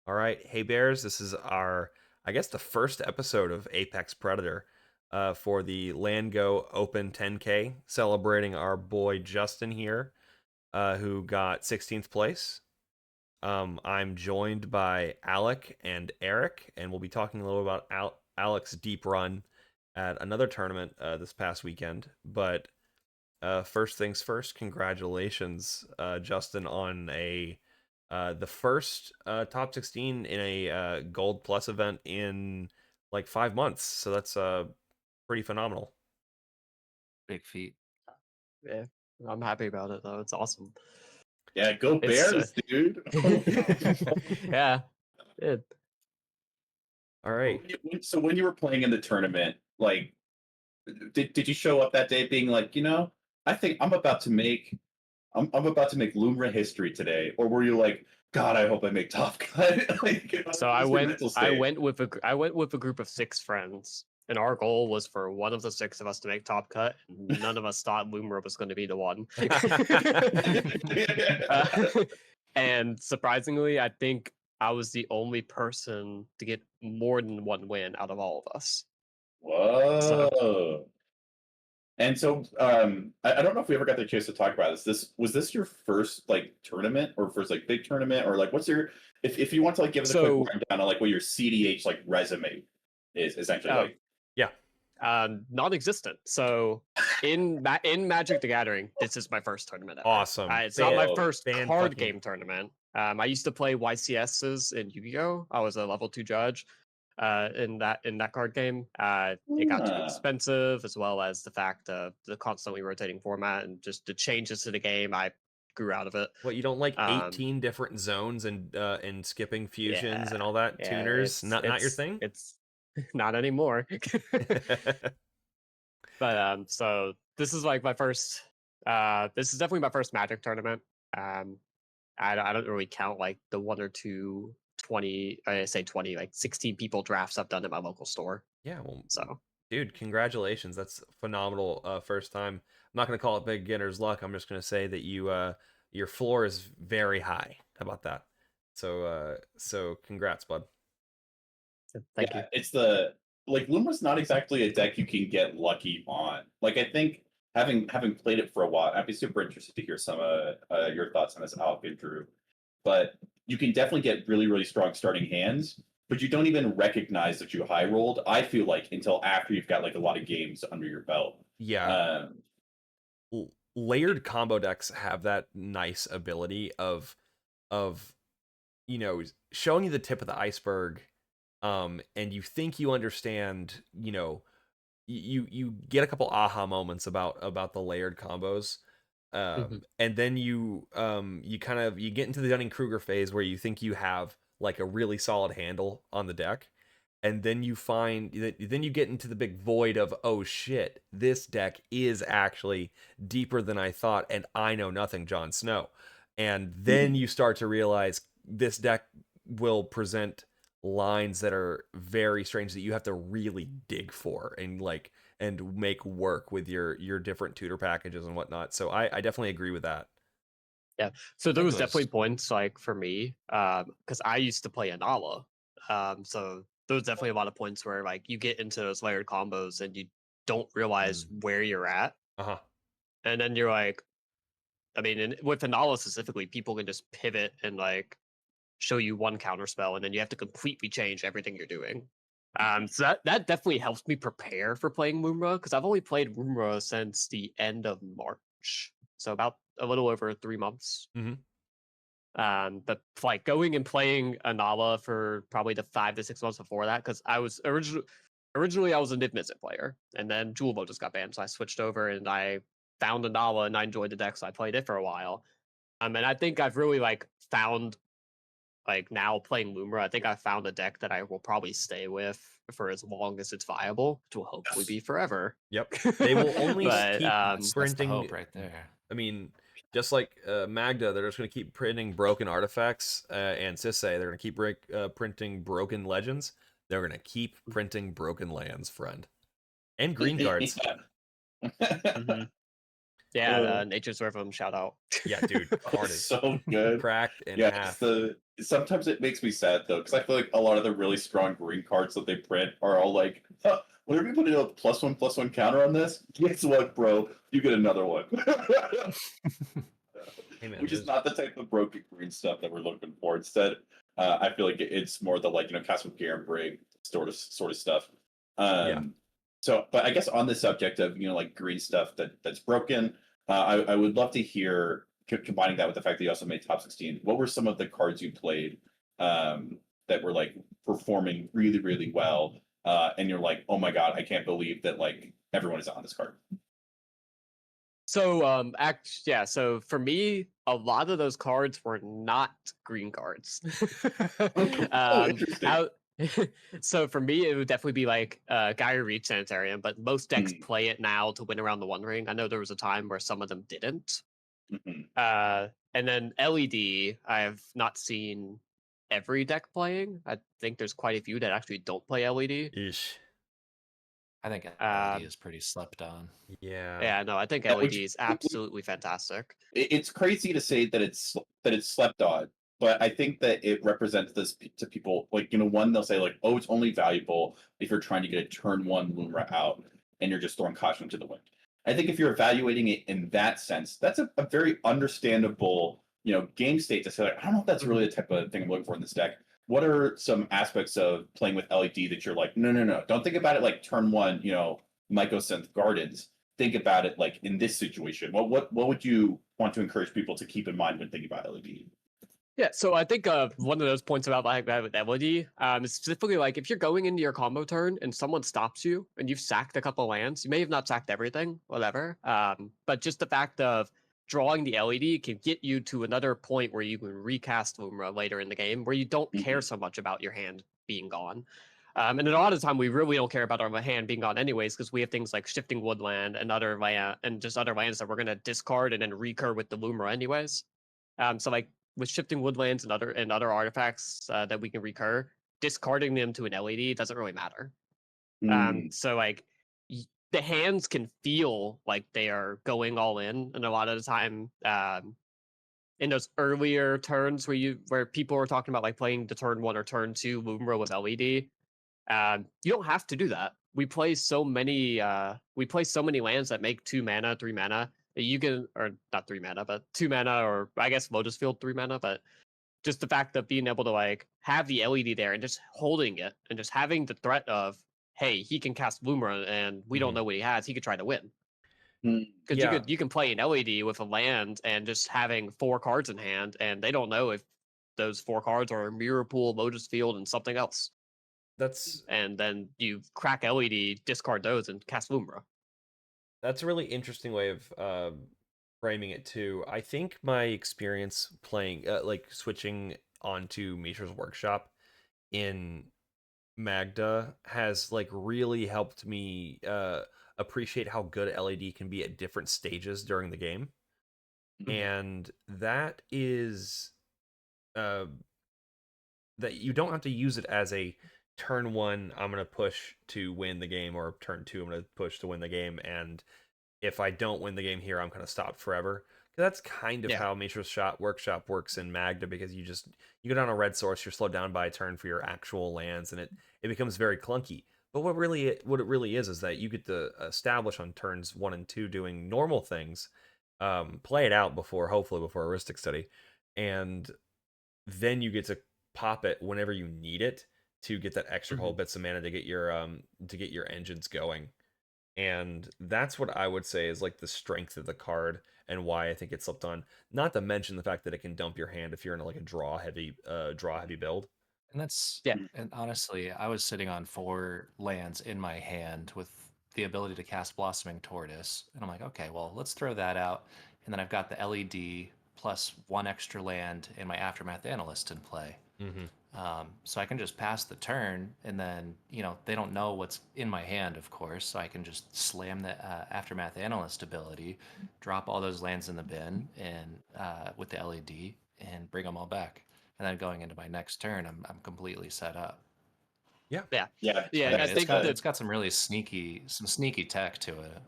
All right, hey Bears, this is I guess, the first episode of Apex Predator for the Landgo Open 10K, celebrating our boy Justin here, who got 16th place. I'm joined by Alec and Eric, and we'll be talking a little about Alec's deep run at another tournament this past weekend. But first things first, congratulations, Justin, on the first top 16 in a gold plus event in like 5 months. So that's pretty phenomenal. Big feat. Yeah, I'm happy about it though. It's awesome. Yeah, go It's, Bears, dude. yeah. It, All right. So when you were playing in the tournament, like, did you show up that day being like, I think I'm about to make Lumra history today, or were you like, God, I hope I make top cut? so I went with a group of 6 friends, and our goal was for one of the 6 of us to make top cut. None of us thought Lumra was going to be the one. And surprisingly, I think I was the only person to get more than one win out of all of us. Whoa. And so, I don't know if we ever got the chance to talk about this. Was this your first like tournament, or first like big tournament, or like what's your, if you want to like give us a quick rundown on like what your CDH like resume is essentially like? Yeah. Non-existent. So in Magic the Gathering, this is my first tournament ever. Awesome. It's not my first card game tournament. I used to play YCSs in Yu-Gi-Oh! I was a level 2 judge in that card game. It got too expensive, as well as the fact of the constantly rotating format and just the changes to the game. I grew out of it. What, you don't like 18 different zones and skipping fusions and all that? Tuners, not your thing? It's not anymore. But so this is like my first. This is definitely my first Magic tournament. I don't really count like the 1 or 2 20. I say 20, like 16 people drafts I've done at my local store. Yeah, well, so dude, congratulations! That's phenomenal. First time. I'm not gonna call it beginner's luck. I'm just gonna say that your floor is very high. How about that? So congrats, bud. Thank you. It's the like Lumra's not exactly a deck you can get lucky on. Like, I think having played it for a while, I'd be super interested to hear some your thoughts on this, Alec and Drew. But you can definitely get really, really strong starting hands, but you don't even recognize that you high rolled, I feel like, until after you've got like a lot of games under your belt. Yeah. Layered combo decks have that nice ability of showing you the tip of the iceberg, and you think you understand, you get a couple aha moments about the layered combos, and then you get into the Dunning-Kruger phase where you think you have like a really solid handle on the deck, and then you find that then you get into the big void of, oh shit, this deck is actually deeper than I thought, and I know nothing, Jon Snow. And then you start to realize this deck will present lines that are very strange that you have to really dig for and make work with your different tutor packages and whatnot. So I definitely agree with that. Yeah. So there was definitely points like for me, because I used to play Anala. So there was definitely a lot of points where like you get into those layered combos and you don't realize where you're at. And then you're like, I mean, with Anala specifically, people can just pivot and like show you one counter spell, and then you have to completely change everything you're doing. So that definitely helps me prepare for playing Moonra, because I've only played Moonra since the end of March, so about a little over 3 months. But like going and playing Anala for probably the 5 to 6 months before that, because I was originally I was a Niv Mizzet player, and then Jewel Mode just got banned, so I switched over and I found Anala and I enjoyed the deck, so I played it for a while. And I think I've really like found, like now playing Lumra, I think I found a deck that I will probably stay with for as long as it's viable, which will hopefully be forever. Yep. They will only keep That's printing the hope right there. I mean, just like Magda, they're just going to keep printing broken artifacts, and Sisse, they're going to keep printing broken legends. They're going to keep printing broken lands, friend. And green cards. Yeah, Nature's Rhythm, shout out. Yeah, dude, card is so good. cracked in Yeah, half. sometimes it makes me sad though, because I feel like a lot of the really strong green cards that they print are all like, huh, whenever you put a +1/+1 counter on this, guess what, bro? You get another one. Hey, man, Which is not the type of broken green stuff that we're looking for. Instead, I feel like it's more the like cast with gear and brig sort of stuff. Yeah. So, but I guess on the subject of like green stuff that's broken, I would love to hear combining that with the fact that you also made top 16. What were some of the cards you played that were like performing really really well, and you're like, oh my god, I can't believe that like everyone is on this card. So so for me, a lot of those cards were not green cards. Interesting. So for me, it would definitely be like Gaia Reach Sanitarium, but most decks Mm. play it now to win around the One Ring. I know there was a time where some of them didn't. Mm-hmm. And then LED, I have not seen every deck playing. I think there's quite a few that actually don't play LED. Ish. I think LED is pretty slept on. Yeah. Yeah, no, I think LED is absolutely fantastic. It's crazy to say that it's slept on, but I think that it represents this to people like one they'll say like, oh, it's only valuable if you're trying to get a turn one Lumra out and you're just throwing caution to the wind. I think if you're evaluating it in that sense, that's a very understandable game state to say like, I don't know if that's really the type of thing I'm looking for in this deck. What are some aspects of playing with LED that you're like, no, don't think about it like turn one, Mycosynth Gardens. Think about it like in this situation. What would you want to encourage people to keep in mind when thinking about LED? Yeah, so I think one of those points about like that with LED is specifically like if you're going into your combo turn and someone stops you and you've sacked a couple lands, you may have not sacked everything, whatever. But just the fact of drawing the LED can get you to another point where you can recast Lumra later in the game, where you don't care so much about your hand being gone. And a lot of the time, we really don't care about our hand being gone anyways, because we have things like Shifting Woodland and other lands that we're gonna discard and then recur with the Lumra anyways. So like with Shifting Woodlands and other artifacts that we can recur, discarding them to an LED doesn't really matter. So like the hands can feel like they are going all in, and a lot of the time, in those earlier turns where people are talking about like playing the turn 1 or turn 2 Lumra with LED, you don't have to do that. We play so many lands that make 2 mana, 3 mana that you can, or not 3 mana, but 2 mana, or I guess Lotus Field 3 mana, but just the fact of being able to like have the LED there and just holding it and just having the threat of, hey, he can cast Bloomer and we don't know what he has, he could try to win. Because you can play an LED with a land and just having 4 cards in hand, and they don't know if those 4 cards are Mirror Pool, Lotus Field, and something else. And then you crack LED, discard those, and cast Lumra. That's a really interesting way of framing it too. I think my experience playing, like switching onto Mishra's Workshop in Magda has like really helped me appreciate how good LED can be at different stages during the game. And that is that you don't have to use it as a turn 1 I'm going to push to win the game, or turn 2 I'm going to push to win the game, and if I don't win the game here I'm going to stop forever. That's kind of how Mishra's Workshop works in Magda, because you go down a red source, you're slowed down by a turn for your actual lands, and it becomes very clunky. But what it really is that you get to establish on turns 1 and 2 doing normal things, play it out hopefully before Heuristic Study, and then you get to pop it whenever you need it to get that extra whole bits of mana to get your engines going. And that's what I would say is like the strength of the card and why I think it's slept on. Not to mention the fact that it can dump your hand if you're in like a draw heavy build. And that's and honestly, I was sitting on 4 lands in my hand with the ability to cast Blossoming Tortoise, and I'm like, okay, well, let's throw that out. And then I've got the LED plus 1 extra land in my Aftermath Analyst in play. So I can just pass the turn, and then they don't know what's in my hand, of course, so I can just slam the Aftermath Analyst ability, drop all those lands in the bin, and with the LED, and bring them all back. And then going into my next turn, I'm completely set up. I think it's got some really sneaky tech to it.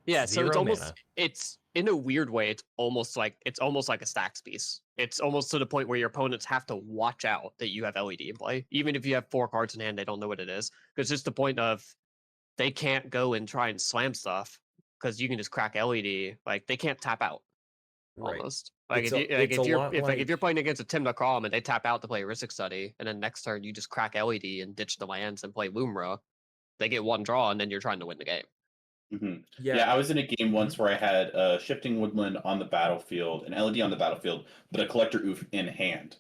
Yeah, so it's Zero almost mana. it's in a weird way, it's almost like a stacks piece. It's almost to the point where your opponents have to watch out that you have LED in play. Even if you have 4 cards in hand, they don't know what it is. Because it's the point of they can't go and try and slam stuff because you can just crack LED. Like they can't tap out Right. almost. Like It's if you a, it's a lot if you're playing against a Timna Crom and they tap out to play Ristic Study, and then next turn you just crack LED and ditch the lands and play Lumra, they get 1 draw and then you're trying to win the game. Yeah, I was in a game once where I had a shifting woodland on the battlefield, an LED on the battlefield, but a collector oof in hand.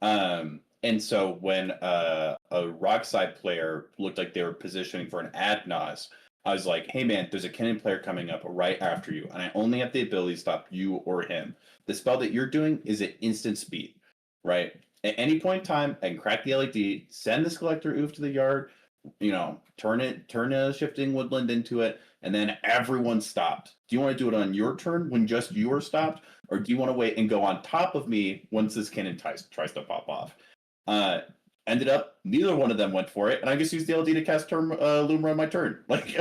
And so when a Rockside player looked like they were positioning for an Adnaz, I was like, hey man, there's a Kennen player coming up right after you, and I only have the ability to stop you or him. The spell that you're doing is at instant speed, right? At any point in time, I can crack the LED, send this collector oof to the yard, turn a shifting woodland into it, and then everyone stopped. Do you want to do it on your turn when just you are stopped, or do you want to wait and go on top of me once this cannon tries to pop off? Ended up, neither one of them went for it, and I just used the LD to cast Lumra on my turn. Like,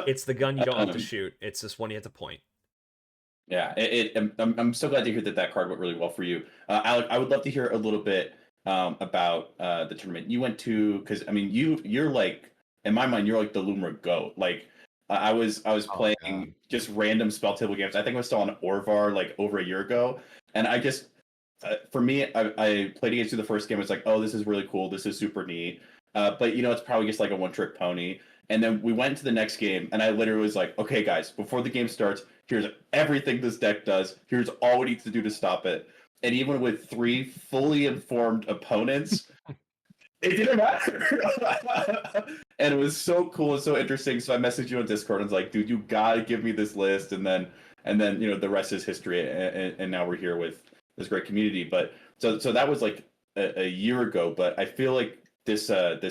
it's the gun you don't have to shoot. It's this one you have to point. Yeah, I'm so glad to hear that card went really well for you, Alec. I would love to hear a little bit about the tournament you went to, because I mean, you're like, in my mind, you're like the Lumra GOAT. Like, I was playing just random spell table games. I think I was still on Orvar like over a year ago, and I just for me, I played against you the first game. I was like, oh, this is really cool. This is super neat. But it's probably just like a one-trick pony. And then we went to the next game, and I literally was like, okay, guys, before the game starts, here's everything this deck does. Here's all we need to do to stop it. And even with 3 fully informed opponents, it didn't matter. And it was so cool and so interesting. So I messaged you on Discord and was like, dude, you gotta give me this list. And then the rest is history. And now we're here with this great community. But so that was like a year ago. But I feel like this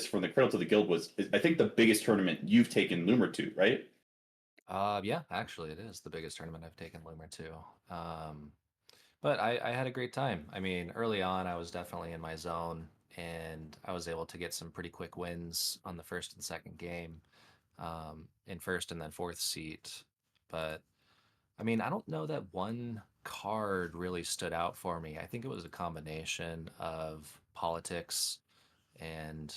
From the Cradle to the Guild is I think the biggest tournament you've taken Loomer to, right? Yeah, actually it is the biggest tournament I've taken Loomer to. But I had a great time. I mean, early on I was definitely in my zone, and I was able to get some pretty quick wins on the first and second game, in first and then fourth seat. But I mean, I don't know that one card really stood out for me. I think it was a combination of politics and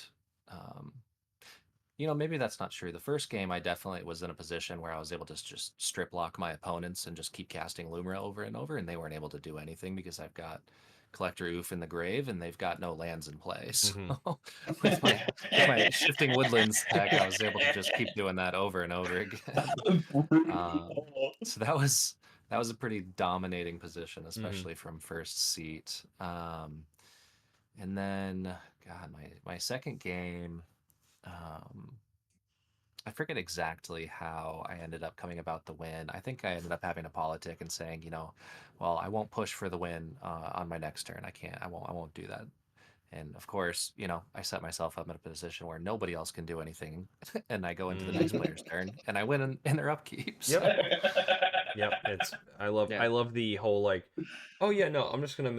maybe that's not true. The first game, I definitely was in a position where I was able to just strip lock my opponents and just keep casting Lumra over and over, and they weren't able to do anything because I've got Collector Oof in the grave, and they've got no lands in play. So with my Shifting Woodlands deck, I was able to just keep doing that over and over again. So that was a pretty dominating position, especially from first seat. And then, God, my second game, I forget exactly how I ended up coming about the win. I think I ended up having a politic and saying, well, I won't push for the win on my next turn. I won't do that. And of course, I set myself up in a position where nobody else can do anything, and I go into the next player's turn, and I win in their upkeep. So. Yep. I love the whole like, oh yeah, no, I'm just gonna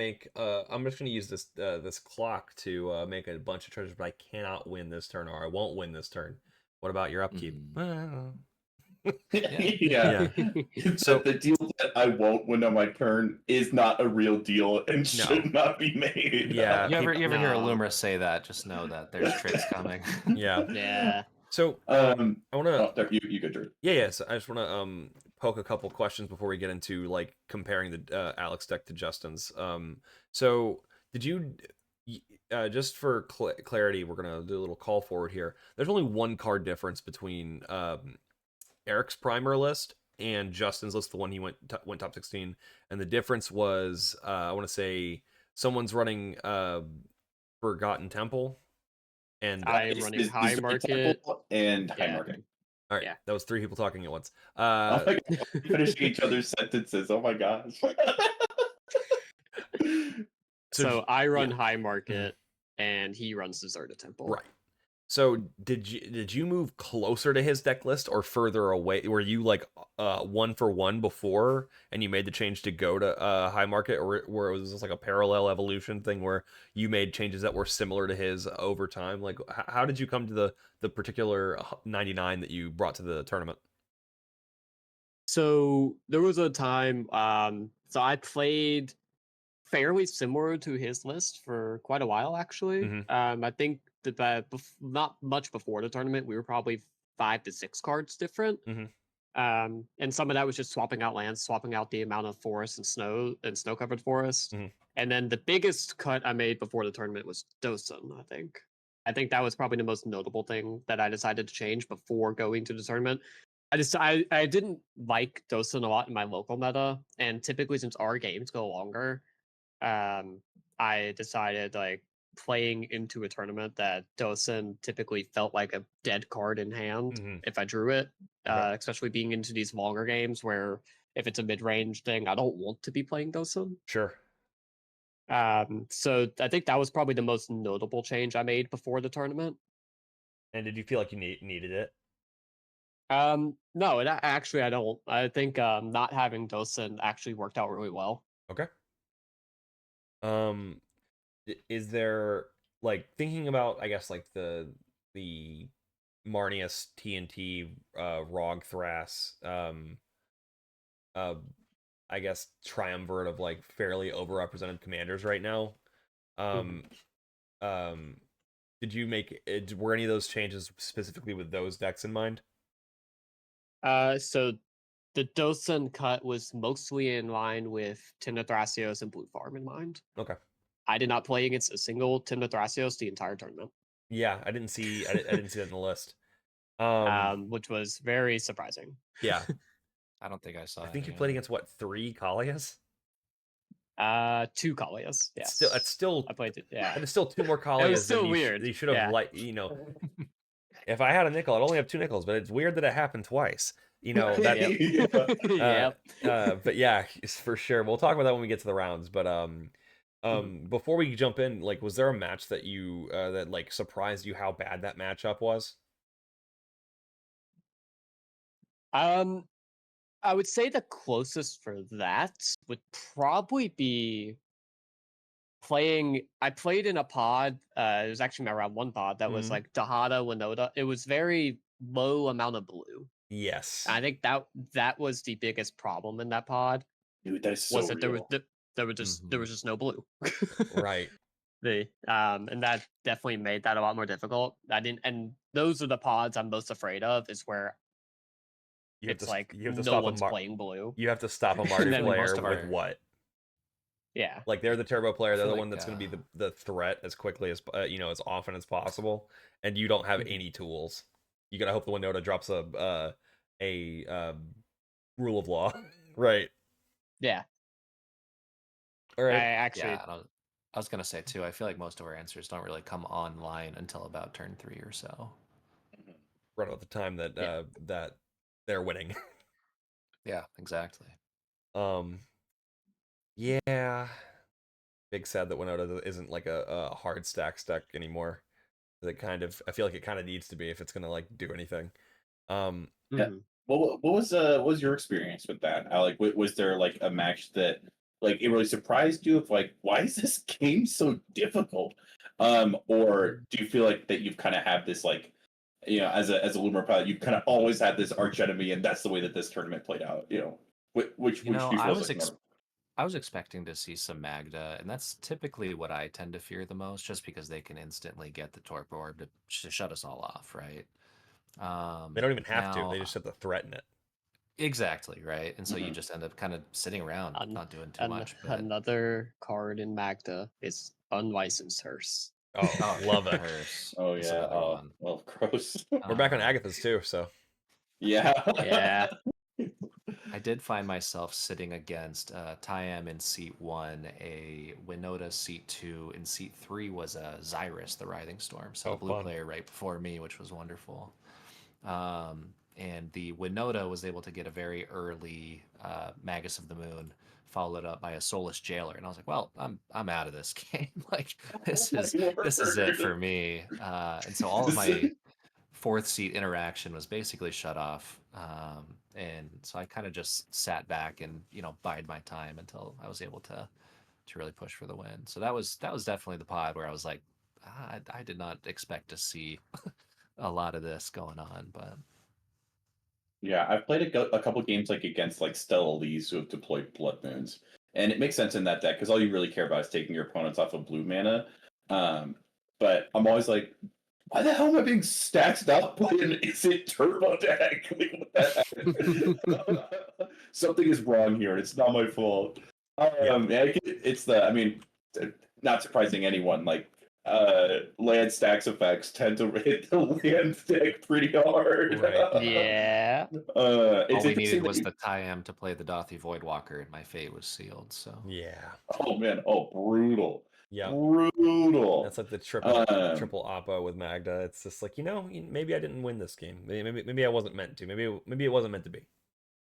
use this clock to make a bunch of treasures, but I cannot win this turn, or I won't win this turn. What about your upkeep? Yeah. So the deal that I won't win on my turn is not a real deal and should not be made. Yeah. You ever hear a Lumra say that? Just know that there's tricks coming. Yeah. Yeah. So I want to. You go, Drew. Yeah. So I just want to poke a couple questions before we get into like comparing the Alex deck to Justin's. So did you? Just for clarity, we're gonna do a little call forward here. There's only one card difference between Eric's primer list and Justin's list, the one he went top 16, and the difference was I want to say someone's running Forgotten Temple, and I'm running High Market and High Market. All right, that was 3 people talking at once. Oh my God, finishing each other's sentences. Oh my gosh. So I run High Market, and he runs Deserted Temple. Right. So did you move closer to his deck list or further away? Were you like 1 for 1 before, and you made the change to go to High Market, or where it was just like a parallel evolution thing where you made changes that were similar to his over time? Like, how did you come to the particular 99 that you brought to the tournament? So there was a time, so I played fairly similar to his list for quite a while, actually. I think that not much before the tournament, we were probably 5 to 6 cards different. And some of that was just swapping out lands, swapping out the amount of forest and snow covered forest. And then the biggest cut I made before the tournament was Dosun, I think. I think that was probably the most notable thing that I decided to change before going to the tournament. I didn't like Dosun a lot in my local meta, and typically since our games go longer, I decided like playing into a tournament that Dosun typically felt like a dead card in hand if I drew it, especially being into these longer games where if it's a mid-range thing, I don't want to be playing Dosun. Sure. So I think that was probably the most notable change I made before the tournament. And did you feel like you needed it? No, actually I don't. I think not having Dosun actually worked out really well. Okay. Is there, like, thinking about, I guess, like the Marnius TNT Rog Thras I guess triumvirate of like fairly overrepresented commanders right now. Did you make were any of those changes specifically with those decks in mind? So the Dosun cut was mostly in line with Tymna Thrasios and Blue Farm in mind. Okay. I did not play against a single Tymna Thrasios the entire tournament. Yeah, I didn't see that in the list. Which was very surprising. Yeah. I don't think I saw. I think you played against what, 3 Kalias? 2 Kalias. Yes. It's still I played it. Yeah. And it's still 2 more Kalias. It was still weird. You should have if I had a nickel, I'd only have 2 nickels, but it's weird that it happened twice. That but yeah, for sure. We'll talk about that when we get to the rounds. But before we jump in, like, was there a match that you that like surprised you how bad that matchup was? I would say the closest for that would probably be I played in a pod. It was actually my round 1 pod that was like Dahada, Winota. It was very low amount of blue. Yes. I think that was the biggest problem in that pod. Dude, that is so real. There was just no blue. Right. And that definitely made that a lot more difficult. And those are the pods I'm most afraid of, is where it's like no one's playing blue. You have to stop a Marty player with what? Yeah. Like, they're the turbo player. They're the one that's going to be the threat as quickly as, as often as possible. And you don't have any tools. You got to hope the Winota drops a rule of law. Right. Yeah. All right. I was going to say, too, I feel like most of our answers don't really come online until about turn 3 or so. Right about the time that that they're winning. Yeah, exactly. Yeah. Big sad that Winota isn't like a hard stack anymore. I feel like it kind of needs to be if it's gonna like do anything. Yeah. What was your experience with that, Alec? Was there like a match that like it really surprised you? Of like, why is this game so difficult? Or do you feel like that you've kind of had this like, as a Lumer pilot, you've kind of always had this arch enemy, and that's the way that this tournament played out. Which do you feel I was expecting to see some Magda, and that's typically what I tend to fear the most, just because they can instantly get the Torpor Orb to shut us all off, right? They don't even have to. They just have to threaten it. Exactly, right? And so you just end up kind of sitting around, not doing too much. But... Another card in Magda is Unlicensed Hearse. Oh, love it. Hearse. Oh, yeah. Well, gross. We're back on Agatha's, too, so. Yeah. Yeah. I did find myself sitting against Tyam in seat 1, a Winota seat 2, and seat 3 was a Xyrus, the Writhing Storm. So a blue player right before me, which was wonderful. And the Winota was able to get a very early Magus of the Moon, followed up by a Soulless Jailer, and I was like, well, I'm out of this game. Like, this is it for me. And so all of my 4th seat interaction was basically shut off, and so I kind of just sat back and bide my time until I was able to really push for the win. So that was definitely the pod where I was like, I did not expect to see a lot of this going on, but Yeah, I've played a couple games like against like Stella Lees who have deployed Blood Moons, and it makes sense in that deck because all you really care about is taking your opponents off of blue mana. Um, but I'm always like, why the hell am I being stacked up by an instant turbo deck? Like, what the heck? Something is wrong here, and it's not my fault. It's the, I mean, not surprising anyone. Like, land stacks effects tend to hit the land deck pretty hard. Right. Yeah. It's All we needed interesting was that the Tayam to play the Dothy Voidwalker, and my fate was sealed. So Yeah. oh man, brutal. Yeah. Brutal. That's like the triple oppo with Magda. It's just like, maybe I didn't win this game. Maybe I wasn't meant to. Maybe it wasn't meant to be.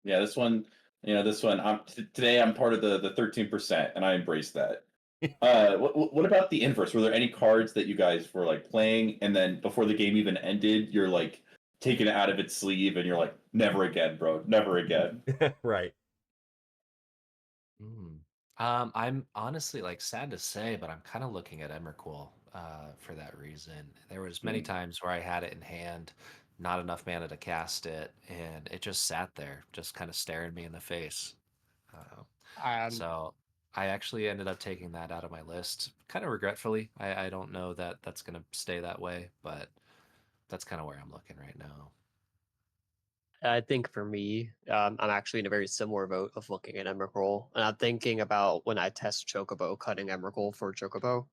Yeah, this one, today I'm part of the 13%, and I embrace that. What about the inverse? Were there any cards that you guys were like playing, and then before the game even ended, you're like taking it out of its sleeve, and you're like, never again, bro, never again. Right. I'm honestly like sad to say, but I'm kind of looking at Emrakul for that reason. There was many times where I had it in hand, not enough mana to cast it, and it just sat there, just kind of staring me in the face. So I actually ended up taking that out of my list, kind of regretfully. I don't know that that's going to stay that way, but that's kind of where I'm looking right now. I think for me, I'm actually in a very similar boat of looking at Emrakul, and I'm thinking about when I test Chocobo, cutting Emrakul for Chocobo.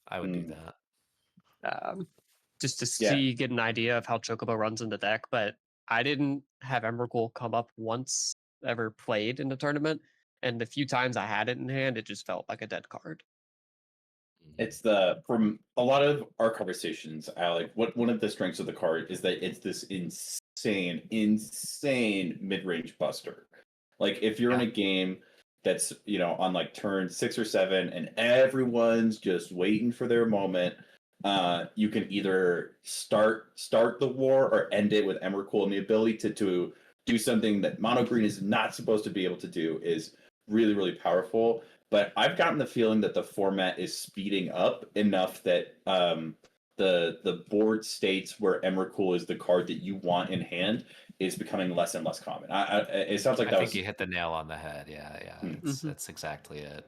I would do that. Just to get an idea of how Chocobo runs in the deck, but I didn't have Emrakul come up once ever played in the tournament, and the few times I had it in hand, it just felt like a dead card. It's from a lot of our conversations, Alec, one of the strengths of the card is that it's this insane mid-range buster. Like if you're in a game that's, on like turn 6 or 7 and everyone's just waiting for their moment, you can either start the war or end it with Emrakul, and the ability to do something that mono green is not supposed to be able to do is really, really powerful. But I've gotten the feeling that the format is speeding up enough that the board states where Emrakul is the card that you want in hand is becoming less and less common. It sounds like I think you hit the nail on the head. Yeah, that's exactly it.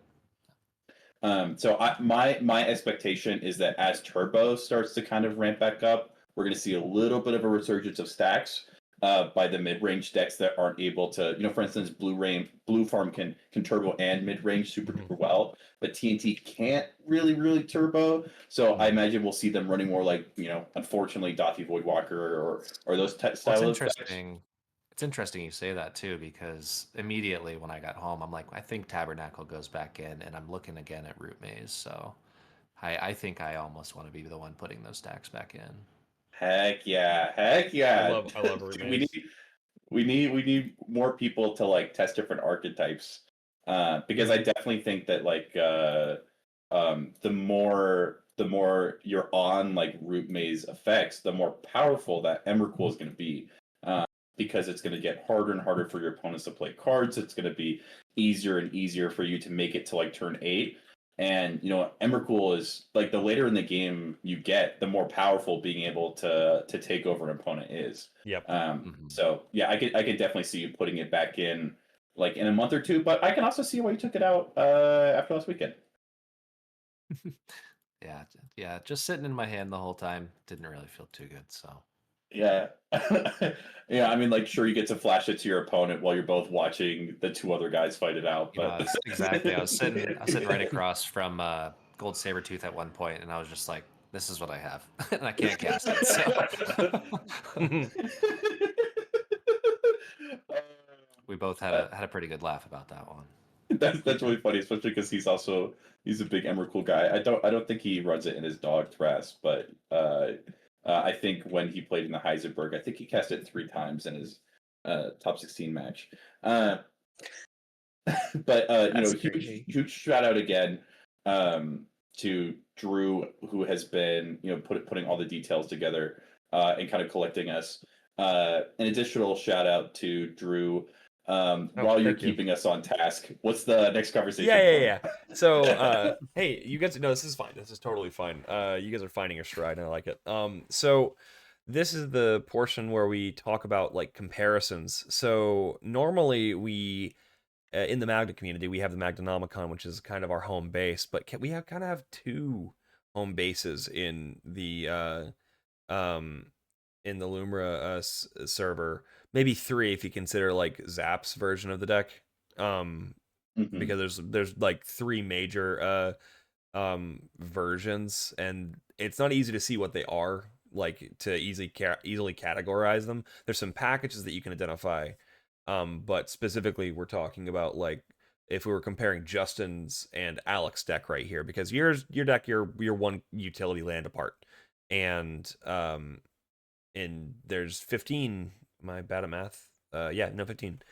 So my expectation is that as Turbo starts to kind of ramp back up, we're going to see a little bit of a resurgence of stacks by the mid-range decks that aren't able to, for instance, Blue Farm can turbo and mid-range super duper well, but TNT can't really turbo. So I imagine we'll see them running more like, unfortunately, Dothy Voidwalker or those style of decks. It's interesting you say that too, because immediately when I got home, I'm like, I think Tabernacle goes back in, and I'm looking again at Root Maze. So I think I almost want to be the one putting those stacks back in. Heck yeah! I love Root Maze. We need more people to like test different archetypes, because I definitely think that like the more you're on like Root Maze effects, the more powerful that Emrakul is going to be, because it's going to get harder and harder for your opponents to play cards. It's going to be easier and easier for you to make it to like turn 8. And Emrakul is like, the later in the game you get, the more powerful being able to take over an opponent is. Yep. So yeah, I could definitely see you putting it back in like in a month or two, but I can also see why you took it out after last weekend. Yeah, just sitting in my hand the whole time didn't really feel too good. So yeah. Yeah, I mean, like, sure, you get to flash it to your opponent while you're both watching the two other guys fight it out. But exactly, I was sitting right across from Gold Sabertooth at one point, and I was just like, "This is what I have, and I can't cast it." So we both had a pretty good laugh about that one. That's really funny, especially because he's a big Emrakul guy. I don't think he runs it in his dog Thras, but I think when he played in the Heisenberg, I think he cast it 3 times in his top 16 match. But huge shout out again to Drew, who has been putting all the details together and kind of collecting us. An additional shout out to Drew. While you're keeping us on task, what's the next conversation? Yeah. So, hey, you guys, no, this is fine. This is totally fine. You guys are finding your stride, and I like it. So this is the portion where we talk about like comparisons. So normally we in the Magna community we have the Magnanomicon, which is kind of our home base, but we kind of have two home bases um in the Lumra server, maybe three if you consider like Zap's version of the deck. Because there's like three major versions, and it's not easy to see what they are, like to easily categorize them. There's some packages that you can identify, but specifically we're talking about like if we were comparing Justin's and Alec's deck right here, because your deck, you're one utility land apart, and there's 15. Am I bad at math? Yeah, no, 15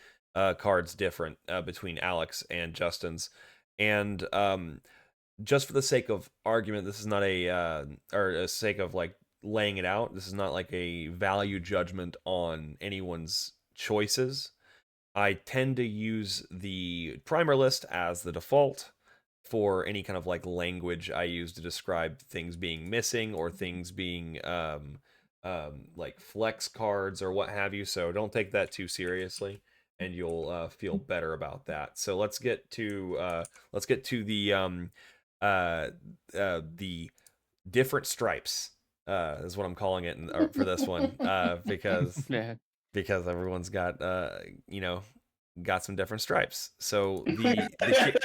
cards different between Alec's and Justin's, and just for the sake of argument, this is not or a sake of like laying it out. This is not like a value judgment on anyone's choices. I tend to use the primer list as the default for any kind of like language I use to describe things being missing or things being like flex cards or what have you. So don't take that too seriously, and you'll feel better about that. So let's get to the different stripes. Is what I'm calling it for this one, because everyone's got got some different stripes. So that's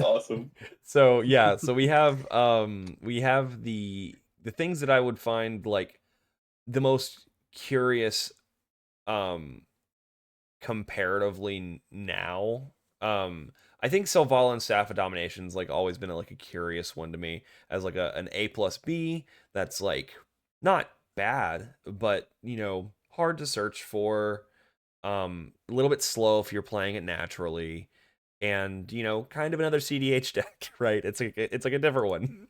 awesome. So yeah, so we have the things that I would find like the most curious comparatively now. I think Selvala and Staff of Domination's like always been like a curious one to me, as like an A+B that's like not bad, but hard to search for, a little bit slow if you're playing it naturally, and kind of another CDH deck, right? It's like a different one.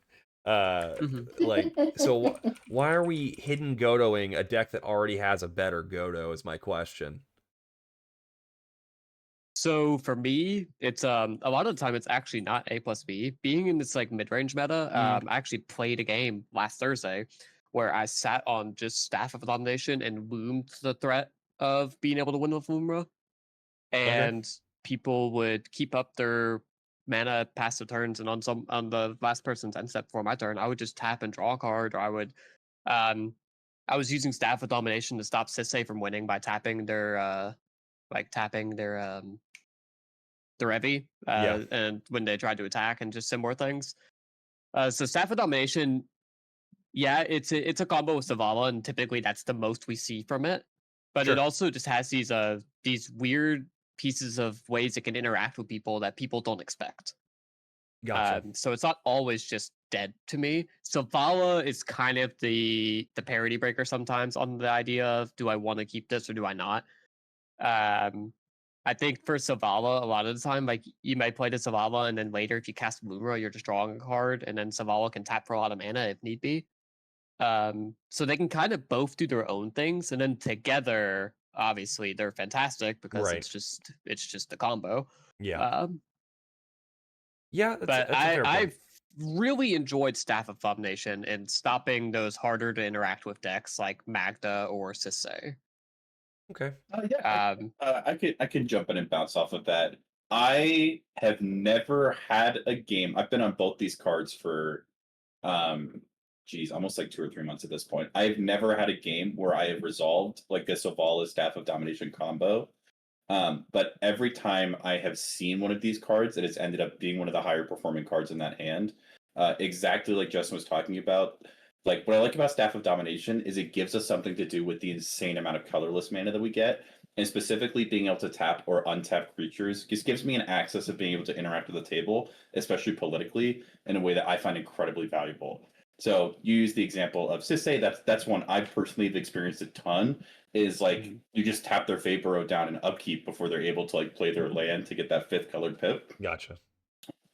Like, so why are we hidden Godoing a deck that already has a better Godo is my question. So for me, it's a lot of the time it's actually not A+B. Being in this like mid-range meta, I actually played a game last Thursday where I sat on just Staff of Domination and loomed the threat of being able to win with Lumra, and people would keep up their mana past the turns, and on the last person's end step before my turn, I would just tap and draw a card, or I was using Staff of Domination to stop Sisei from winning by tapping their the Revi, and when they tried to attack and just similar things. So Staff of Domination, yeah, it's a combo with Zavala, and typically that's the most we see from it. But it also just has these weird pieces of ways it can interact with people that people don't expect. Gotcha. So it's not always just dead to me. Zavala is kind of the parity breaker sometimes on the idea of, do I want to keep this or do I not? I think for Zavala, a lot of the time, like you might play the Zavala, and then later, if you cast Lumra, you're just drawing a card, and then Zavala can tap for a lot of mana if need be. So they can kind of both do their own things, and then together, obviously, they're fantastic because it's just a combo. Yeah. But I've really enjoyed Staff of Domination and stopping those harder to interact with decks like Magda or Sisei. Okay. I could jump in and bounce off of that. I have never had a game. I've been on both these cards for almost like 2 or 3 months at this point. I've never had a game where I have resolved like a Zavala Staff of Domination combo. But every time I have seen one of these cards, it has ended up being one of the higher performing cards in that hand. Exactly like Justin was talking about. Like, what I like about Staff of Domination is it gives us something to do with the insane amount of colorless mana that we get, and specifically being able to tap or untap creatures just gives me an access of being able to interact with the table, especially politically, in a way that I find incredibly valuable. So you use the example of Sisei. That's one I personally have experienced a ton. Is like you just tap their Fate-Burrow down in upkeep before they're able to like play their land to get that 5th colored pip. Gotcha.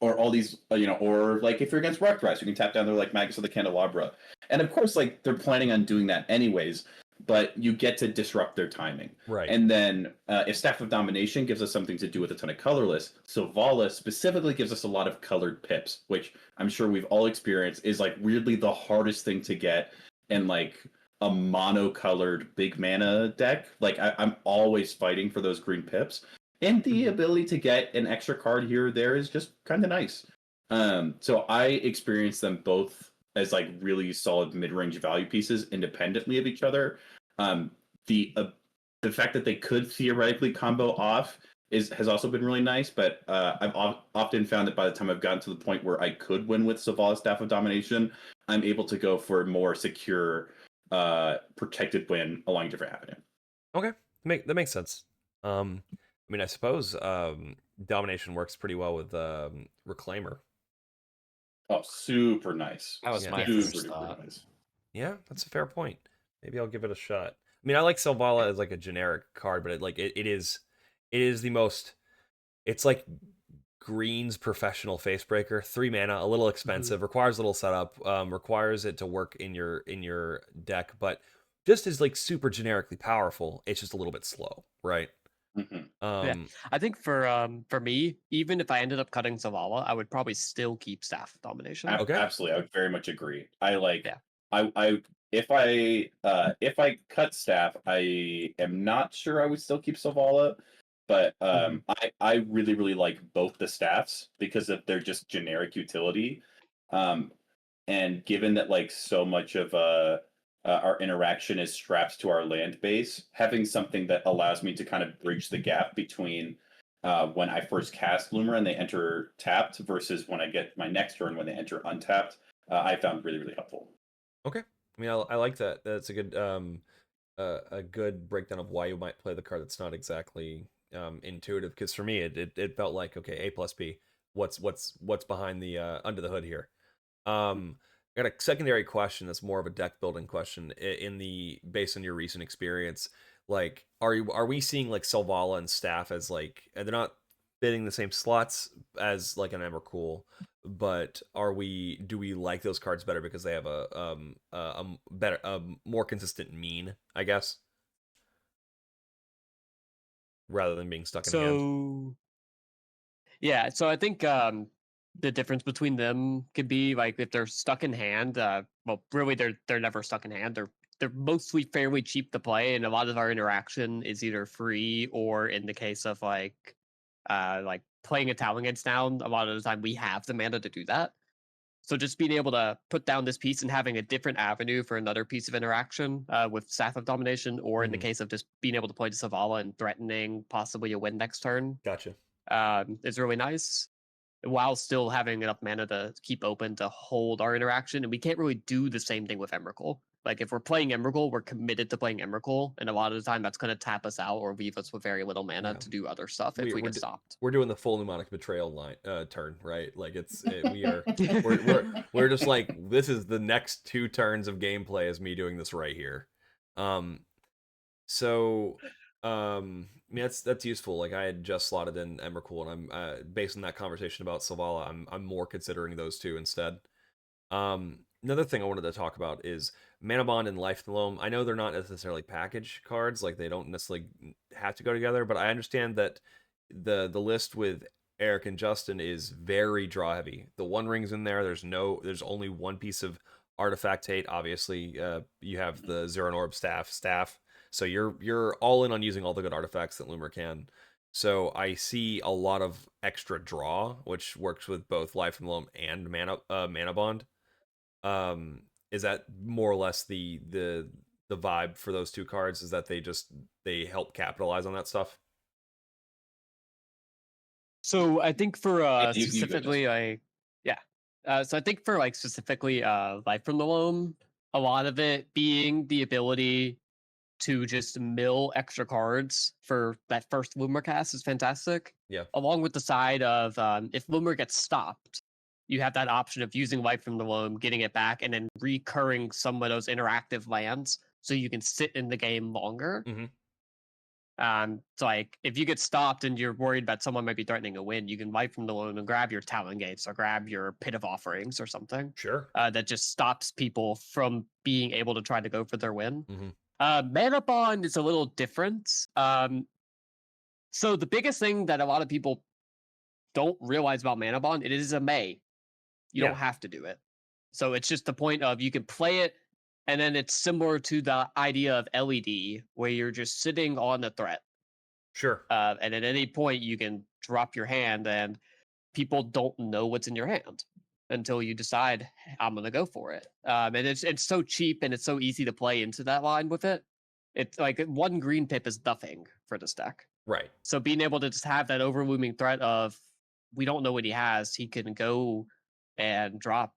Or all these, or like if you're against Rock Dress, you can tap down their like Magus of the Candelabra. And of course, like they're planning on doing that anyways. but you get to disrupt their timing. Right. And then if Staff of Domination gives us something to do with a ton of colorless, Selvala specifically gives us a lot of colored pips, which I'm sure we've all experienced is like weirdly the hardest thing to get in like a monocolored big mana deck. Like I'm always fighting for those green pips. And the ability to get an extra card here or there is just kind of nice. So I experience them both as like really solid mid-range value pieces independently of each other. The fact that they could theoretically combo off has also been really nice, but I've often found that by the time I've gotten to the point where I could win with Selvala Staff of Domination, I'm able to go for a more secure, protected win along a different avenue. Okay, that makes sense. I mean, I suppose Domination works pretty well with Reclaimer. Oh, super nice. That was my first thought. Nice. Yeah, that's a fair point. Maybe I'll give it a shot. I mean, I like Selvala as like a generic card, but it is the most. It's like Green's Professional Facebreaker, 3 mana, a little expensive, requires a little setup, requires it to work in your deck, but just is like super generically powerful. It's just a little bit slow, right? Yeah, I think for me, even if I ended up cutting Selvala, I would probably still keep Staff of Domination. Okay. Absolutely, I would very much agree. If I cut Staff, I am not sure I would still keep Selvala, but I really really like both the staffs because of their just generic utility, and given that like so much of our interaction is strapped to our land base, having something that allows me to kind of bridge the gap between when I first cast Loomer and they enter tapped versus when I get my next turn when they enter untapped, I found really really helpful. Okay, I mean I like that. That's a good breakdown of why you might play the card that's not exactly intuitive. Because for me, it felt like, okay, A plus B. What's behind the under the hood here? I got a secondary question that's more of a deck building question based on your recent experience. Like, are we seeing like Selvala and Staff as like, and they're not fitting the same slots as like an Emrakul, but do we like those cards better because they have a more consistent mean, I guess, rather than being stuck in hand? Yeah, so I think the difference between them could be like if they're stuck in hand. Well, really, they're never stuck in hand. They're mostly fairly cheap to play, and a lot of our interaction is either free or, in the case of like playing a Talon Gates down, a lot of the time we have the mana to do that. So just being able to put down this piece and having a different avenue for another piece of interaction with Staff of Domination, or in the case of just being able to play to Selvala and threatening possibly a win next turn. Gotcha. Is really nice, while still having enough mana to keep open to hold our interaction. And we can't really do the same thing with Emrakul. Like if we're playing Emrakul, we're committed to playing Emrakul, and a lot of the time that's going to tap us out or leave us with very little mana to do other stuff if we get stopped. We're doing the full Mnemonic Betrayal turn, right? Like we're just like, this is the next 2 turns of gameplay is me doing this right here. I mean, that's useful. Like I had just slotted in Emrakul, and I'm based on that conversation about Selvala, I'm more considering those 2 instead. Another thing I wanted to talk about is Mana Bond and Life in the Loam. I know they're not necessarily package cards, like they don't necessarily have to go together, but I understand that the list with Eric and Justin is very draw heavy. The One Ring's in there. There's only one piece of artifact hate. Obviously, you have the Zero Orb staff. So you're all in on using all the good artifacts that Loomer can. So I see a lot of extra draw, which works with both Life and Loam and Mana Bond. Is that more or less the vibe for those 2 cards? Is that they help capitalize on that stuff? So I think for specifically, so I think for like specifically Life from the Loam, a lot of it being the ability to just mill extra cards for that first Loomer cast is fantastic. Yeah. Along with the side of if Loomer gets stopped, you have that option of using Life from the Loam, getting it back, and then recurring some of those interactive lands so you can sit in the game longer. So like if you get stopped and you're worried that someone might be threatening a win, you can Life from the Loam and grab your Talon Gates or grab your Pit of Offerings or something. Sure. That just stops people from being able to try to go for their win. Mana Bond is a little different. So the biggest thing that a lot of people don't realize about Mana Bond, it is a May. You don't have to do it. So it's just the point of you can play it, and then it's similar to the idea of LED, where you're just sitting on a threat. Sure. And at any point you can drop your hand, and people don't know what's in your hand until you decide I'm gonna go for it. And it's so cheap and it's so easy to play into that line with it. It's like one green pip is nothing for this deck. Right. So being able to just have that overlooming threat of we don't know what he has, he can go and drop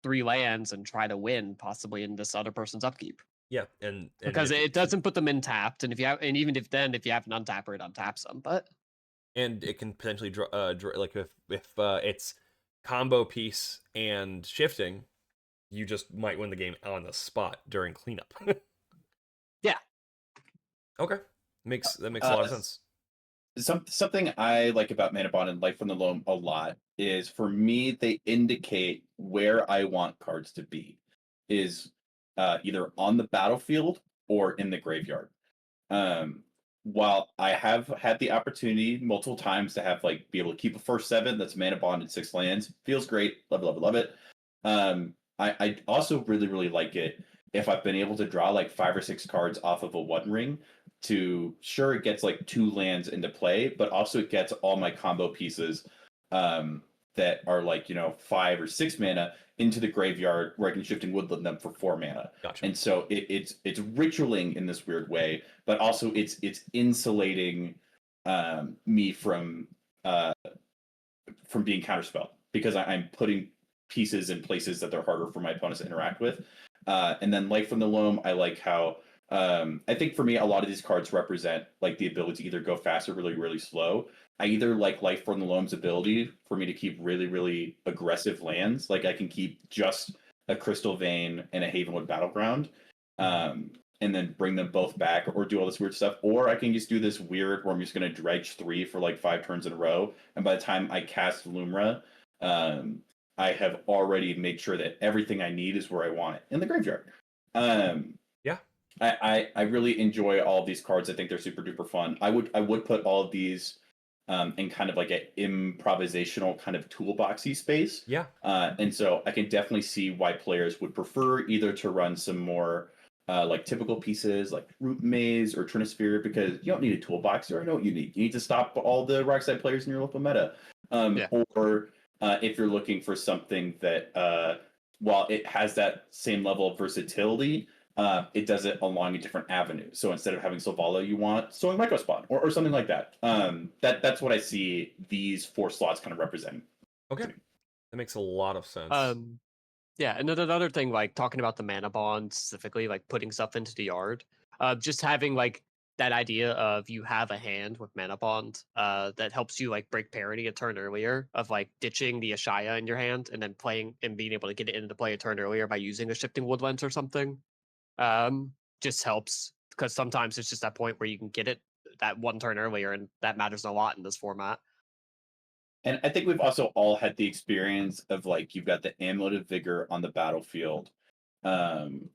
3 lands and try to win possibly in this other person's upkeep. Yeah, and because it doesn't put them in tapped, and if you have, and even if you have an untapper, it untaps them. But and it can potentially draw like if it's combo piece and shifting, you just might win the game on the spot during cleanup. Yeah. Okay. That makes a lot of sense. Something I like about Mana Bond and Life from the Loam a lot is, for me, they indicate where I want cards to be. Is either on the battlefield or in the graveyard. While I have had the opportunity multiple times to have be able to keep a first 7 that's Mana Bond and 6 lands, feels great. Love it. I also really like it if I've been able to draw 5 or 6 cards off of a One Ring. To sure, it gets 2 lands into play, but also it gets all my combo pieces that are 5 or 6 mana into the graveyard, where I can Shifting Woodland them for 4 mana. Gotcha. And so it's ritualing in this weird way, but also it's insulating me from being counterspelled, because I'm putting pieces in places that they're harder for my opponents to interact with. And then Life from the Loam, I like how I think for me, a lot of these cards represent the ability to either go fast or really slow. I either like Life from the Loam's ability for me to keep really aggressive lands. I can keep just a Crystal Vein and a Havenwood Battleground, and then bring them both back, or do all this weird stuff. Or I can just do this weird where I'm just going to dredge 3 for 5 turns in a row, and by the time I cast Lumra, I have already made sure that everything I need is where I want it, in the graveyard. Yeah. I really enjoy all of these cards. I think they're super duper fun. I would put all of these in kind of an improvisational kind of toolboxy space. Yeah. And so I can definitely see why players would prefer either to run some more typical pieces like Root Maze or Trinisphere, because you don't need a toolbox. You already know what you need. You need to stop all the Rockside players in your local meta. Or if you're looking for something that, while it has that same level of versatility, it does it along a different avenue. So instead of having Selvala, you want Sowing Microspawn or something like that. That's what I see these 4 slots kind of representing. Okay. That makes a lot of sense. Yeah, and then another thing, talking about the Mana Bond specifically, putting stuff into the yard, just having that idea of you have a hand with Mana Bond that helps you break parity a turn earlier, of ditching the Ashaya in your hand and then playing and being able to get it into play a turn earlier by using a Shifting Woodlands or something. Just helps, because sometimes it's just that point where you can get it that 1 turn earlier, and that matters a lot in this format. And I think we've also all had the experience of you've got the Amulet of Vigor on the battlefield, and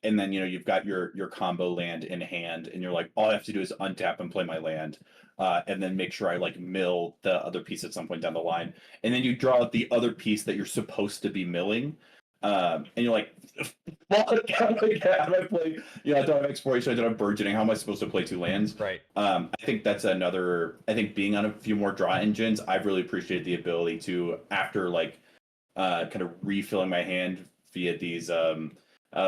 then you've got your combo land in hand, and you're all I have to do is untap and play my land, and then make sure I mill the other piece at some point down the line, and then you draw out the other piece that you're supposed to be milling, and you're like, how do I play? I don't have Exploration, I don't have Burgeoning. How am I supposed to play 2 lands? Right. I think that's another. I think being on a few more draw engines, I've really appreciated the ability to, after kind of refilling my hand via these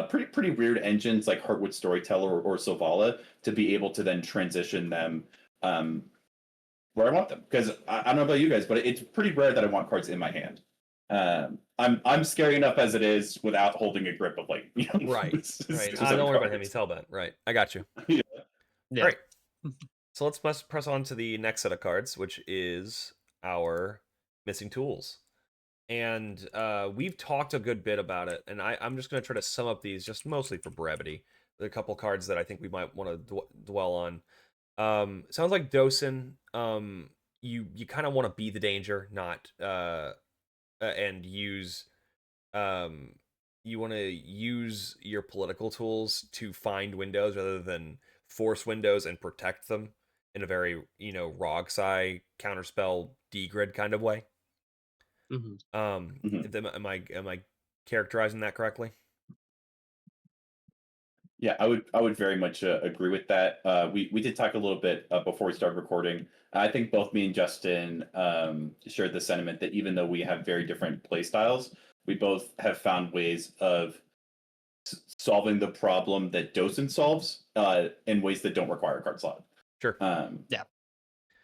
pretty weird engines like Heartwood Storyteller or Selvala, to be able to then transition them where I want them. Because I don't know about you guys, but it's pretty rare that I want cards in my hand. I'm scary enough as it is without holding a grip of right. Don't worry about him. He's hellbent. Right. I got you. Yeah. All right. So let's press on to the next set of cards, which is our Missing Tools. And we've talked a good bit about it, and I'm just going to try to sum up these just mostly for brevity. There are a couple cards that I think we might want to dwell on. Sounds like Dosen, you kind of want to be the danger, not and use use your political tools to find windows rather than force windows and protect them in a very, Rogsai counterspell D-grid kind of way. Am I characterizing that correctly? Yeah, I would very much agree with that. We did talk a little bit before we started recording. I think both me and Justin shared the sentiment that even though we have very different play styles, we both have found ways of solving the problem that Docent solves in ways that don't require a card slot. Sure.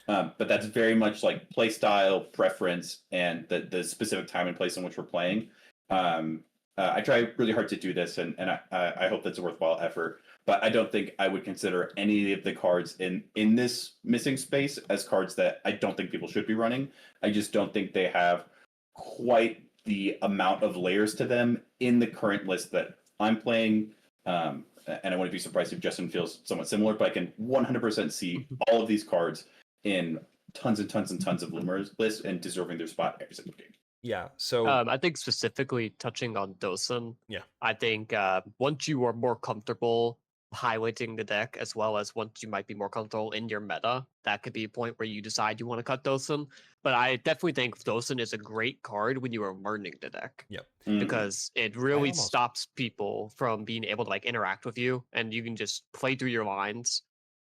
But that's very much like play style, preference, and the specific time and place in which we're playing. I try really hard to do this, and I hope that's a worthwhile effort. But I don't think I would consider any of the cards in this missing space as cards that I don't think people should be running. I just don't think they have quite the amount of layers to them in the current list that I'm playing. And I wouldn't be surprised if Justin feels somewhat similar, but I can 100% see all of these cards in tons and tons and tons of Loomer's lists and deserving their spot every single game. Yeah. So I think specifically touching on Dosen, I think once you are more comfortable highlighting the deck, as well as once you might be more comfortable in your meta, that could be a point where you decide you want to cut Dosen. But I definitely think Dosen is a great card when you are learning the deck. Yep. Because it really stops people from being able to like interact with you, and you can just play through your lines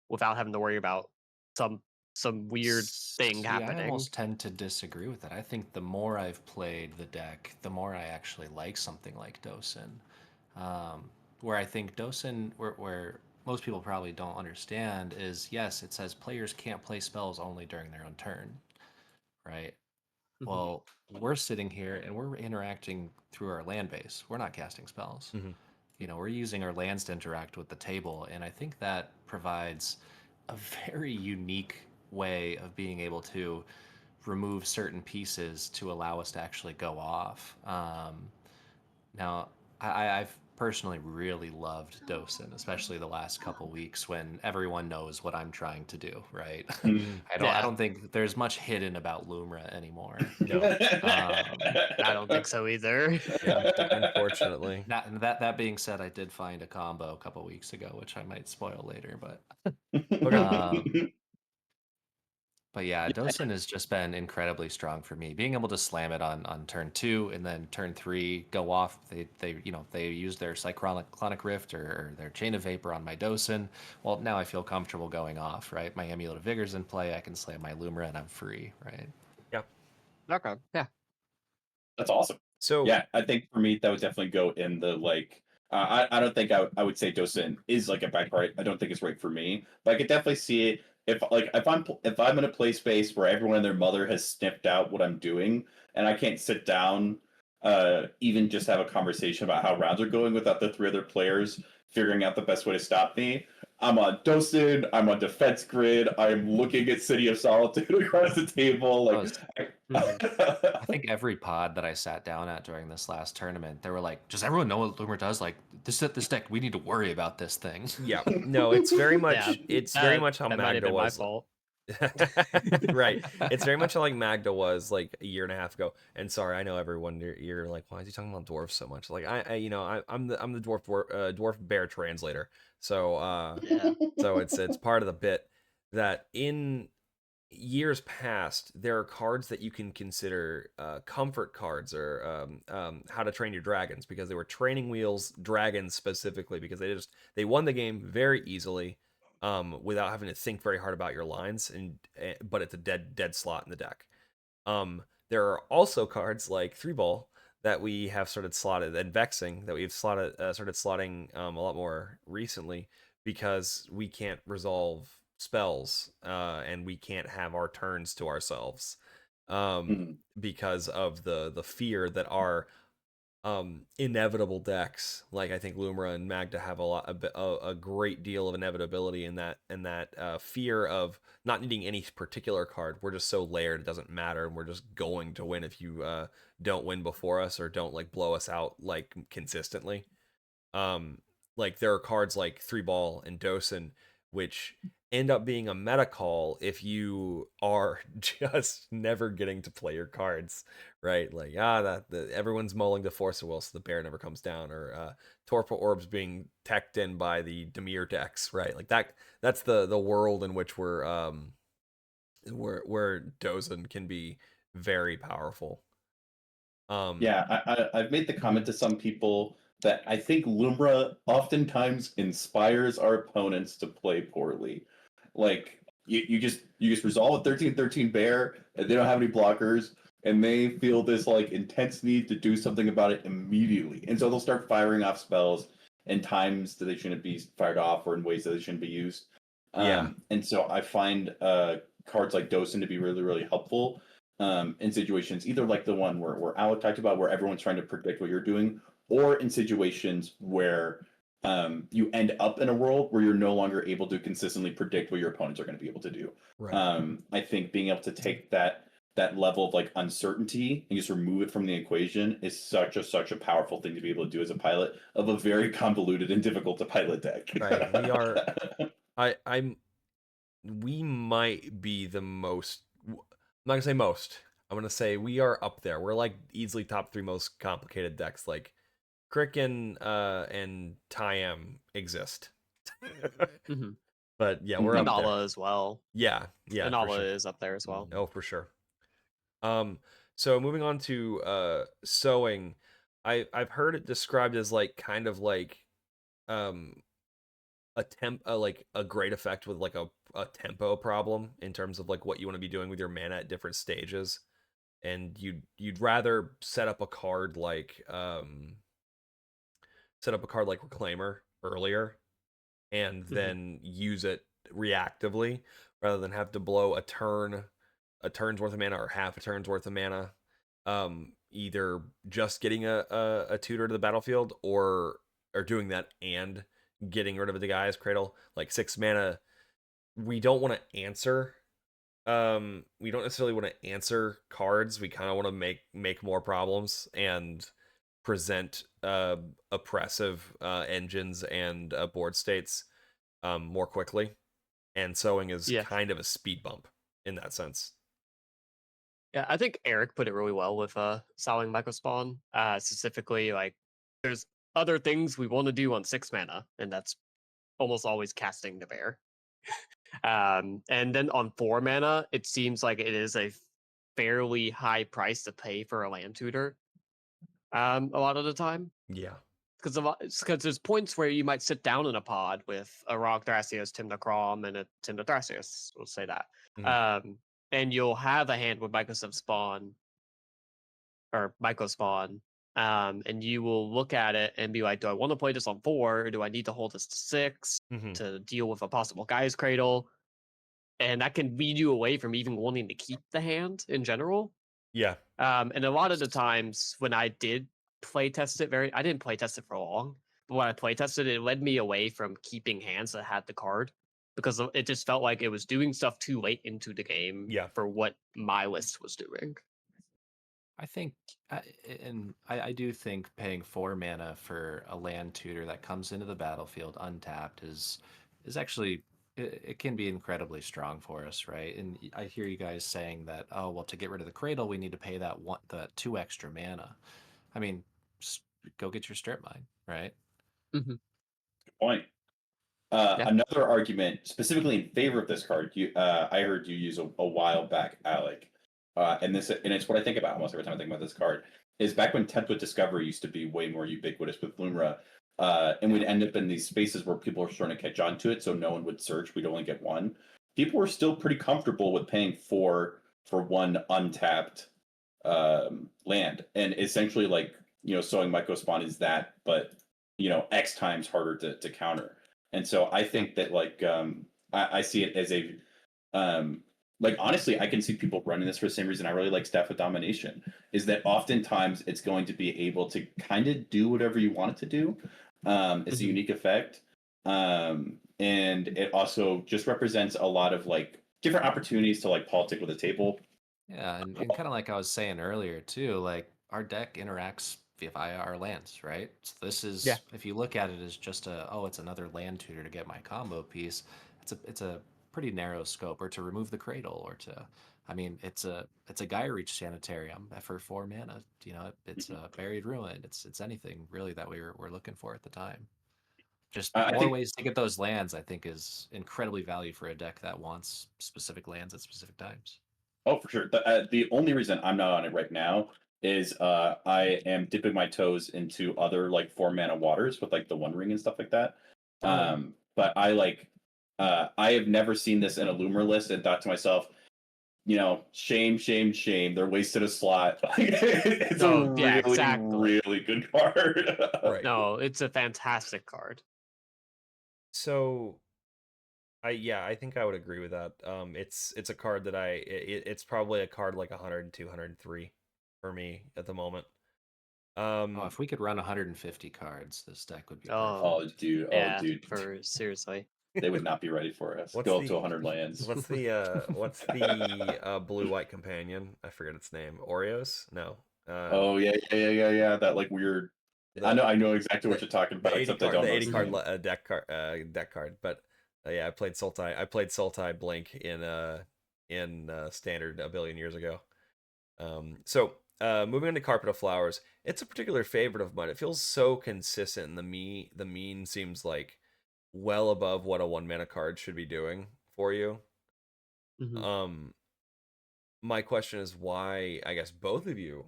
without having to worry about some weird thing happening. I almost tend to disagree with that. I think the more I've played the deck, the more I actually like something like Dosen. Where I think Dosen, where most people probably don't understand, is yes, it says players can't play spells only during their own turn, right? Well, we're sitting here and we're interacting through our land base. We're not casting spells. We're using our lands to interact with the table, and I think that provides a very unique way of being able to remove certain pieces to allow us to actually go off. Now, I've personally really loved Dosen, especially the last couple weeks when everyone knows what I'm trying to do, right? I don't think there's much hidden about Lumra anymore. No. I don't think so either. Yeah, unfortunately. That being said, I did find a combo a couple weeks ago, which I might spoil later, but but yeah, Dosen has just been incredibly strong for me. Being able to slam it on turn 2 and then turn 3 go off. They use their Cyclonic Rift or their Chain of Vapor on my Dosen. Well, now I feel comfortable going off, right? My Amulet of Vigor's in play. I can slam my Lumra and I'm free, right? Yeah. Okay. Yeah. That's awesome. So yeah, I think for me that would definitely go in the like. I don't think I would say Dosen is like a bad card. I don't think it's right for me, but I could definitely see it if I'm in a play space where everyone and their mother has sniffed out what I'm doing, and I can't sit down, even just have a conversation about how rounds are going without the 3 other players figuring out the best way to stop me. I'm on Dosen. I'm on Defense Grid. I'm looking at City of Solitude across the table. Like, I think every pod that I sat down at during this last tournament, they were like, "Does everyone know what Loomer does? Like this deck, we need to worry about this thing." Yeah, no, it's very much very much how Magda was. My fault. Right, it's very much like Magda was like a year and a half ago. And sorry, I know everyone, you're like, why is he talking about dwarves so much? Like I'm the dwarf bear translator. So so it's part of the bit that in years past there are cards that you can consider comfort cards or how to train your dragons, because they were training wheels dragons specifically because they won the game very easily without having to think very hard about your lines, but it's a dead slot in the deck. There are also cards like 3-ball that we have started slotted, and Vexing that we've started slotting a lot more recently, because we can't resolve spells and we can't have our turns to ourselves because of the fear that our inevitable decks, like I think Lumra and Magda have a great deal of inevitability in that fear of not needing any particular card. We're just so layered it doesn't matter, and we're just going to win if you don't win before us or don't like blow us out like consistently. Like there are cards like 3-ball and Dosen which end up being a meta call if you are just never getting to play your cards, right? Like, everyone's mulling the Force of Will, so the bear never comes down, or Torpor Orbs being teched in by the Dimir decks, right? Like that's the world in which where Dozen can be very powerful. Yeah, I've made the comment to some people that I think Lumra oftentimes inspires our opponents to play poorly. Like you just resolve a 13/13 bear and they don't have any blockers and they feel this like intense need to do something about it immediately. And so they'll start firing off spells in times that they shouldn't be fired off or in ways that they shouldn't be used. And so I find cards like Dosen to be really, really helpful in situations either like the one where Alec talked about, where everyone's trying to predict what you're doing, or in situations where you end up in a world where you're no longer able to consistently predict what your opponents are going to be able to do. Right. I think being able to take that level of like uncertainty and just remove it from the equation is such a powerful thing to be able to do as a pilot of a very convoluted and difficult to pilot deck. Right. We might be the most. I'm not gonna say most. I'm gonna say we are up there. We're like easily top 3 most complicated decks. Like Crick and Tyam exist. But yeah, we're up there. Nala as well. Yeah. Nala is up there as well. Oh, for sure. So moving on to sewing, I've heard it described as like kind of like like a great effect with like a tempo problem in terms of like what you want to be doing with your mana at different stages, and you'd rather set up a card like Reclaimer earlier and then use it reactively rather than have to blow a turn's worth of mana or half a turn's worth of mana, either just getting a tutor to the battlefield or doing that and getting rid of the Gaia's Cradle. Like 6 mana, we don't want to answer. We don't necessarily want to answer cards. We kind of want to make more problems and present oppressive engines and board states more quickly. And sewing is kind of a speed bump in that sense. Yeah, I think Eric put it really well with selling Microspawn. Specifically, like there's other things we want to do on 6 mana, and that's almost always casting the bear. And then on 4 mana, it seems like it is a fairly high price to pay for a land tutor. A lot of the time. Yeah. Because there's points where you might sit down in a pod with a Rock Thracius, Timna Crom, and a Timna Thracius. We'll say that. And you'll have a hand with Mycospawn, and you will look at it and be like, do I want to play this on 4, or do I need to hold this to 6 to deal with a possible Gaia's Cradle? And that can lead you away from even wanting to keep the hand in general. Yeah. And a lot of the times when I did play test it, I didn't play test it for long, but when I play tested it, it led me away from keeping hands that had the card, because it just felt like it was doing stuff too late into the game for what my list was doing. I think, and I do think paying 4 mana for a land tutor that comes into the battlefield untapped is actually, it can be incredibly strong for us, right? And I hear you guys saying that, oh, well, to get rid of the Cradle, we need to pay the 2 extra mana. I mean, just go get your strip mine, right? Good point. Another argument specifically in favor of this card, I heard you use a while back, Alec, and it's what I think about almost every time I think about this card, is back when 10th with Discovery used to be way more ubiquitous with Lumra, and we'd end up in these spaces where people were starting to catch on to it, so no one would search, we'd only get 1. People were still pretty comfortable with paying 4 for 1 untapped land, and essentially like, sewing Mycospawn is that, but X times harder to counter. And so I think that like I see it as a like honestly, I can see people running this for the same reason I really like Staff of Domination, is that oftentimes it's going to be able to kind of do whatever you want it to do. It's a unique effect. And it also just represents a lot of like different opportunities to like politic with the table. Yeah, and kind of like I was saying earlier too, like our deck interacts via our lands, right? So this is, if you look at it as just it's another land tutor to get my combo piece. It's a pretty narrow scope, or to remove the cradle, or to, I mean, it's a Gaia Reach Sanitarium for 4 mana. You know, it's a Buried Ruin. It's anything really that we're looking for at the time. Just I more think ways to get those lands, I think, is incredibly value for a deck that wants specific lands at specific times. Oh, for sure. The only reason I'm not on it right now is I am dipping my toes into other like 4 mana waters with like the One Ring and stuff like that. But I have never seen this in a Loomer list and thought to myself, shame, shame, shame. They're wasted a slot. It's a really, exactly. really good card. Right. No, it's a fantastic card. So I think I would agree with that. It's a card that it's probably a card like 102, 103 for me at the moment. If we could run 150 cards, this deck would be perfect. Oh, dude. Yeah, Oh, dude. seriously. They would not be ready for us. Go up to 100 lands. What's the blue-white companion? I forget its name. Oreos? No. Oh yeah. That like weird. I know exactly what you're talking about. Except I don't know 80 card deck card. But yeah, I played Sultai Blink in Standard a billion years ago. So moving into Carpet of Flowers, it's a particular favorite of mine. It feels so consistent, and the mean seems like well above what a 1-mana card should be doing for you. My question is why I guess both of you,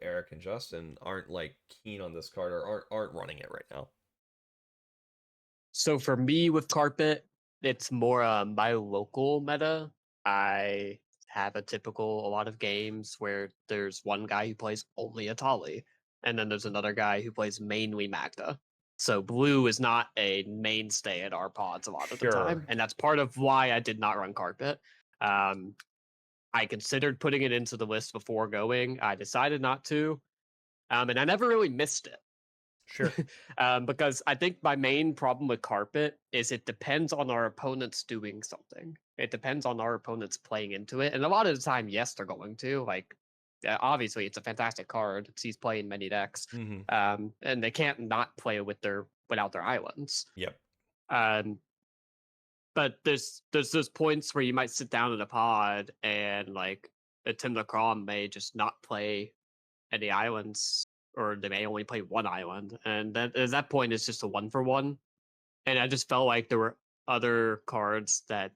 Eric and Justin, aren't like keen on this card or aren't running it right now. So for me with Carpet, it's more my local meta. I have a lot of games where there's one guy who plays only Atali, and then there's another guy who plays mainly Magda. So blue is not a mainstay at our pods a lot of the time, and that's part of why I did not run Carpet. I considered putting it into the list before going. I decided not to, and I never really missed it. Sure. Because I think my main problem with Carpet is it depends on our opponents doing something. It depends on our opponents playing into it. And a lot of the time, yes, they're going to. Like, obviously, it's a fantastic card. It sees play in many decks. And they can't not play without their islands. Yep. But there's those points where you might sit down in a pod and like a Tim LaCrom may just not play any islands, or they may only play one island, and at that point it's just a 1-for-1. And I just felt like there were other cards that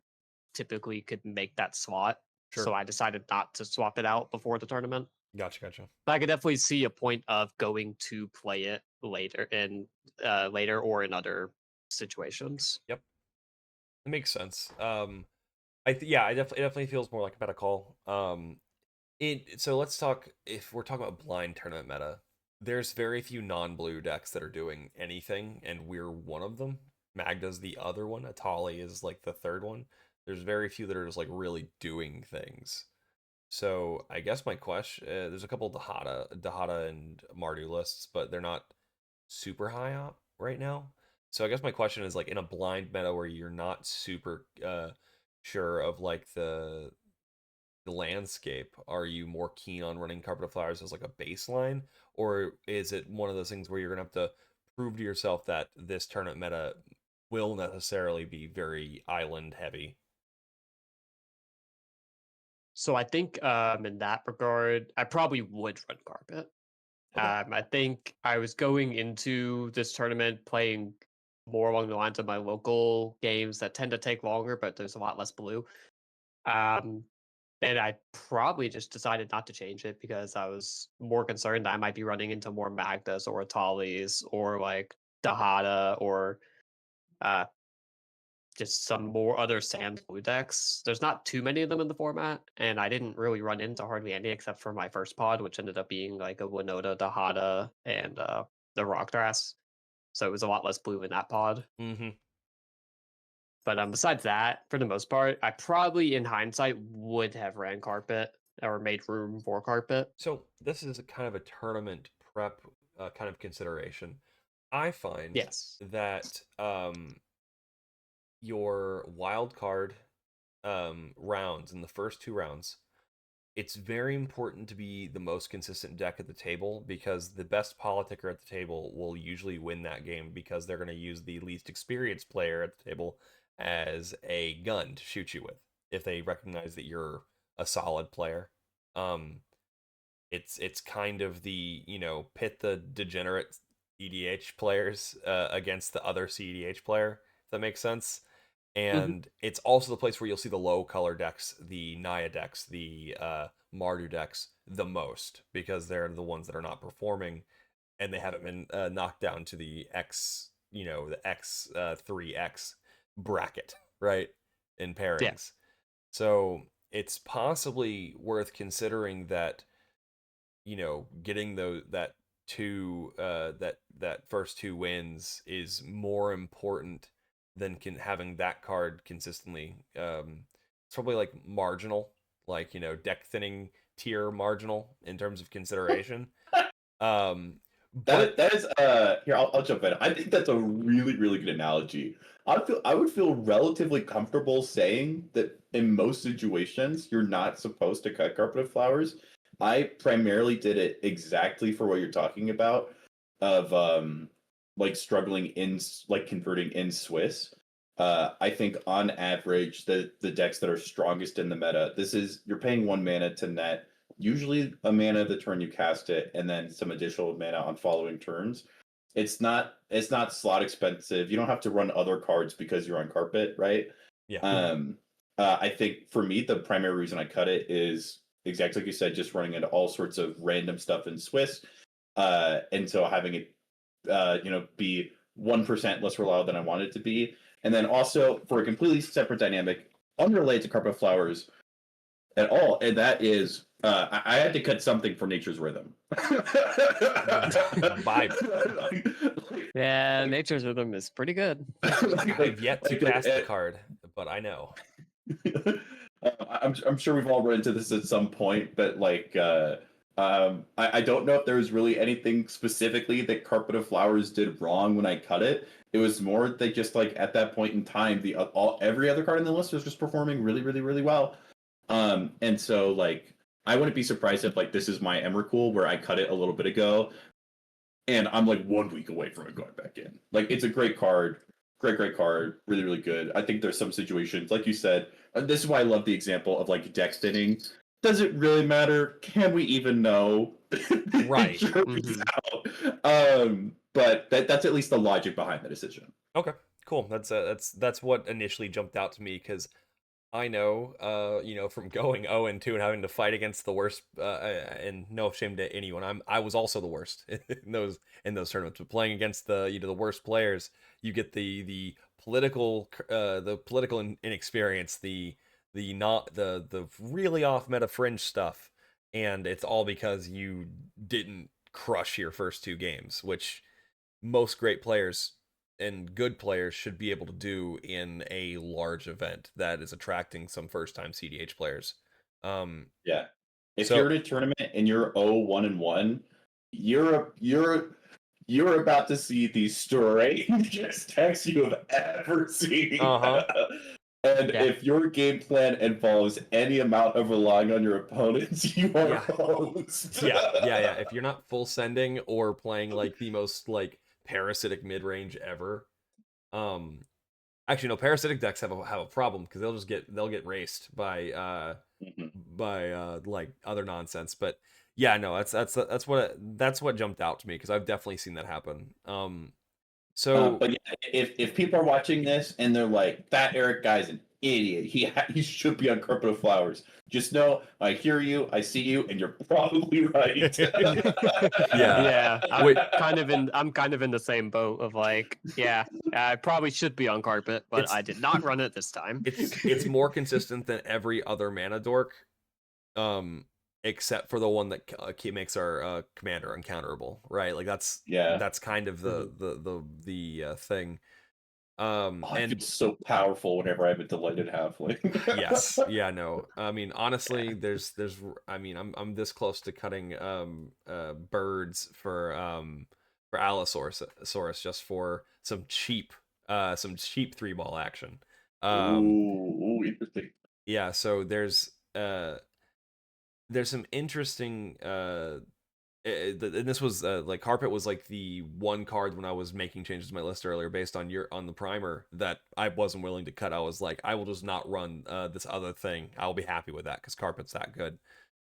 typically could make that slot. Sure. So I decided not to swap it out before the tournament. Gotcha. But I could definitely see a point of going to play it later or in other situations. Yep. It makes sense. It definitely feels more like a meta call. So let's talk, if we're talking about blind tournament meta, there's very few non-blue decks that are doing anything, and we're one of them. Magda's the other one. Atali is like the third one. There's very few that are just like really doing things. So I guess my question, there's a couple Dahada and Mardu lists, but they're not super high up right now. So I guess my question is, like, in a blind meta where you're not super sure of like the landscape, are you more keen on running Carpet of Flowers as like a baseline, or is it one of those things where you're gonna have to prove to yourself that this tournament meta will necessarily be very island heavy? So I think in that regard, I probably would run Carpet. Okay. I think I was going into this tournament playing more along the lines of my local games that tend to take longer, but there's a lot less blue. And I probably just decided not to change it because I was more concerned that I might be running into more Magdas or Atalis or like Dahada or just some more other sand blue decks. There's not too many of them in the format, and I didn't really run into hardly any except for my first pod, which ended up being like a Winota, Dahada, and the Rockdrass. So it was a lot less blue in that pod. But besides that, for the most part, I probably, in hindsight, would have ran Carpet or made room for Carpet. So this is a kind of a tournament prep kind of consideration. I find that your wild card rounds in the first 2 rounds, it's very important to be the most consistent deck at the table, because the best Politicker at the table will usually win that game because they're going to use the least experienced player at the table as a gun to shoot you with if they recognize that you're a solid player. It's kind of the, pit the degenerate CDH players against the other CDH player, if that makes sense. And it's also the place where you'll see the low color decks, the Naya decks, the Mardu decks the most, because they're the ones that are not performing and they haven't been knocked down to the X, the X 3X bracket, right? In pairings. Yeah. So it's possibly worth considering that, getting that first 2 wins is more important than having that card consistently. It's probably like marginal, like, deck thinning tier marginal in terms of consideration. But that is here, I'll jump in. I think that's a really, really good analogy. I would feel relatively comfortable saying that in most situations you're not supposed to cut carpet of flowers. I primarily did it exactly for what you're talking about, of like struggling in, like converting in Swiss. I think on average the decks that are strongest in the meta, you're paying 1 mana to net usually a mana the turn you cast it, and then some additional mana on following turns. It's not slot expensive. You don't have to run other cards because you're on carpet, right? yeah. I think for me the primary reason I cut it is exactly like you said, just running into all sorts of random stuff in Swiss, and so having it, be 1% less reliable than I want it to be, and then also for a completely separate dynamic, unrelated to carpet flowers at all, and that is I had to cut something for nature's rhythm. Yeah, nature's rhythm is pretty good. I've yet to cast the card, but I know. I'm sure we've all run into this at some point, but like I don't know if there was really anything specifically that Carpet of Flowers did wrong when I cut it. It was more that just like at that point in time, every other card in the list was just performing really, really, really well. And so like I wouldn't be surprised if like this is my Emrakul where I cut it a little bit ago, and I'm like 1 week away from it going back in. Like it's a great card, great card, really, really good. I think there's some situations, like you said, this is why I love the example of like deck thinning. Does it really matter? Can we even know? Right. But that's at least the logic behind the decision. Okay, cool. That's what initially jumped out to me, because I know, from going 0-2 and having to fight against the worst, and no shame to anyone, I was also the worst in those tournaments. But playing against the worst players, you get the political inexperience, the not the really off meta fringe stuff, and it's all because you didn't crush your first 2 games, which most great players and good players should be able to do in a large event that is attracting some first-time CDH players. Yeah, if you're in a tournament and you're 0-1-1, you're about to see the strangest decks you have ever seen. And if your game plan involves any amount of relying on your opponents, you are hosed. Yeah. If you're not full sending or playing like the most like parasitic mid-range ever, actually no, parasitic decks have a problem, because they'll get raced by like other nonsense. But yeah, no, that's what jumped out to me, because I've definitely seen that happen. But yeah, if people are watching this and they're like, that Eric guy's an idiot, he should be on Carpet of Flowers, just know I hear you, I see you, and you're probably right. Yeah, I'm kind of in the same boat of like, yeah, I probably should be on carpet, but I did not run it this time. It's more consistent than every other mana dork, except for the one that makes our commander uncounterable, right? Like that's kind of the thing. And it's so powerful whenever I have a delighted halfling. Yes, yeah, no. I mean, honestly, there's I mean, I'm this close to cutting birds for Allosaurus, just for some cheap 3-ball action. Ooh, interesting. Yeah, so there's some interesting and this was like Carpet was like the one card when I was making changes to my list earlier based on the primer that I wasn't willing to cut. I was like, I will just not run this other thing. I'll be happy with that because Carpet's that good.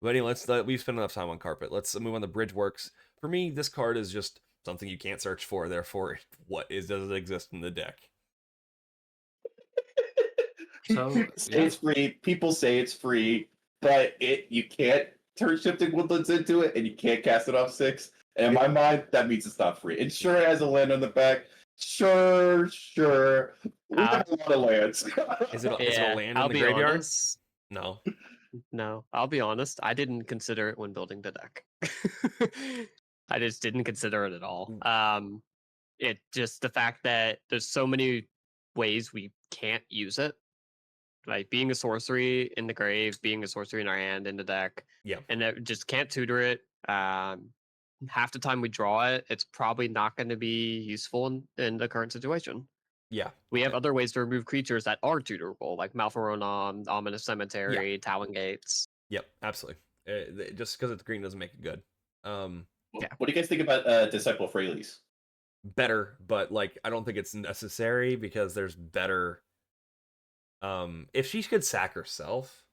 But anyway, we've spent enough time on Carpet. Let's move on to Bridgeworks. For me, this card is just something you can't search for. Therefore, does it exist in the deck? So It's free. People say it's free, but you can't turn Shifting Woodlands into it, and you can't cast it off 6. And in my mind, that means it's not free. And sure, it has a land on the back. Sure. We have a lot of lands. Is it a land in the graveyard? Honest. No. No, I'll be honest. I didn't consider it when building the deck. I just didn't consider it at all. It just the fact that there's so many ways we can't use it. Like being a sorcery in the grave, being a sorcery in our hand in the deck. Yeah. And it just can't tutor it. Half the time we draw it, it's probably not going to be useful in the current situation. Yeah. We have other ways to remove creatures that are tutorable, like Malferonon, Ominous Cemetery, Talon Gates. Yep, absolutely. Just because it's green doesn't make it good. What do you guys think about Disciple Freyleys? Better, but like I don't think it's necessary because there's better. If she could sack herself.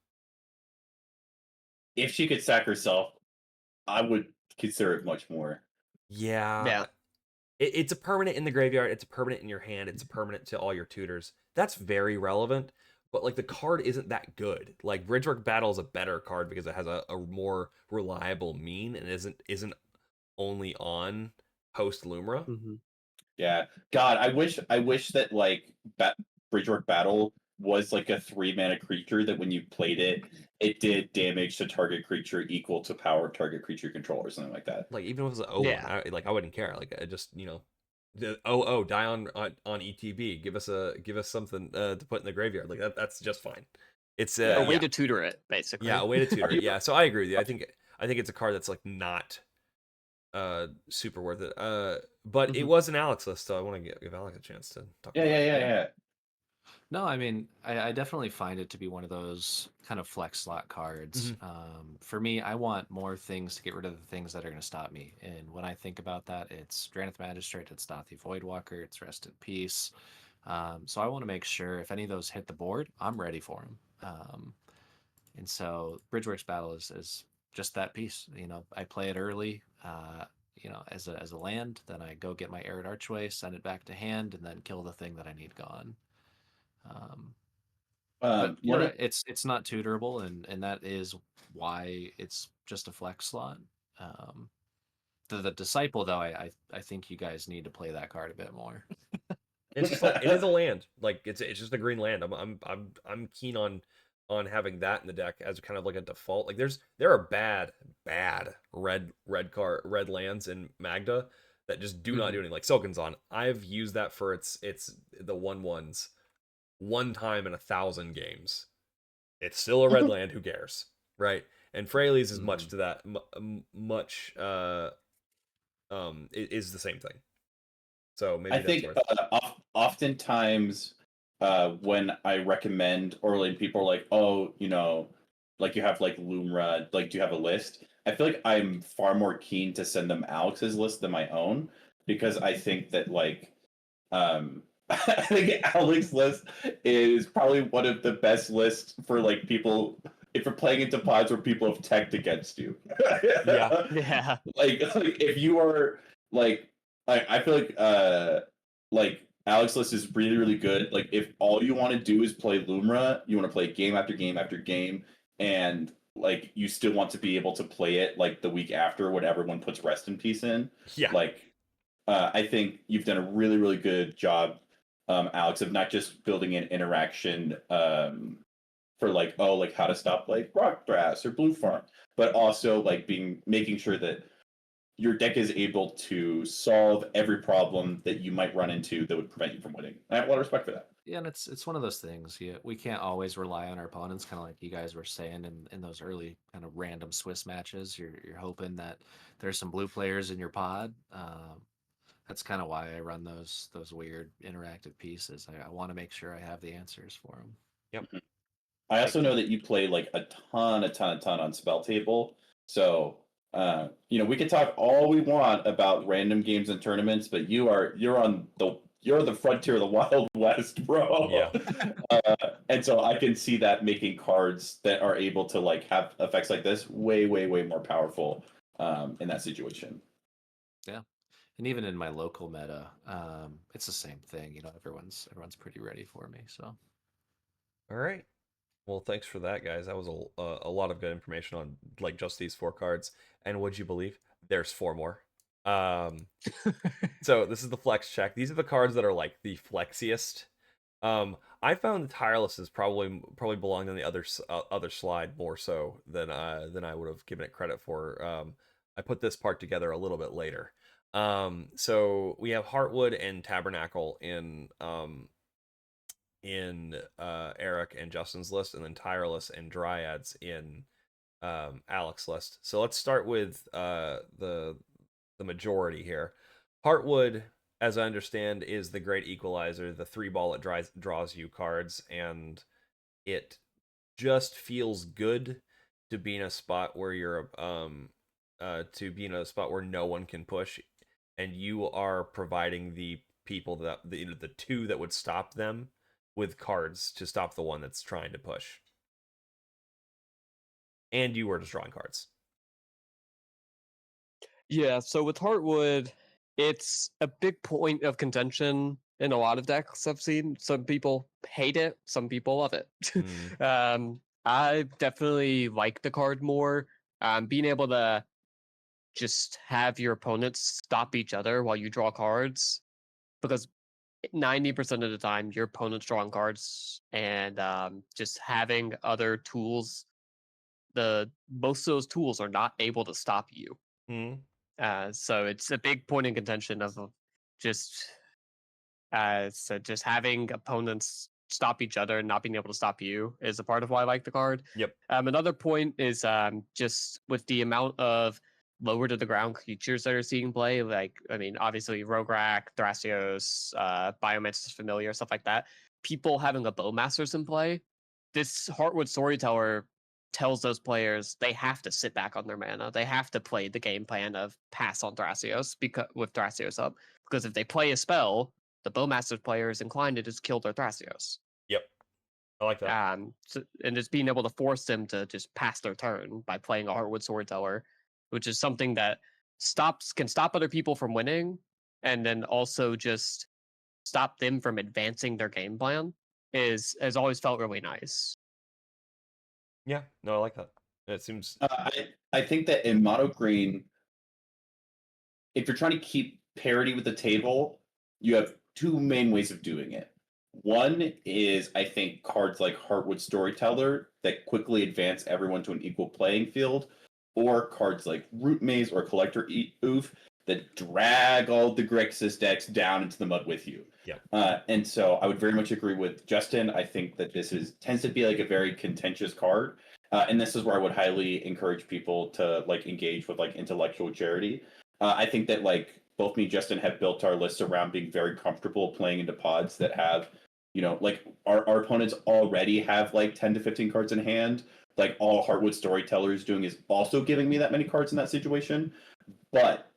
If she could sack herself, I would consider it much more. Yeah. It's a permanent in the graveyard. It's a permanent in your hand. It's a permanent to all your tutors. That's very relevant. But like the card isn't that good. Like Bridgework Battle is a better card because it has a more reliable mean and isn't only on post Lumra. Mm-hmm. Yeah. God, I wish that like Bridgework Battle was like a 3-mana creature that when you played it, it did damage to target creature equal to power of target creature control or something like that. Like even if it was an I wouldn't care. Like I just die on ETB. Give us something to put in the graveyard. Like that's just fine. It's a way to tutor it, basically. Yeah, a way to tutor it. Yeah, so I agree with you. I think it's a card that's like not super worth it. But it was an Alex list, so I want to give Alex a chance to talk. Yeah. No, I mean, I definitely find it to be one of those kind of flex slot cards. For me, I want more things to get rid of the things that are going to stop me. And when I think about that, it's Drannith Magistrate, it's Dathi Voidwalker, it's Rest in Peace. So I want to make sure if any of those hit the board, I'm ready for them. And so Bridgeworks Battle is just that piece. You know, I play it early, as a land, then I go get my Arid Archway, send it back to hand, and then kill the thing that I need gone. But it's not tutorable, and that is why it's just a flex slot. The Disciple, though, I think you guys need to play that card a bit more. It's just like, it is a land. Like it's just a green land. I'm keen on having that in the deck as kind of like a default. Like there are bad red lands in Magda that just do not do anything. Like Silken's I've used that for its the 1/1s. One time in 1,000 games. It's still a red land, who cares, right? And Freyleys is much to that, is the same thing. So maybe I think oftentimes when I recommend, or like people are like, oh, like you have like Lumra, like do you have a list? I feel like I'm far more keen to send them Alex's list than my own, because I think that like I think Alex's list is probably one of the best lists for like people if you're playing into pods where people have teched against you. Yeah. Like if you are like I feel like Alex's list is really, really good. Like if all you want to do is play Lumra, you want to play game after game after game, and like you still want to be able to play it like the week after when everyone puts Rest in Peace in. Yeah. Like I think you've done a really, really good job, Alex, of not just building an interaction for like how to stop like Rock Grass or Blue Farm, but also like making sure that your deck is able to solve every problem that you might run into that would prevent you from winning. I have a lot of respect for that. Yeah, and it's one of those things. Yeah, we can't always rely on our opponents, kind of like you guys were saying in those early kind of random Swiss matches. You're hoping that there's some blue players in your pod. That's kind of why I run those weird interactive pieces. I want to make sure I have the answers for them. Yep. I also know that you play like a ton on Spell Table, so We can talk all we want about random games and tournaments, but you're the frontier of the Wild West, bro. Yeah. And so I can see that making cards that are able to like have effects like this way, way, way more powerful in that situation. Yeah. And even in my local meta, it's the same thing. Everyone's pretty ready for me. So, all right. Well, thanks for that, guys. That was a lot of good information on like just these 4 cards. And would you believe there's 4 more? So this is the flex check. These are the cards that are like the flexiest. I found the tireless is probably belonged on the other slide more so than I would have given it credit for. I put this part together a little bit later. So we have Heartwood and Tabernacle in Eric and Justin's list, and then Tireless and Dryads in Alec's list. So let's start with the majority here. Heartwood, as I understand, is the great equalizer, the 3-ball that draws you cards, and it just feels good to be in a spot where you're where no one can push, and you are providing the people that the 2 that would stop them with cards to stop the one that's trying to push. And you were just drawing cards. Yeah, so with Heartwood, it's a big point of contention in a lot of decks I've seen. Some people hate it, some people love it. I definitely like the card more. Being able to just have your opponents stop each other while you draw cards, because 90% of the time your opponent's drawing cards, and just having other tools, most of those tools are not able to stop you. So it's a big point in contention of just just having opponents stop each other and not being able to stop you is a part of why I like the card. Yep. Another point is just with the amount of lower to the ground creatures that are seeing play. Like, I mean, obviously Rograk, Thrasios, Biomancer's Familiar, stuff like that. People having a Bowmasters in play. This Heartwood Storyteller tells those players they have to sit back on their mana. They have to play the game plan of pass on Thrasios with Thrasios up. Because if they play a spell, the Bowmasters player is inclined to just kill their Thrasios. Yep. I like that. And just being able to force them to just pass their turn by playing a Heartwood Storyteller, which is something that can stop other people from winning, and then also just stop them from advancing their game plan, has always felt really nice. Yeah, no, I like that. It seems. I think that in mono green, if you're trying to keep parity with the table, you have 2 main ways of doing it. One is, I think, cards like Heartwood Storyteller that quickly advance everyone to an equal playing field, or cards like Root Maze or Collector Oof that drag all the Grixis decks down into the mud with you. Yeah. And so I would very much agree with Justin. I think that this tends to be like a very contentious card. And this is where I would highly encourage people to like engage with like intellectual charity. I think that like both me and Justin have built our lists around being very comfortable playing into pods that have, like our opponents already have like 10 to 15 cards in hand. Like all Heartwood Storyteller is doing is also giving me that many cards in that situation. But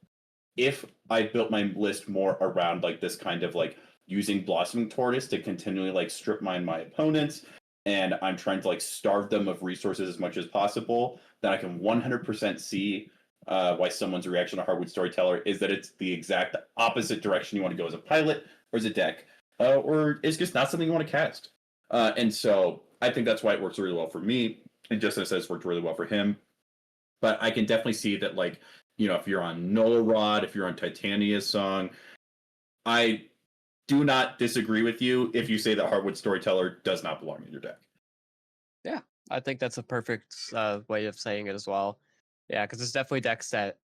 if I built my list more around like this kind of like using Blossoming Tortoise to continually like strip mine my opponents, and I'm trying to like starve them of resources as much as possible, then I can 100% see why someone's reaction to Heartwood Storyteller is that it's the exact opposite direction you want to go as a pilot or as a deck, or it's just not something you want to cast. And so I think that's why it works really well for me. And Justin says it's worked really well for him. But I can definitely see that, like, if you're on Nola Rod, if you're on Titania's Song, I do not disagree with you if you say that Heartwood Storyteller does not belong in your deck. Yeah, I think that's a perfect way of saying it as well. Yeah, because it's definitely decks that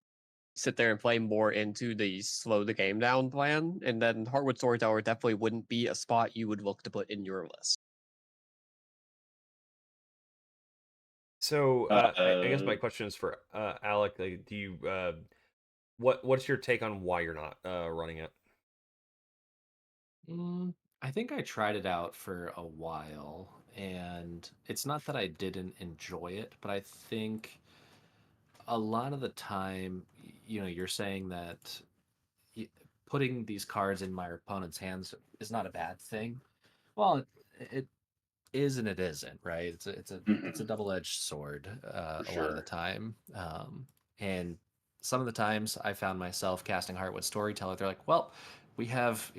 sit there and play more into the slow the game down plan, and then Heartwood Storyteller definitely wouldn't be a spot you would look to put in your list. So I guess my question is for Alec. Like, do you what's your take on why you're not running it? I think I tried it out for a while, and it's not that I didn't enjoy it, but I think a lot of the time, you're saying that putting these cards in my opponent's hands is not a bad thing. Well, it is and it isn't, right? It's a double-edged sword For a lot of the sure. time. And some of the times I found myself casting Heartwood Storyteller. They're like, well, we have,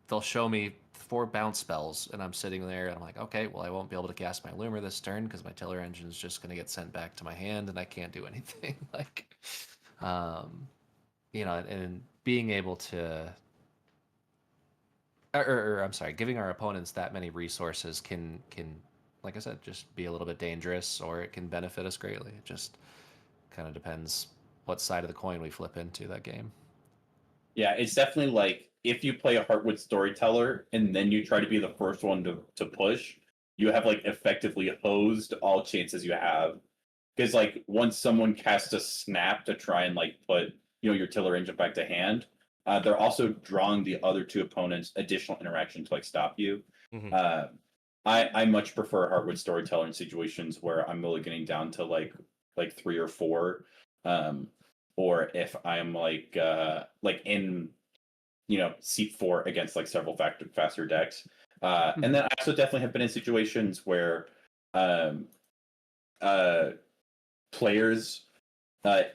they'll show me 4 bounce spells, and I'm sitting there and I'm like, okay, well, I won't be able to cast my Loomer this turn because my Tiller Engine is just going to get sent back to my hand and I can't do anything. Like, and being able to, or I'm sorry, giving our opponents that many resources can, like I said, just be a little bit dangerous, or it can benefit us greatly. It just kind of depends what side of the coin we flip into that game. Yeah, it's definitely like if you play a Heartwood Storyteller and then you try to be the first one to push, you have like effectively hosed all chances you have. Because like once someone casts a snap to try and like put your Tiller Engine back to hand, they're also drawing the other 2 opponents additional interaction to like stop you. Mhm. I much prefer Heartwood Storyteller in situations where I'm mulliganing down to like 3 or 4. Or if I'm like in seat 4 against like several faster decks. And then I also definitely have been in situations where players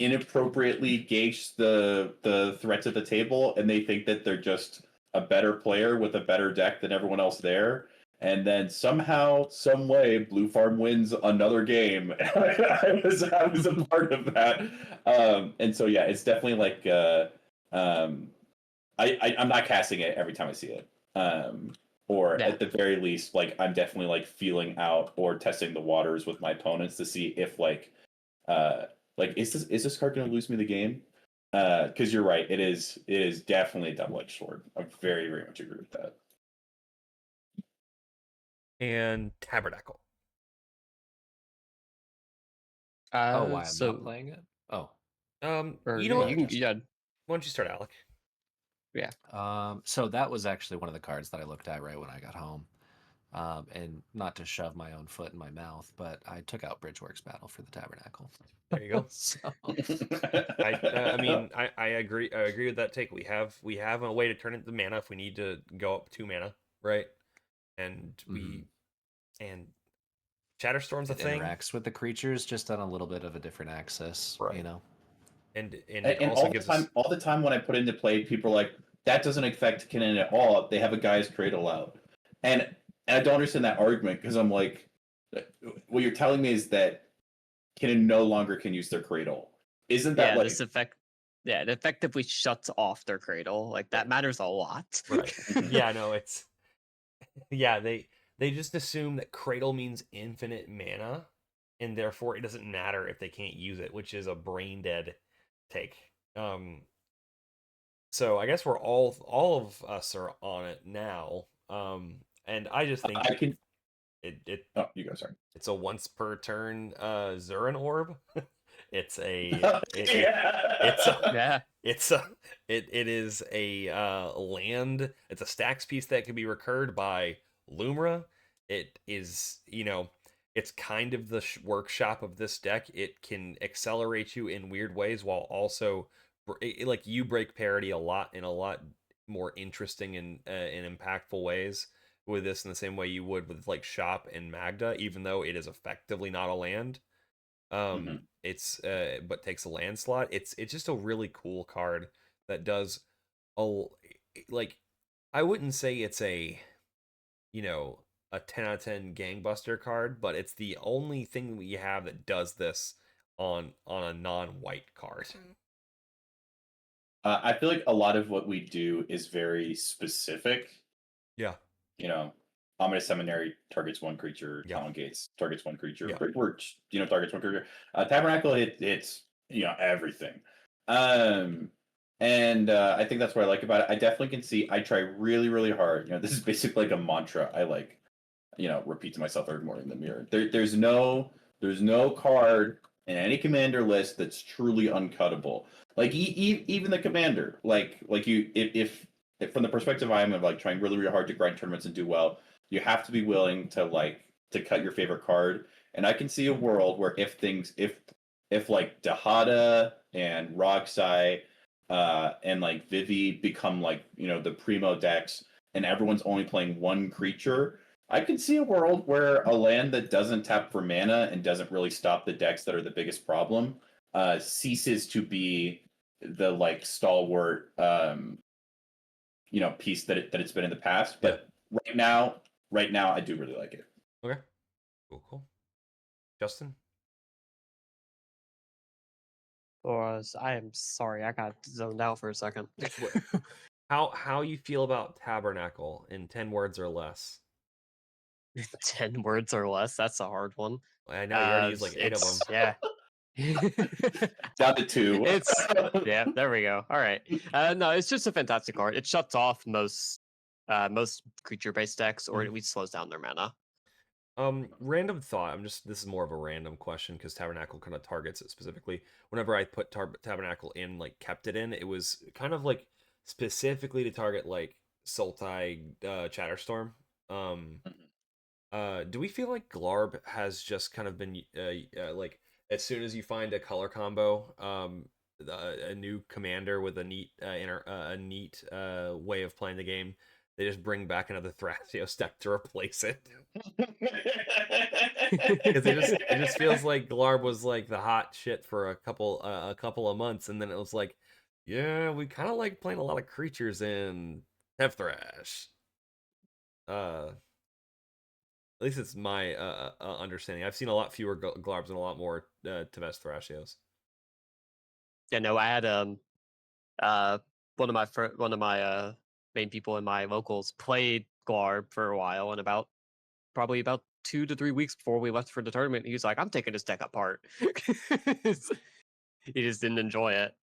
inappropriately gauge the threats at the table, and they think that they're just a better player with a better deck than everyone else there. And then somehow, some way, Blue Farm wins another game. I was a part of that, and so yeah, it's definitely like I'm not casting it every time I see it, or Yeah. at the very least, like I'm definitely like feeling out or testing the waters with my opponents to see if is this card going to lose me the game? Because you're right, it is definitely a double-edged sword. I very, very much agree with that. And Tabernacle. Why I'm So not playing it? Oh, You know what? you can, yeah, Why don't you start, Alec? yeah. so that was actually one of the cards that I looked at right when I got home. And not to shove my own foot in my mouth, but I took out Bridgeworks Battle for the Tabernacle. There you go. So I mean, I agree. I agree with that take. We have a way to turn it into mana if we need to go up 2 mana, right? And and Shatterstorm's a it thing, interacts with the creatures just on a little bit of a different axis, right? And it And also gives us all the time when I put into play, people are like, that doesn't affect Kinnan at all. They have a guy's cradle out. And I don't understand that argument because I'm like, what you're telling me is that Kinnan no longer can use their cradle. Isn't that like it effectively shuts off their cradle. Like that matters a lot. right? Yeah, no, it's yeah, they just assume that cradle means infinite mana, and therefore it doesn't matter if they can't use it, which is a brain dead take. So I guess we're all of us are on it now. And I just think I can it oh you go, sorry. it's a once per turn Zurin orb. It's a Yeah. it is a land. It's a stacks piece that can be recurred by Lumra. It is, it's kind of the workshop of this deck. It can accelerate you in weird ways while also like you break parity a lot in a lot more interesting and impactful ways with this, in the same way you would with like Shop and Magda, even though it is effectively not a land. It's but takes a land slot. It's just a really cool card that does a like, I wouldn't say it's a a 10 out of 10 gangbuster card, but it's the only thing we have that does this on a non-white card. I feel like a lot of what we do is very specific. Yeah. Ominous Seminary targets 1 creature. Yeah. Talon Gates targets 1 creature. Yeah. Brickworks, targets 1 creature. Tabernacle it's everything. And I think that's what I like about it. I definitely can see. I try really, really hard. This is basically like a mantra. I like, repeat to myself every morning in the mirror. There's no card in any commander list that's truly uncuttable. Like even the commander, like you, if from the perspective I am of like trying really, really hard to grind tournaments and do well, you have to be willing to cut your favorite card. And I can see a world where if if like Dahada and Roxai and like Vivi become like, the primo decks and everyone's only playing one creature, I could see a world where a land that doesn't tap for mana and doesn't really stop the decks that are the biggest problem ceases to be the like stalwart piece that it's been in the past. But right now I do really like it. Okay. Cool. Justin? I am sorry, I got zoned out for a second. How you feel about Tabernacle in 10 words or less? 10 words or less? That's a hard one. I know, you already used like 8 of them. Yeah. Down to 2. Yeah, there we go. All right. No, it's just a fantastic card. It shuts off most creature-based decks, or at least slows down their mana. Random thought. This is more of a random question because Tabernacle kind of targets it specifically. Whenever I put Tabernacle in, like kept it in, it was kind of like specifically to target like Sultai Chatterstorm. Do we feel like Glarb has just kind of been like as soon as you find a color combo, a new commander with a neat way of playing the game, they just bring back another Thrasios deck to replace it? Because it just feels like Glarb was like the hot shit for a couple of months, and then it was like, yeah, we kind of like playing a lot of creatures in Hev Thrash. At least it's my understanding. I've seen a lot fewer Glarbs and a lot more Teves Thrashios. Yeah, no, I had one of my main people in my locals played Glarb for a while, and probably about 2 to 3 weeks before we left for the tournament, he was like, "I'm taking this deck apart." He just didn't enjoy it.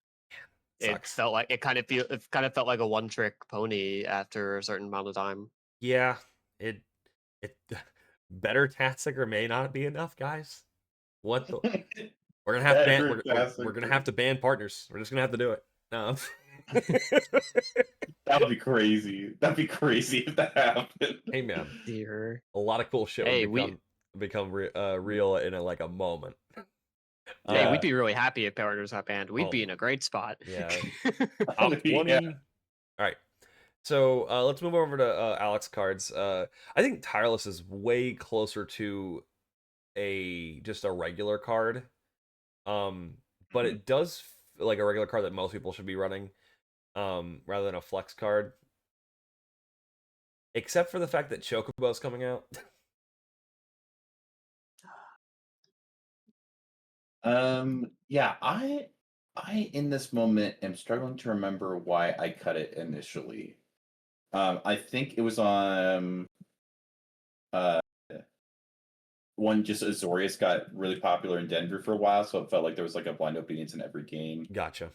Sucks. It felt like it kind of felt like a one-trick pony after a certain amount of time. Yeah, it better Tatsiger may not be enough, guys. What the? We're gonna have to ban. We're gonna have to ban partners. We're just gonna have to do it. That would be crazy. That'd be crazy if that happened. Hey man, Dear. a lot of cool shit would become real in like a moment. Hey, we'd be really happy if partners got banned. We'd be in a great spot. Yeah. Top 20. Yeah. All right. So let's move over to Alec's cards. I think Tireless is way closer to just a regular card. But it does like a regular card that most people should be running, rather than a flex card. Except for the fact that Chocobo's coming out. Yeah, I in this moment am struggling to remember why I cut it initially. I think it was on one, just Azorius got really popular in Denver for a while, so it felt like there was like a blind obedience in every game. Gotcha.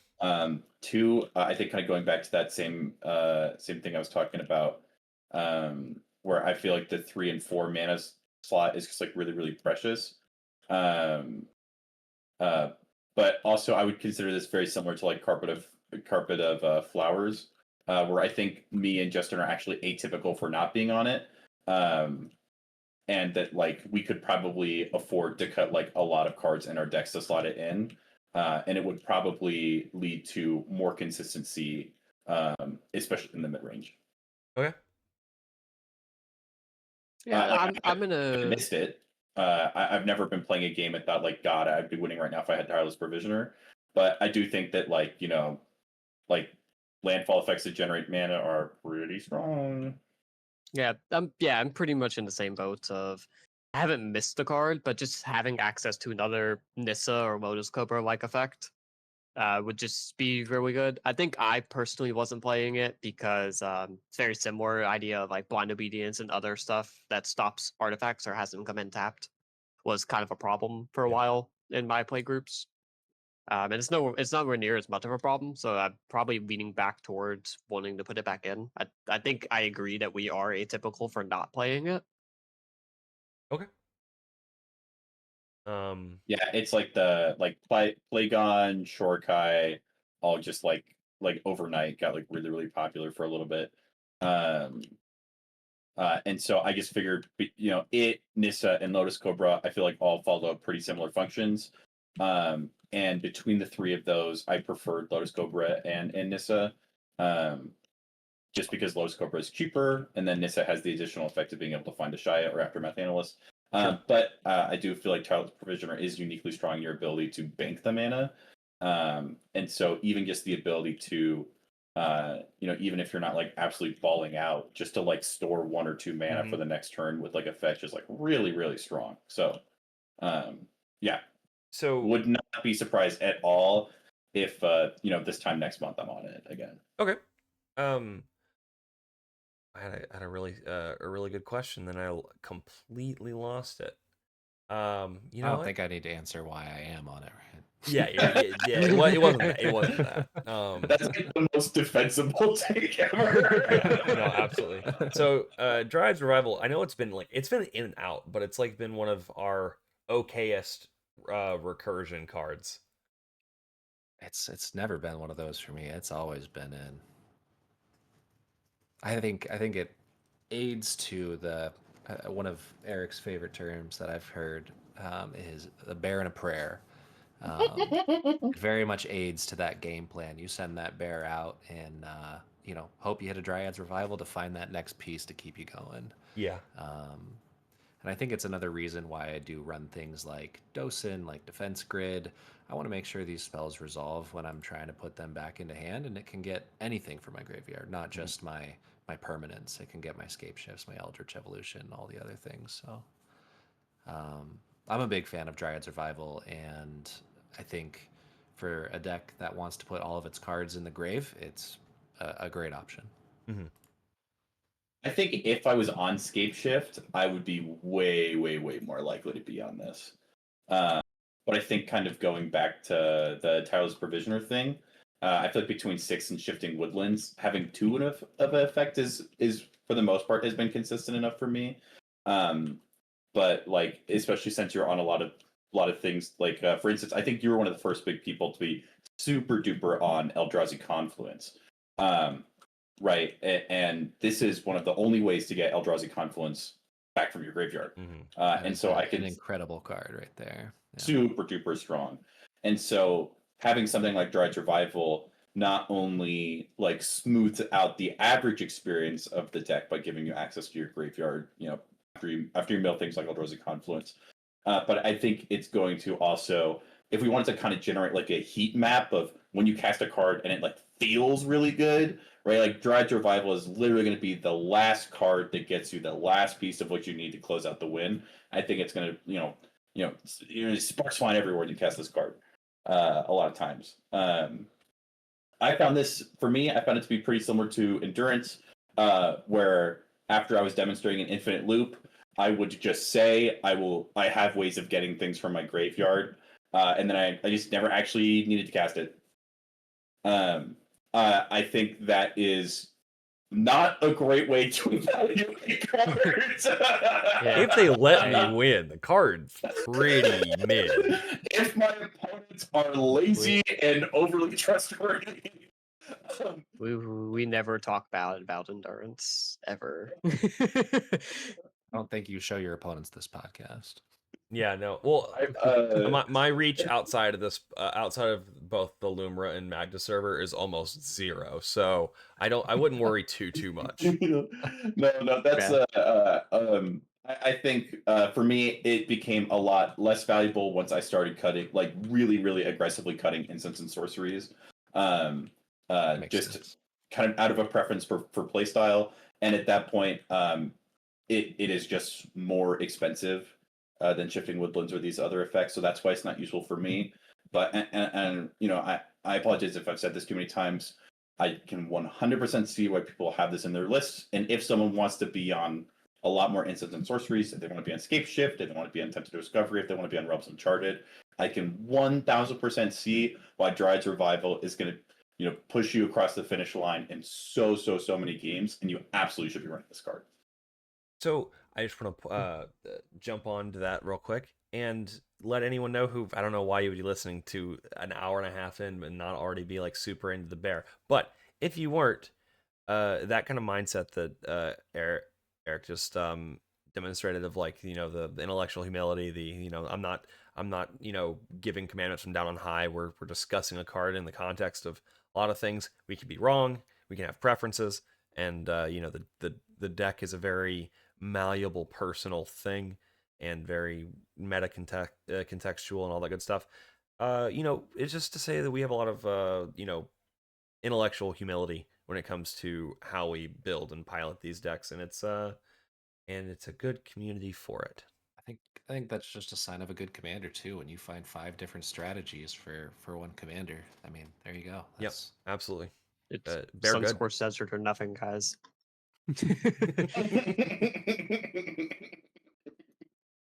Two, I think kind of going back to that same thing I was talking about, where I feel like the 3 and 4 mana slot is just like really, really precious. But also I would consider this very similar to like Carpet of Flowers, where I think me and Justin are actually atypical for not being on it. And that like we could probably afford to cut like a lot of cards in our decks to slot it in. And it would probably lead to more consistency, especially in the mid range. Okay. Yeah, I missed it. I've never been playing a game and thought like, God, I'd be winning right now if I had Tireless Provisioner. But I do think that like like landfall effects that generate mana are pretty strong. Yeah, I'm pretty much in the same boat of I haven't missed the card, but just having access to another Nissa or Lotus Cobra like effect would just be really good. I think I personally wasn't playing it because it's very similar idea of like blind obedience and other stuff that stops artifacts or hasn't come in tapped was kind of a problem for a while in my play groups. And it's nowhere near as much of a problem, so I'm probably leaning back towards wanting to put it back in. I think I agree that we are atypical for not playing it. Okay. Yeah, it's like the Plagon, Shorkai, all just like overnight got like really, really popular for a little bit. And so I just figured, it, Nissa, and Lotus Cobra, I feel like all follow pretty similar functions. And between the three of those, I preferred Lotus Cobra and Nissa. Just because Lotus Cobra is cheaper, and then Nissa has the additional effect of being able to find a Shia or Aftermath Analyst. But I do feel like Tireless Provisioner is uniquely strong in your ability to bank the mana. And so even just the ability to, even if you're not like absolutely balling out, just to like store 1 or 2 mana for the next turn with like effects is like really, really strong. So, yeah. So would not be surprised at all if, this time next month I'm on it again. Okay. I had a really good question, then I completely lost it. I don't think I need to answer why I am on it. Right? Yeah. It wasn't that. It wasn't that. That's like the most defensible take ever. Yeah, no, absolutely. So, Dryad's Revival. I know it's been in and out, but it's like been one of our okayest recursion cards. It's never been one of those for me. It's always been in. I think it aids to the one of Eric's favorite terms that I've heard is the bear and a prayer. It very much aids to that game plan. You send that bear out and hope you hit a Dryad's Revival to find that next piece to keep you going. Yeah. And I think it's another reason why I do run things like Dosin, like Defense Grid. I want to make sure these spells resolve when I'm trying to put them back into hand, and it can get anything from my graveyard, not just my permanents. It can get my Scape Shifts, my Eldritch Evolution, all the other things. So I'm a big fan of Dryad's Revival, and I think for a deck that wants to put all of its cards in the grave, it's a great option. Mm-hmm. I think if I was on Scape Shift, I would be way, way, way more likely to be on this. But I think kind of going back to the Tireless Provisioner thing, I feel like between 6 and Shifting Woodlands, having 2 of an effect is for the most part has been consistent enough for me. But like especially since you're on a lot of things, like for instance, I think you were one of the first big people to be super duper on Eldrazi Confluence. Right, and this is one of the only ways to get Eldrazi Confluence back from your graveyard. And so I can an incredible card right there. Yeah. Super duper strong. And so having something like Dryad's Revival not only like smooths out the average experience of the deck by giving you access to your graveyard, after you mill things like Eldrazi Confluence, but I think it's going to also, if we wanted to kind of generate like a heat map of when you cast a card and it like feels really good, right? Like Dryad's Revival is literally going to be the last card that gets you the last piece of what you need to close out the win. I think it's going to, sparks flying everywhere when you cast this card. A lot of times. I found it to be pretty similar to Endurance, where after I was demonstrating an infinite loop, I would just say I have ways of getting things from my graveyard, and then I just never actually needed to cast it. I think that is not a great way to evaluate cards. If they let me win, the card's pretty mid. If my opponents are lazy and overly trustworthy. We never talk about Endurance ever. I don't think you show your opponents this podcast. Yeah, no. Well, my reach outside of this, outside of both the Lumra and Magda server, is almost 0. So I wouldn't worry too much. No, that's I think for me it became a lot less valuable once I started cutting, like really, really aggressively cutting instants and sorceries. Just sense. Kind of out of a preference for playstyle, and at that point, it is just more expensive than Shifting Woodlands or these other effects, so that's why it's not useful for me. But and I apologize if I've said this too many times. I can 100% see why people have this in their lists, and if someone wants to be on a lot more instants and sorceries, if they want to be on Scape Shift, if they want to be on Tempted Discovery, if they want to be on Realms Uncharted, I can 1000% see why Dryad's Revival is going to push you across the finish line in so many games, and you absolutely should be running this card. So I just want to jump on to that real quick and let anyone know who, I don't know why you would be listening to an hour and a half in and not already be like super into the bear. But if you weren't, that kind of mindset that Eric just demonstrated of like, the intellectual humility, I'm I'm not, giving commandments from down on high. We're discussing a card in the context of a lot of things. We can be wrong. We can have preferences, and the deck is a very malleable, personal thing, and very meta contextual and all that good stuff. It's just to say that we have a lot of intellectual humility when it comes to how we build and pilot these decks, and it's a good community for it. I think that's just a sign of a good commander too. When you find 5 different strategies for one commander, I mean, there you go. Yep, absolutely. It's bear good. Sunscorched Desert or nothing, guys.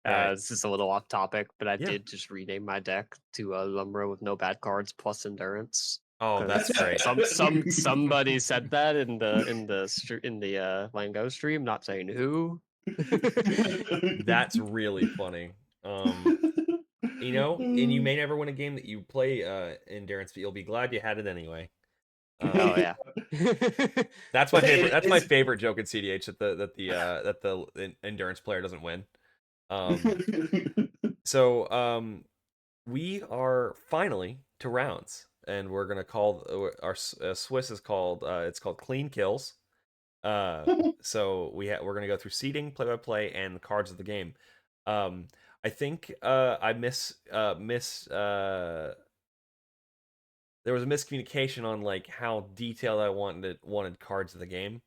Right. This is a little off topic, but I did just rename my deck to Lumra with no bad cards plus endurance. Oh, that's great. Somebody said that in the Lango stream. Not saying who. That's really funny. And you may never win a game that you play endurance, but you'll be glad you had it anyway. Oh yeah, that's my favorite. That's my favorite joke in CDH that the endurance player doesn't win. So we are finally to rounds, and we're gonna call our Swiss is called it's called Clean Kills. So we're gonna go through seeding, play by play, and cards of the game. I think I there was a miscommunication on like how detailed I wanted cards of the game.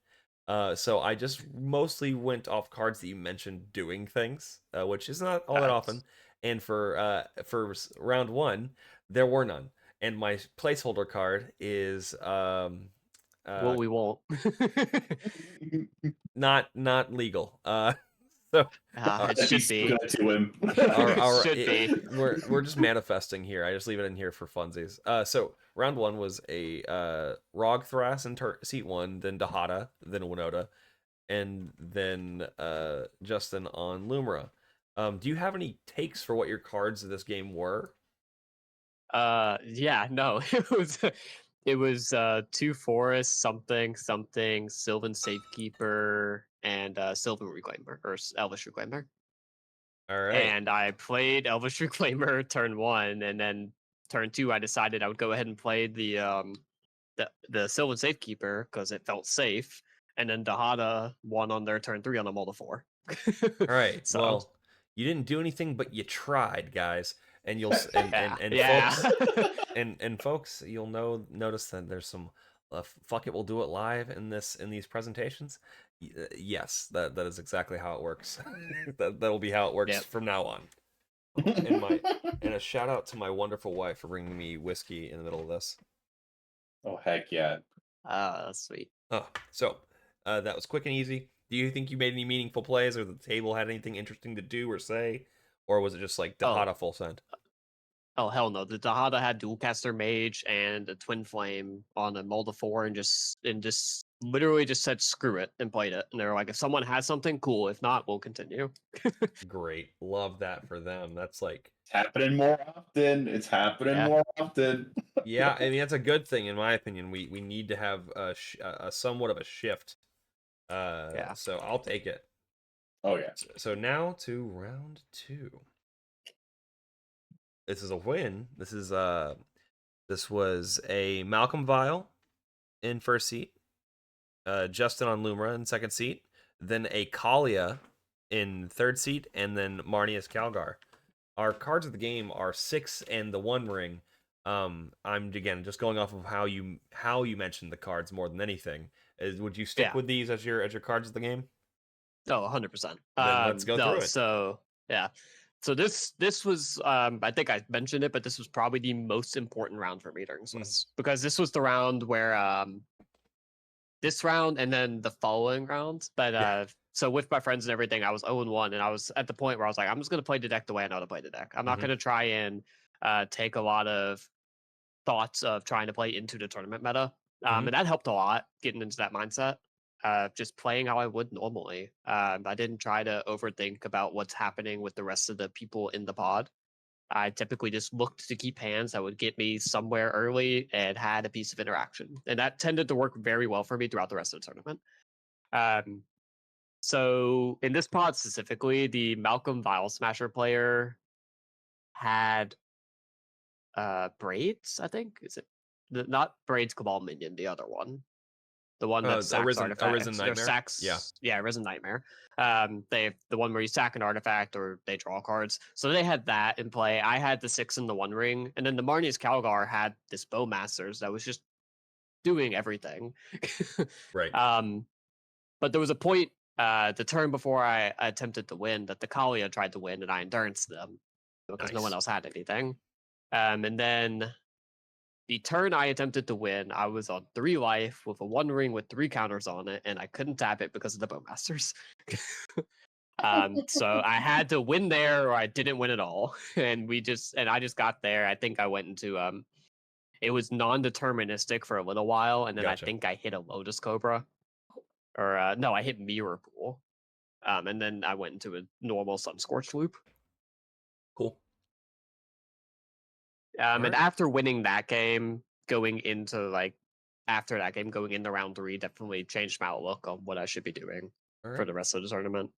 So I just mostly went off cards that you mentioned doing things, which is not all that often. And for round 1, there were none. And my placeholder card is well, we won't. not legal. So it should be. To him. Should be. We're just manifesting here. I just leave it in here for funsies. So round 1 was a Rogthras in seat 1, then Dahada, then Winota, and then Justin on Lumra. Do you have any takes for what your cards of this game were? Yeah, no, it was 2 forests, something, Sylvan Safekeeper, and Sylvan Reclaimer or Elvish Reclaimer. All right. And I played Elvish Reclaimer turn 1, and then turn 2 I decided I would go ahead and play the Sylvan Safekeeper because it felt safe, and then Dahada won on their turn 3 on a mull to 4. All right. So, well, you didn't do anything, but you tried, guys, and you'll and folks, you'll notice that there's some fuck it, we'll do it live in these presentations. Yes, that is exactly how it works. That'll be how it works from now on. And a shout out to my wonderful wife for bringing me whiskey in the middle of this. Oh heck yeah! That's sweet. So that was quick and easy. Do you think you made any meaningful plays, or the table had anything interesting to do or say, or was it just like Dahada full send? Oh hell no! The Dahada had Dualcaster Mage and a Twin Flame on a mull to 4, and just literally just said screw it and played it. And they were like, if someone has something, cool. If not, we'll continue. Great, love that for them. That's like it's happening more often. It's happening more often. Yeah, I mean that's a good thing in my opinion. We need to have a somewhat of a shift. So I'll take it. Oh yeah. So now to round 2. This is a win. This was a Malcolm Vile in first seat, Justin on Lumra in second seat, then a Kalia in third seat, and then Marnius Calgar. Our cards of the game are 6 and the One Ring. I'm again just going off of how you mentioned the cards more than anything. Would you stick with these as your cards of the game? Oh, 100%. Let's go through it. So yeah. So this was I think I mentioned it, but this was probably the most important round for me during Swiss, because this was the round where this round and then the following round. But so with my friends and everything, I was 0-1, and I was at the point where I was like, I'm just gonna play the deck the way I know to play the deck. I'm not gonna try and take a lot of thoughts of trying to play into the tournament meta. And that helped a lot getting into that mindset. Just playing how I would normally. I didn't try to overthink about what's happening with the rest of the people in the pod. I typically just looked to keep hands that would get me somewhere early and had a piece of interaction. And that tended to work very well for me throughout the rest of the tournament. So in this pod specifically, the Malcolm Vile Smasher player had Braids, I think. Is it not Braids Cabal Minion, the other one? The one that sacks artifacts. Arisen Nightmare? Sacks, yeah, Arisen Nightmare. The one where you sack an artifact or they draw cards. So they had that in play. I had the 6 in the One Ring, and then the Marnius Calgar had this Bowmasters that was just doing everything. Right. But there was a point the turn before I attempted to win that the Kalia tried to win, and I enduranced them because no one else had anything. And then the turn I attempted to win, I was on 3 life with a 1 ring with 3 counters on it, and I couldn't tap it because of the Bowmasters. So I had to win there, or I didn't win at all. And I just got there. I think I went into it was non-deterministic for a little while, and then Gotcha. I think I hit a Lotus Cobra, or no, I hit Mirror Pool, and then I went into a normal Sun Scorched loop. Cool. And after winning that game, going into round 3, definitely changed my outlook on what I should be doing for the rest of the tournament.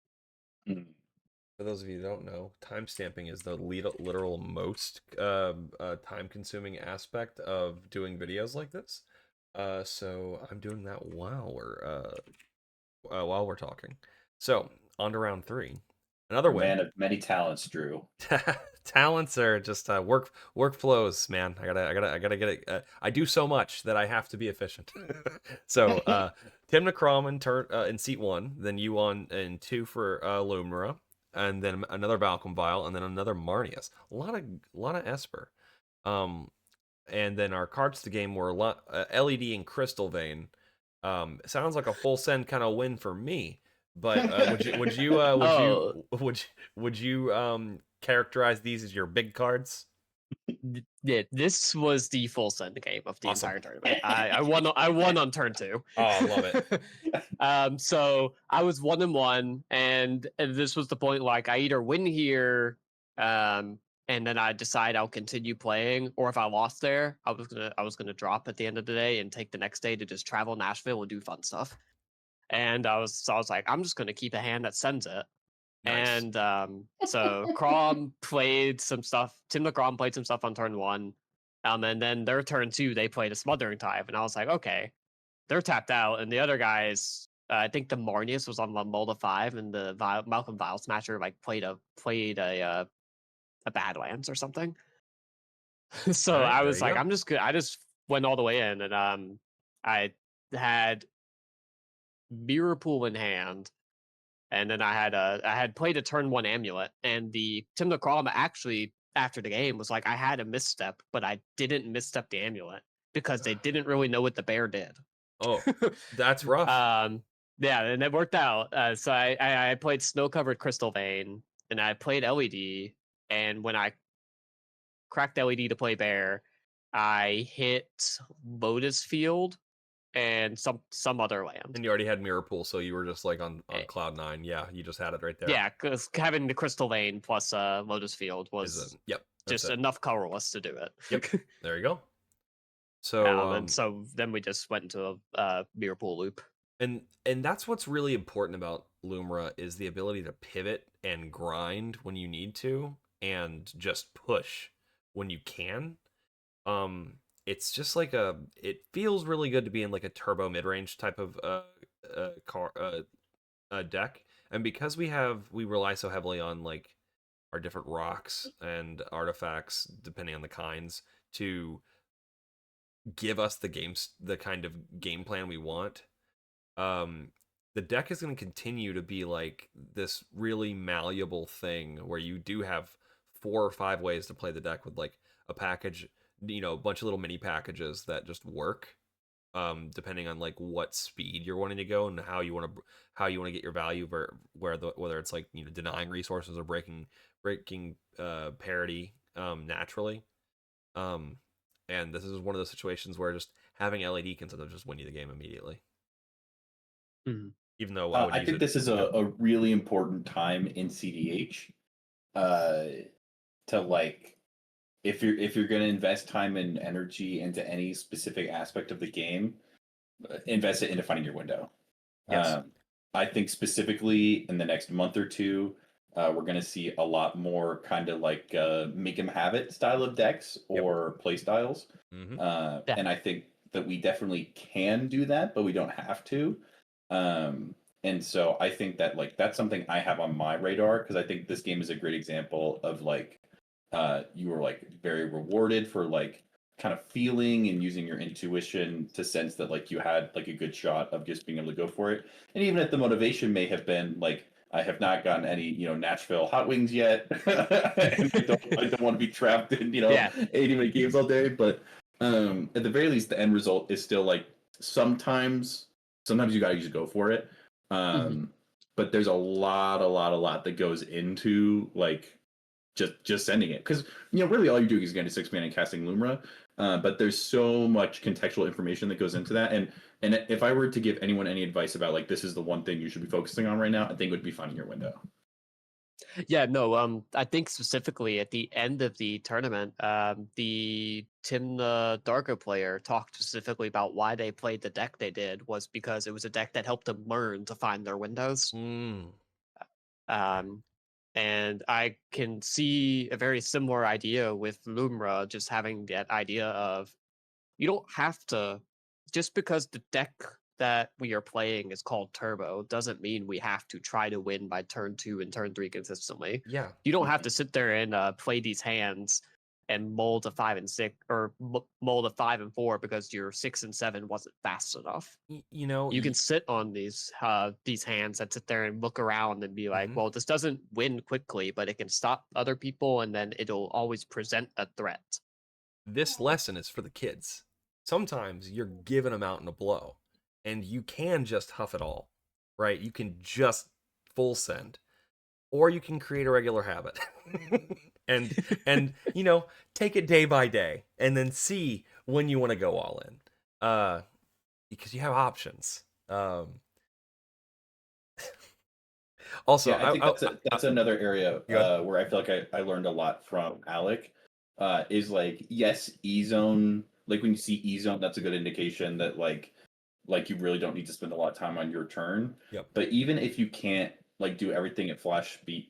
For those of you who don't know, timestamping is the literal most time-consuming aspect of doing videos like this. So I'm doing that while we're talking. So on to round 3. Another win. Man of many talents, Drew. Talents are just workflows, man. I gotta get it. I do so much that I have to be efficient. So Tim Necrom in seat 1, then you on in 2 for Lumra, and then another Valcom Vial, and then another Marnius. A lot of Esper. And then our cards to the game were LED and Crystal Vein. Sounds like a full send kind of win for me. But would you characterize these as your big cards? Yeah, this was the full send game of the entire tournament. I won on turn 2. Oh, I love it. So I was 1-1, and this was the point, like, I either win here, and then I decide I'll continue playing, or if I lost there, I was gonna drop at the end of the day and take the next day to just travel Nashville and do fun stuff. And I was like, I'm just gonna keep a hand that sends it. Nice. And so Crom played some stuff. Tim LeCrom played some stuff on turn 1. And then their turn 2, they played a Smothering Tithe. And I was like, okay, they're tapped out. And the other guys, I think the Marnius was on Mulda 5, and the Malcolm Vial Smasher like played a Badlands or something. So I was like, I'm just good. I just went all the way in, and I had Mirror Pool in hand. And then I had played a turn 1 amulet, and the Tim LeCrom actually after the game was like, I had a misstep, but I didn't misstep the amulet because they didn't really know what the bear did. Oh, that's rough. Yeah, and it worked out. So I played Snow Covered Crystal Vein, and I played LED, and when I cracked LED to play bear, I hit Lotus Field and some other land. And you already had Mirror Pool, so you were just like on cloud 9. Yeah, you just had it right there. Yeah, because having the Crystal Vein plus Lotus Field was just enough colorless to do it. Yep, there you go. So and so then we just went into a Mirror Pool loop. And that's what's really important about Lumra is the ability to pivot and grind when you need to, and just push when you can. It's just like it feels really good to be in like a turbo mid-range type of deck, and because we rely so heavily on like our different rocks and artifacts depending on the kinds to give us the kind of game plan we want. The deck is going to continue to be like this really malleable thing where you do have 4 or 5 ways to play the deck with like a package, a bunch of little mini packages that just work, depending on like what speed you're wanting to go and how you want to get your value, whether it's like denying resources or breaking parity naturally. And this is one of those situations where just having LED can sometimes just win you the game immediately. Mm-hmm. Even though I think this is a really important time in CDH to like, if you're going to invest time and energy into any specific aspect of the game, invest it into finding your window. Yes. I think specifically in the next month or two, We're going to see a lot more kind of like make 'em have it style of decks or play styles. And I think that we definitely can do that, but we don't have to. And so I think that like that's something I have on my radar because I think this game is a great example of like you were like very rewarded for like kind of feeling and using your intuition to sense that like you had like a good shot of just being able to go for it. And even if the motivation may have been like I have not gotten any, Nashville hot wings yet, and I don't want to be trapped in, 80-minute games all day. But at the very least, the end result is still like sometimes you gotta just go for it. But there's a lot that goes into like just sending it because really all you're doing is getting to 6 mana and casting Lumra. But there's so much contextual information that goes into that, and if I were to give anyone any advice about like this is the one thing you should be focusing on right now, I think it would be finding your window. Yeah, no, I think specifically at the end of the tournament, the Tim the Darko player talked specifically about why they played the deck they did was because it was a deck that helped them learn to find their windows. And I can see a very similar idea with Lumra, just having that idea of you don't have to, just because the deck that we are playing is called Turbo doesn't mean we have to try to win by turn 2 and turn 3 consistently. Yeah. You don't have to sit there and play these hands and mold a 5 and 6 or mold a 5 and 4 because your 6 and 7 wasn't fast enough. You can sit on these hands that sit there and look around and be like, well, this doesn't win quickly, but it can stop other people, and then it'll always present a threat. This lesson is for the kids. Sometimes you're giving a mountain a blow, and you can just huff it all, right? You can just full send, or you can create a regular habit. and take it day by day and then see when you want to go all in, because you have options. Also, I think that's another area where I feel like I learned a lot from Alec. Is like, yes, E-zone, like when you see E-zone, that's a good indication that like you really don't need to spend a lot of time on your turn. But even if you can't like do everything at flash speed,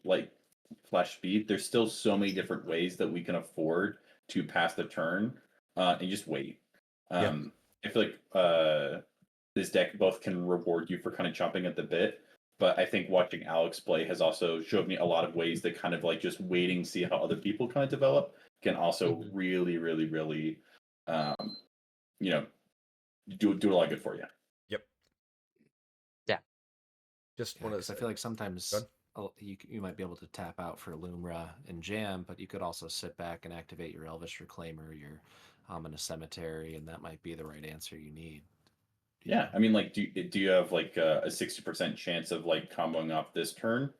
there's still so many different ways that we can afford to pass the turn and just wait. I feel like this deck both can reward you for kind of chomping at the bit, but I think watching Alex play has also showed me a lot of ways that kind of like just waiting, see how other people kind of develop can also really, really, really, do a lot of good for you. Yeah. Just want to. I feel like sometimes you might be able to tap out for Lumra and Jam, but you could also sit back and activate your Elvish Reclaimer, your Ominous Cemetery, and that might be the right answer you need. Yeah, I mean, like, do you have like a 60% chance of like comboing off this turn,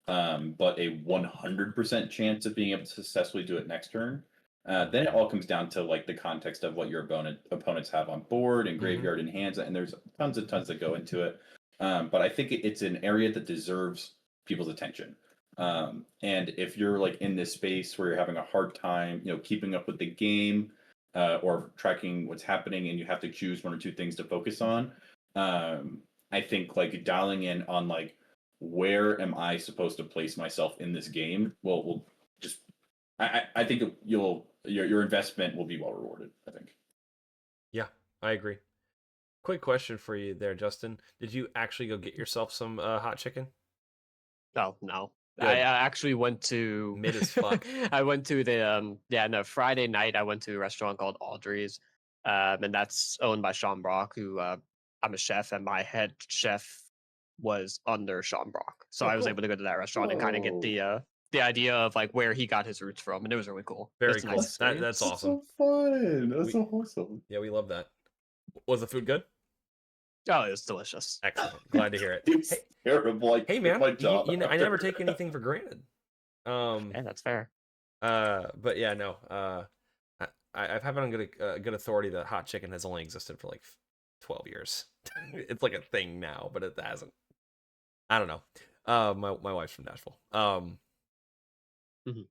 but a 100% chance of being able to successfully do it next turn? Then it all comes down to like the context of what your opponents have on board and graveyard and hands, and there's tons that go into it. But I think it's an area that deserves people's attention. And if you're like in this space where you're having a hard time, keeping up with the game, or tracking what's happening, and you have to choose one or two things to focus on, I think like dialing in on like where am I supposed to place myself in this game will just I think your investment will be well rewarded, I think. Yeah, I agree. Quick question for you there, Justin. Did you actually go get yourself some hot chicken? Oh, no. I actually went to mid as fuck. I went to the Friday night I went to a restaurant called Audrey's, and that's owned by Sean Brock, who I'm a chef, and my head chef was under Sean Brock, so I was able to go to that restaurant and kind of get the idea of like where he got his roots from, and it was really cool. Very cool. Nice. That's awesome. That's so fun. That's so wholesome. Yeah, we love that. Was the food good? Oh, it was delicious. Excellent. Glad to hear it. It's terrible. Hey man, I never take anything for granted. Yeah, that's fair. But yeah, no. I've had on good authority that hot chicken has only existed for like 12 years. It's like a thing now, but it hasn't. I don't know. My wife's from Nashville.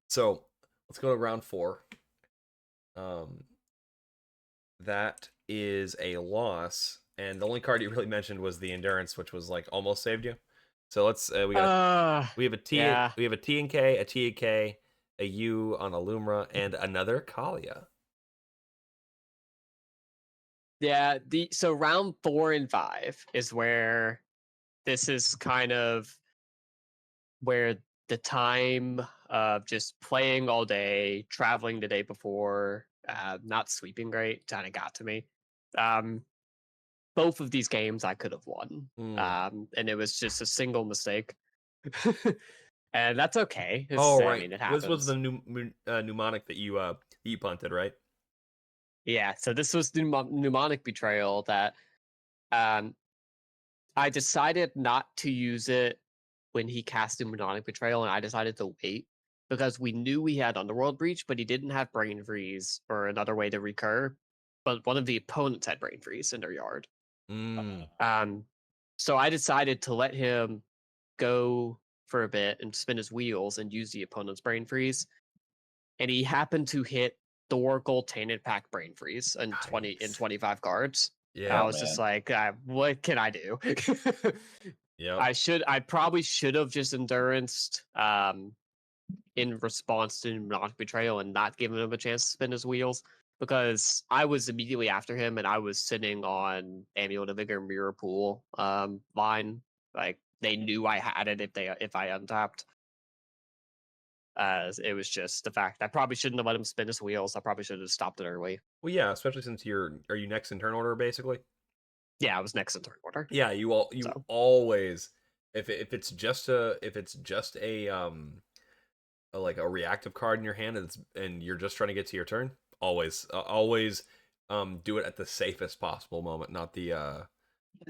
So let's go to round 4. That is a loss. And the only card you really mentioned was the Endurance, which was like almost saved you. So let's we have a T yeah. we have a T and K, a T and K, a U on Alumra, and another Kalia. Yeah, so round 4 and 5 is where this is kind of where the time of just playing all day, traveling the day before, not sleeping great, kind of got to me. Both of these games I could have won, and it was just a single mistake, and that's okay. Oh, I right. mean, it This was happens. the mnemonic that you punted, right? Yeah, so this was the mnemonic betrayal that I decided not to use it when he casted Mnemonic Betrayal, and I decided to wait because we knew he had Underworld Breach, but he didn't have Brain Freeze or another way to recur. But one of the opponents had Brain Freeze in their yard. So I decided to let him go for a bit and spin his wheels and use the opponent's Brain Freeze. And he happened to hit Thor Gold Tainted Pack Brain Freeze in 25 cards. Yeah, I was just like, what can I do? yeah. I probably should have just enduranced in response to Mnemonic Betrayal and not given him a chance to spin his wheels because I was immediately after him and I was sitting on Amulet of Vigor Mirror Pool line. Like they knew I had it if I untapped. It was just the fact I probably shouldn't have let him spin his wheels. I probably should have stopped it early. Well, yeah, especially since are you next in turn order basically? Yeah, I was next in turn order. Yeah, you always if it's just a like a reactive card in your hand and you're just trying to get to your turn, always do it at the safest possible moment, not the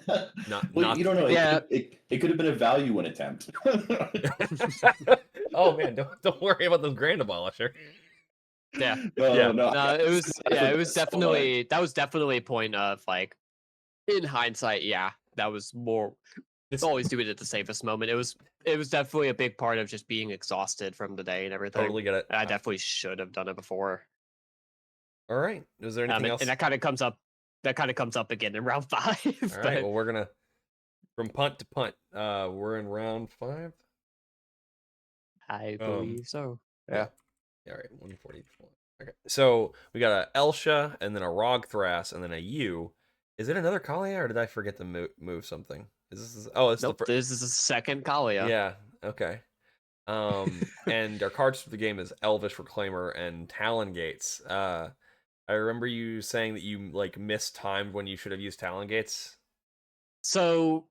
well, you don't know. Yeah, it could have been a value in attempt. Oh man, don't worry about those Grand Abolisher. Yeah. No, it was definitely that was definitely a point of like in hindsight, yeah, that was more always do it at the safest moment. It was definitely a big part of just being exhausted from the day and everything. Totally get it. I definitely should have done it before. All right. Is there anything else? And that kind of comes up again in round 5. All right. Well, we're gonna from punt to punt. We're in round 5. I believe so. Yeah. All right. 144. Okay. So we got a Elsha and then a Rogthras and then a U. Is it another Kalia or did I forget to move something? This is the second Kalia. Yeah. Okay. And our cards for the game is Elvish Reclaimer and Talon Gates. I remember you saying that you like mistimed when you should have used Talon Gates. So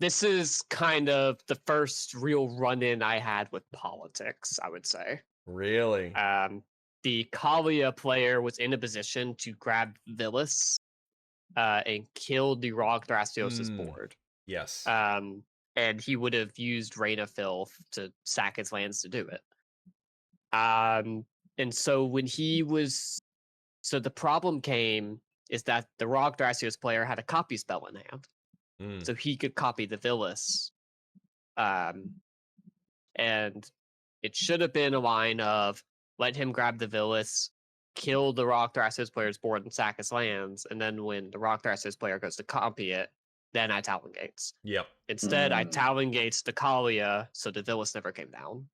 this is kind of the first real run-in I had with politics, I would say. Really? The Kalia player was in a position to grab Villas and kill the Rog Thrasios' board. Yes. And he would have used Rain of Filth to sack his lands to do it. And so when the problem came is that the Rog Thrasios player had a copy spell in hand. So he could copy the Villas. And it should have been a line of let him grab the Villas, kill the Rock Thrasios player's board and sack his lands, and then when the Rock Thrasios player goes to copy it, then I Talon Gates. Yep. Instead, I Talon Gates the Kalia, so the Villas never came down.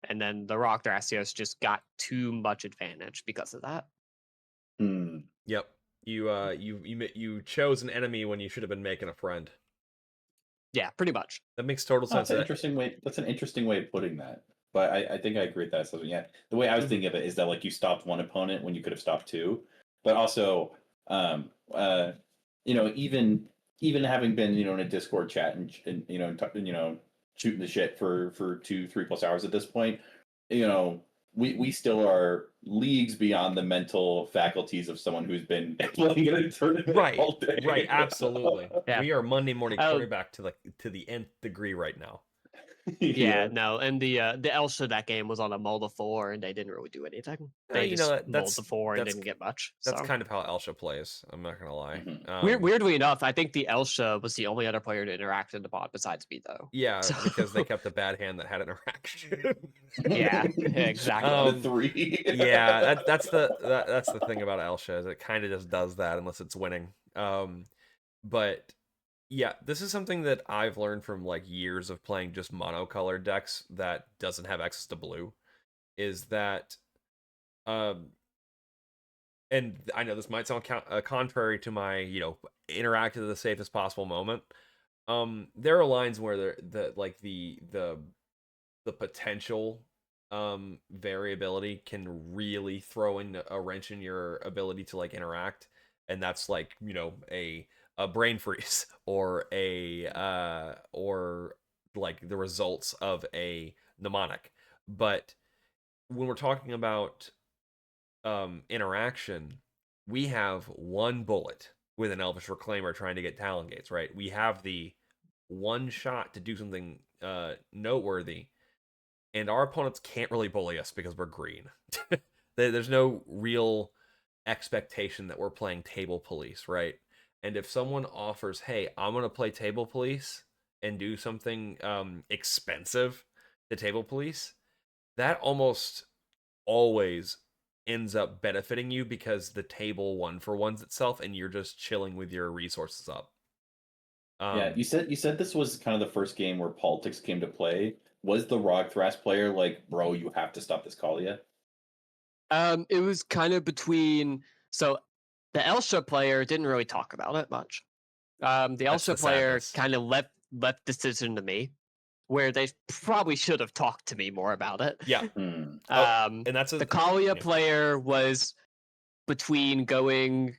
And then the Rock Thrasios just got too much advantage because of that. Yep. You chose an enemy when you should have been making a friend. Yeah, pretty much. That makes total sense. That's an interesting way of putting that. But I think I agree with that. So yeah, the way I was thinking of it is that like you stopped one opponent when you could have stopped two, but also, even having been in a Discord chat and shooting the shit for 2-3+ hours at this point, we still are leagues beyond the mental faculties of someone who's been playing in a tournament all day. Right, absolutely. Yeah. We are Monday morning quarterback to the nth degree right now. Yeah, no, and the Elsha that game was on a mull to 4, and they didn't really do anything. They just mulled to 4 and didn't get much. That's kind of how Elsha plays. I'm not gonna lie. Weirdly enough, I think the Elsha was the only other player to interact in the bot besides me, though. Yeah, because they kept a bad hand that had interaction. Yeah, exactly. 3. Yeah, that's the thing about Elsha is it kind of just does that unless it's winning. But Yeah, this is something that I've learned from like years of playing just monocolored decks that doesn't have access to blue, is that um and I know this might sound contrary to my, interact to the safest possible moment. There are lines where the potential variability can really throw in a wrench in your ability to like interact, and that's like, a brain freeze or or like the results of a mnemonic. But when we're talking about interaction, we have one bullet with an Elvish Reclaimer trying to get Talon Gates, right? We have the one shot to do something noteworthy, and our opponents can't really bully us because we're green. There's no real expectation that we're playing table police, right? And if someone offers, hey, I'm going to play table police and do something expensive to table police, that almost always ends up benefiting you because the table one for ones itself and you're just chilling with your resources up. Yeah, you said this was kind of the first game where politics came to play. Was the Rog Thras player like, bro, you have to stop this Kalia? It was kind of between. So the Elsha player didn't really talk about it much. The Elsha player kind of left decision to me, where they probably should have talked to me more about it. Yeah. Hmm. And that's the Kalia player was between going.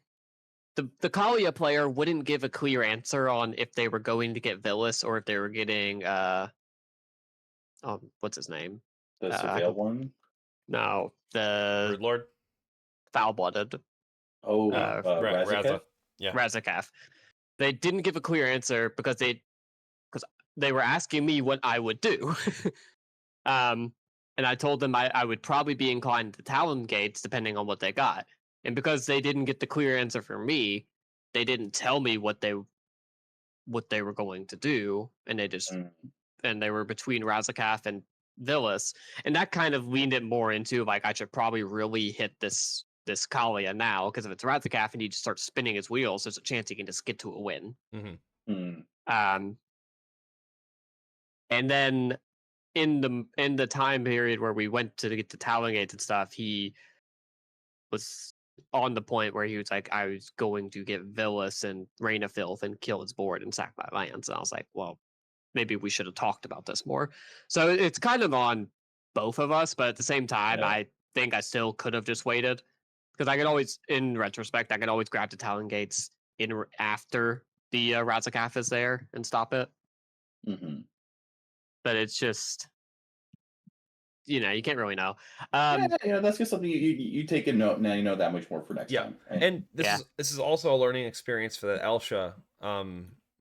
The Kalia player wouldn't give a clear answer on if they were going to get Villas or if they were getting what's his name? The Surveil one? No, the Broodlord? Foul-blooded. Oh, Raza. Yeah. Razakaf. They didn't give a clear answer because they were asking me what I would do. And I told them I would probably be inclined to Talon Gates depending on what they got. And because they didn't get the clear answer from me, they didn't tell me what they were going to do, and they just and they were between Razakaf and Villas, and that kind of leaned it more into like I should probably really hit this Kalia now, because if it's Razakaf and he just starts spinning his wheels, there's a chance he can just get to a win. And then in the time period where we went to get to Talon Gates and stuff, he was on the point where he was like, I was going to get Villas and Reign of Filth and kill his board and sack my lands. And I was like, well, maybe we should have talked about this more. So it's kind of on both of us, but at the same time, Yeah. I think I still could have just waited, because I could always, in retrospect, I could always grab the Talon Gates after the Razakaf is there and stop it. But it's just, you can't really know. Yeah, that's just something you take a note. Now you know that much more for next time. Right? And this is also a learning experience for the Elsha.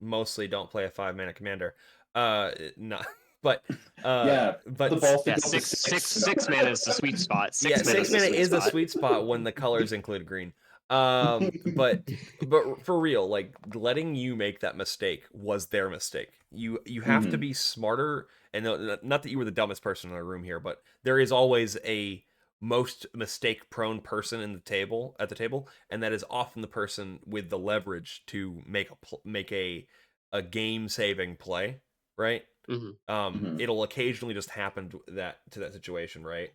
Mostly don't play a 5-mana commander. Not, but but the balls to six mana is the sweet spot. Six mana is a sweet spot when the colors include green. But for real, like letting you make that mistake was their mistake. You have to be smarter, and not that you were the dumbest person in the room here, but there is always a most mistake prone person at the table, and that is often the person with the leverage to make a game saving play, right? It'll occasionally just happen to that situation, right?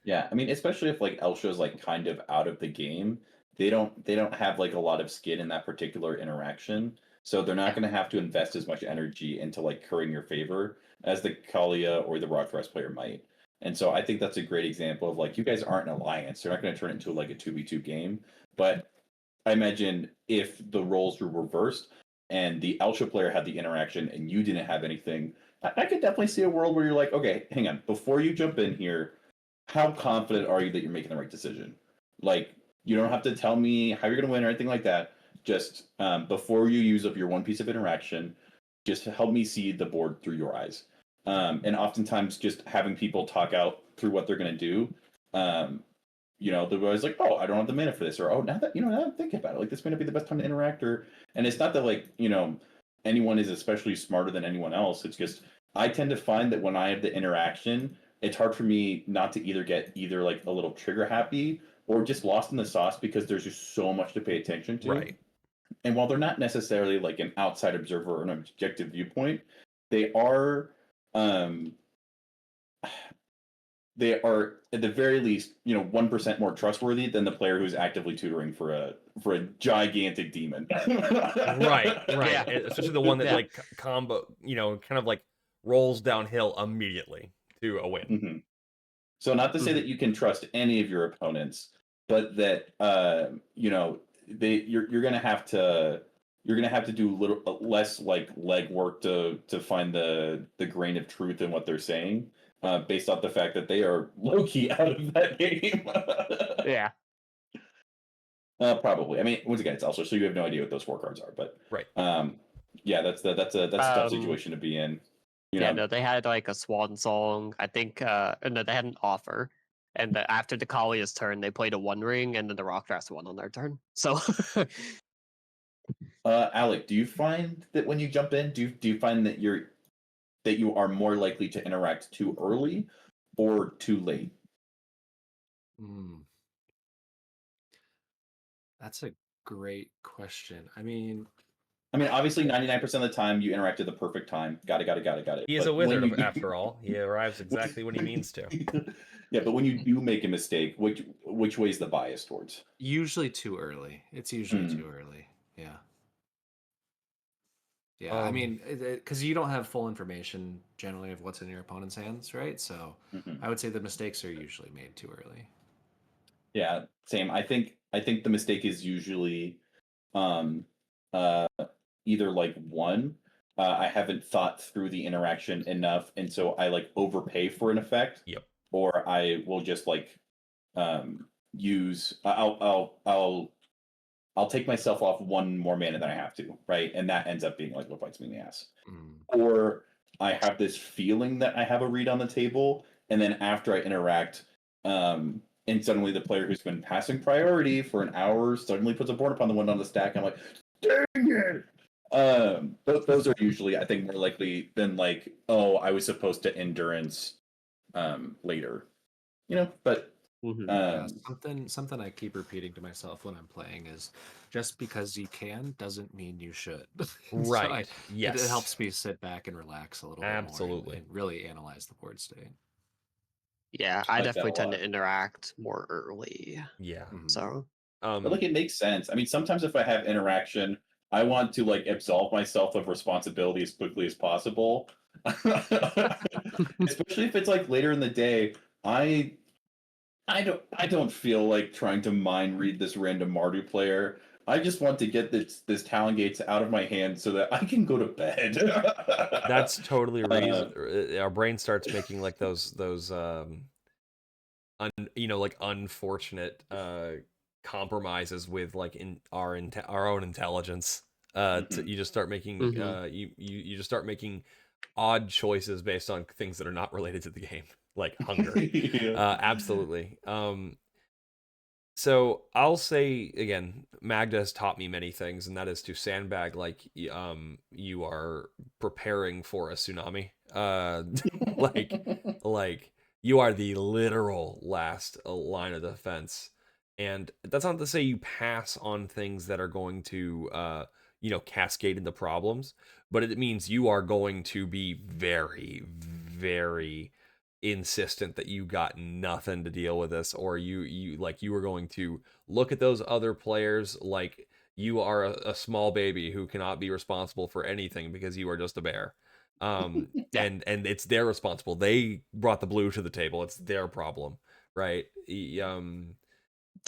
Yeah, I mean, especially if like Elsha's like kind of out of the game, they don't have like a lot of skin in that particular interaction, so they're not going to have to invest as much energy into like currying your favor as the Kalia or the Rock Thrust player might. And so I think that's a great example of like, you guys aren't an alliance. They're not going to turn it into like a 2v2 game. But I imagine if the roles were reversed and the Elsha player had the interaction and you didn't have anything, I could definitely see a world where you're like, okay, hang on, before you jump in here, how confident are you that you're making the right decision? Like, you don't have to tell me how you're going to win or anything like that. Just before you use up your one piece of interaction, just help me see the board through your eyes. And oftentimes, just having people talk out through what they're going to do. They're always like, "Oh, I don't have the mana for this," or "Oh, now that now I'm thinking about it, like this may not be the best time to interact." And it's not that like anyone is especially smarter than anyone else. It's just I tend to find that when I have the interaction, it's hard for me not to either get like a little trigger happy or just lost in the sauce because there's just so much to pay attention to. Right. and while they're not necessarily like an outside observer or an objective viewpoint, they are they are at the very least, 1% more trustworthy than the player who's actively tutoring for a gigantic demon. Right. Yeah. Especially the one that Yeah. like combo, kind of like rolls downhill immediately to a win. Mm-hmm. So not to say that you can trust any of your opponents, but that you're gonna have to do little less like legwork to find the grain of truth in what they're saying, based off the fact that they are low key out of that game. Yeah. Probably. I mean, once again, it's also so you have no idea what those 4 cards are, but Right. yeah, that's a tough situation to be in. No, they had like a swan song. I think no, they had an offer. And after the Kalia's turn, they played a One Ring, and then the Rockdraft won on their turn. So, Alec, do you find that when you jump in, do you find that you are more likely to interact too early or too late? That's a great question. I mean, obviously, 99% of the time you interact at the perfect time. Got it. He is But a wizard, after all. He arrives exactly when he means to. Yeah, but when you do make a mistake, which way is the bias towards? usually too early. It's usually too early. Yeah. Yeah, I mean, because you don't have full information generally of what's in your opponent's hands, right? So I would say the mistakes are usually made too early. Yeah, same. I think the mistake is usually either like one, I haven't thought through the interaction enough, and so I like overpay for an effect. Yep. Or I will just like use I'll take myself off 1 more mana than I have to, right? And that ends up being like what bites me in the ass. Or I have this feeling that I have a read on the table, and then after I interact, and suddenly the player who's been passing priority for an hour suddenly puts a board upon the one on the stack. I'm like, dang it! Those are usually, I think, more likely than like, oh, I was supposed to endurance later. But Yeah, something I keep repeating to myself when I'm playing is just because you can doesn't mean you should. Right. It helps me sit back and relax a little bit more and really analyze the board state. Yeah, I definitely tend to interact more early. Yeah. So, but like it makes sense. I mean, sometimes if I have interaction, I want to like absolve myself of responsibility as quickly as possible. Especially if it's like later in the day. I don't feel like trying to mind read this random Mardu player. I just want to get this Talon Gates out of my hand so that I can go to bed. That's totally reason. Our brain starts making like those like unfortunate compromises with like in our own intelligence. You just start making you just start making odd choices based on things that are not related to the game, like hunger. Absolutely. So I'll say again, Magda has taught me many things, and that is to sandbag like you are preparing for a tsunami. Like you are the literal last line of defense, and that's not to say you pass on things that are going to cascade into problems, but it means you are going to be very, very insistent that you got nothing to deal with this, or you were going to look at those other players like you are a small baby who cannot be responsible for anything because you are just a bear. And it's their responsible. They brought the blue to the table. It's their problem, right? You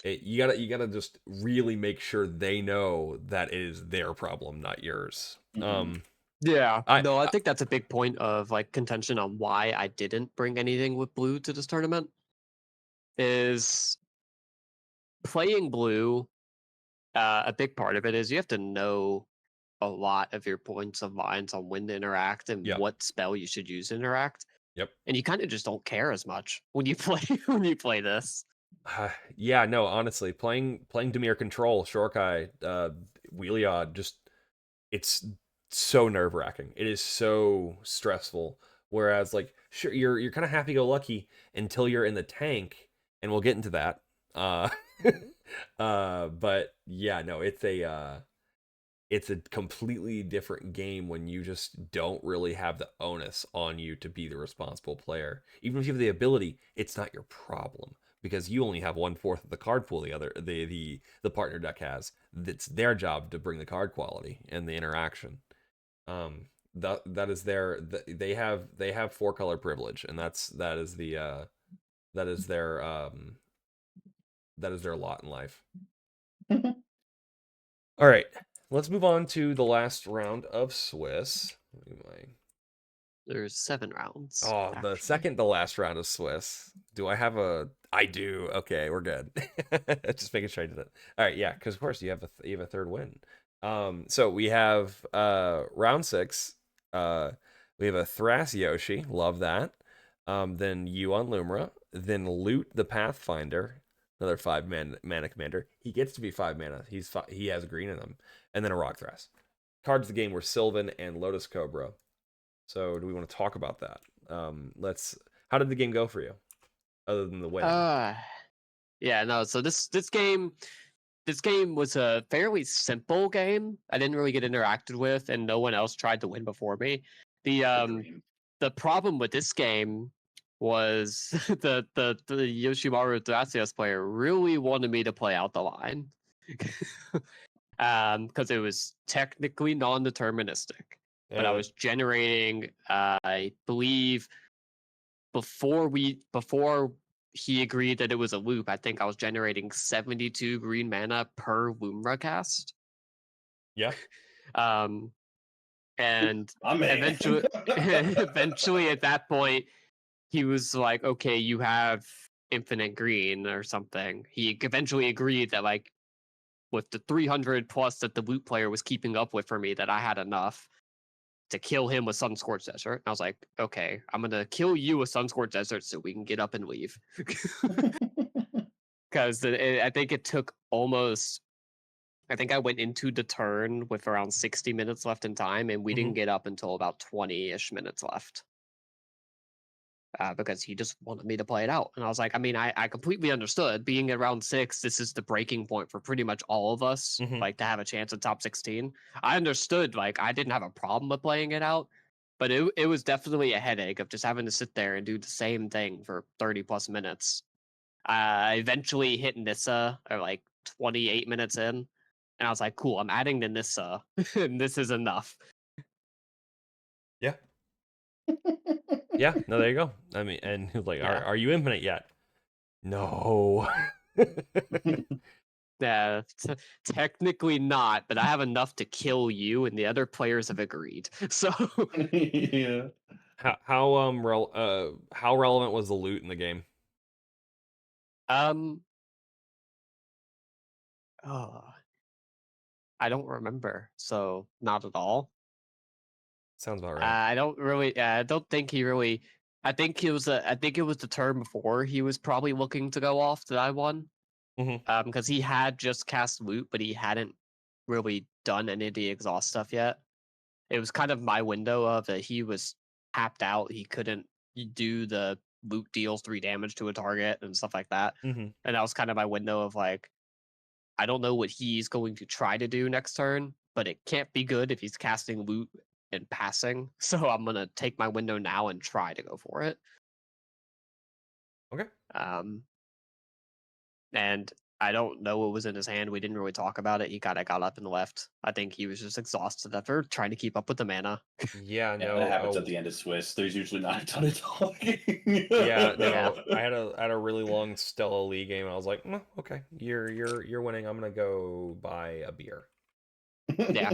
gotta just really make sure they know that it is their problem, not yours. Yeah, I think that's a big point of like contention on why I didn't bring anything with blue to this tournament. Is playing blue, a big part of it is you have to know a lot of your points of lines on when to interact and what spell you should use to interact. Yep. And you kind of just don't care as much when you play this. Yeah, no, honestly, playing Dimir Control, Shorkai, Wheeliod, just it's so nerve-wracking. It is so stressful. Whereas, like, sure, you're kind of happy-go-lucky until you're in the tank, and we'll get into that. But yeah, no, it's a it's a completely different game when you just don't really have the onus on you to be the responsible player. Even if you have the ability, it's not your problem because you only have 1/4 of the card pool the partner deck has. It's their job to bring the card quality and the interaction. That is they have 4-color privilege, and that is their lot in life. All right, let's move on to the last round of Swiss. There's 7 rounds. Oh, actually. the second to last round of Swiss. Do I have a? I do. Okay, we're good. Just making sure I did it. All right, yeah, because of course you have a third win. So we have round 6. We have a Thras Yoshi. Love that. Then you on Lumra. Then Loot the Pathfinder. Another 5-mana commander. He gets to be 5 mana. He has green in him. And then a Rock Thras. Cards of the game were Sylvan and Lotus Cobra. So do we want to talk about that? How did the game go for you? Other than the win? Yeah, no, so this game was a fairly simple game. I didn't really get interacted with, and no one else tried to win before me. The problem with this game was the Yoshimaru Thrasios player really wanted me to play out the line. Because it was technically non-deterministic. But I was generating, I believe, before he agreed that it was a loop, I think I was generating 72 green mana per Lumra cast. Yeah. And eventually at that point, he was like, okay, you have infinite green or something. He eventually agreed that, like, with the 300 plus that the loot player was keeping up with for me, that I had enough to kill him with Sunscorched Desert. And I was like, okay, I'm going to kill you with Sunscorched Desert so we can get up and leave. Because I think it took almost... I think I went into the turn with around 60 minutes left in time, and we didn't get up until about 20-ish minutes left. Because he just wanted me to play it out. And I was like, I mean, I completely understood. Being at round 6, this is the breaking point for pretty much all of us, like, to have a chance at top 16. I understood, like, I didn't have a problem with playing it out, but it was definitely a headache of just having to sit there and do the same thing for 30 plus minutes. I eventually hit Nissa, or like 28 minutes in, and I was like, cool, I'm adding the Nissa, and this is enough. Yeah. Yeah, no, there you go. I mean, and like, Yeah. are you infinite yet? No. Yeah, technically not, but I have enough to kill you, and the other players have agreed. So Yeah. how relevant was the loot in the game? I don't remember, so not at all. Sounds about right. I don't really. I don't think he really. I think it was the turn before he was probably looking to go off that I won. Because he had just cast loot, but he hadn't really done any of the exhaust stuff yet. It was kind of my window of that he was tapped out. He couldn't do the loot deals 3 damage to a target and stuff like that. And that was kind of my window of, like, I don't know what he's going to try to do next turn, but it can't be good if he's casting loot and passing. So I'm gonna take my window now and try to go for it. Okay. And I don't know what was in his hand. We didn't really talk about it. He kind of got up and left. I think he was just exhausted after trying to keep up with the mana. Yeah, no. That happens at the end of Swiss. There's usually not a ton of talking. Yeah, no. I had a really long Stella Lee game, and I was like, okay, you're winning. I'm gonna go buy a beer. Yeah.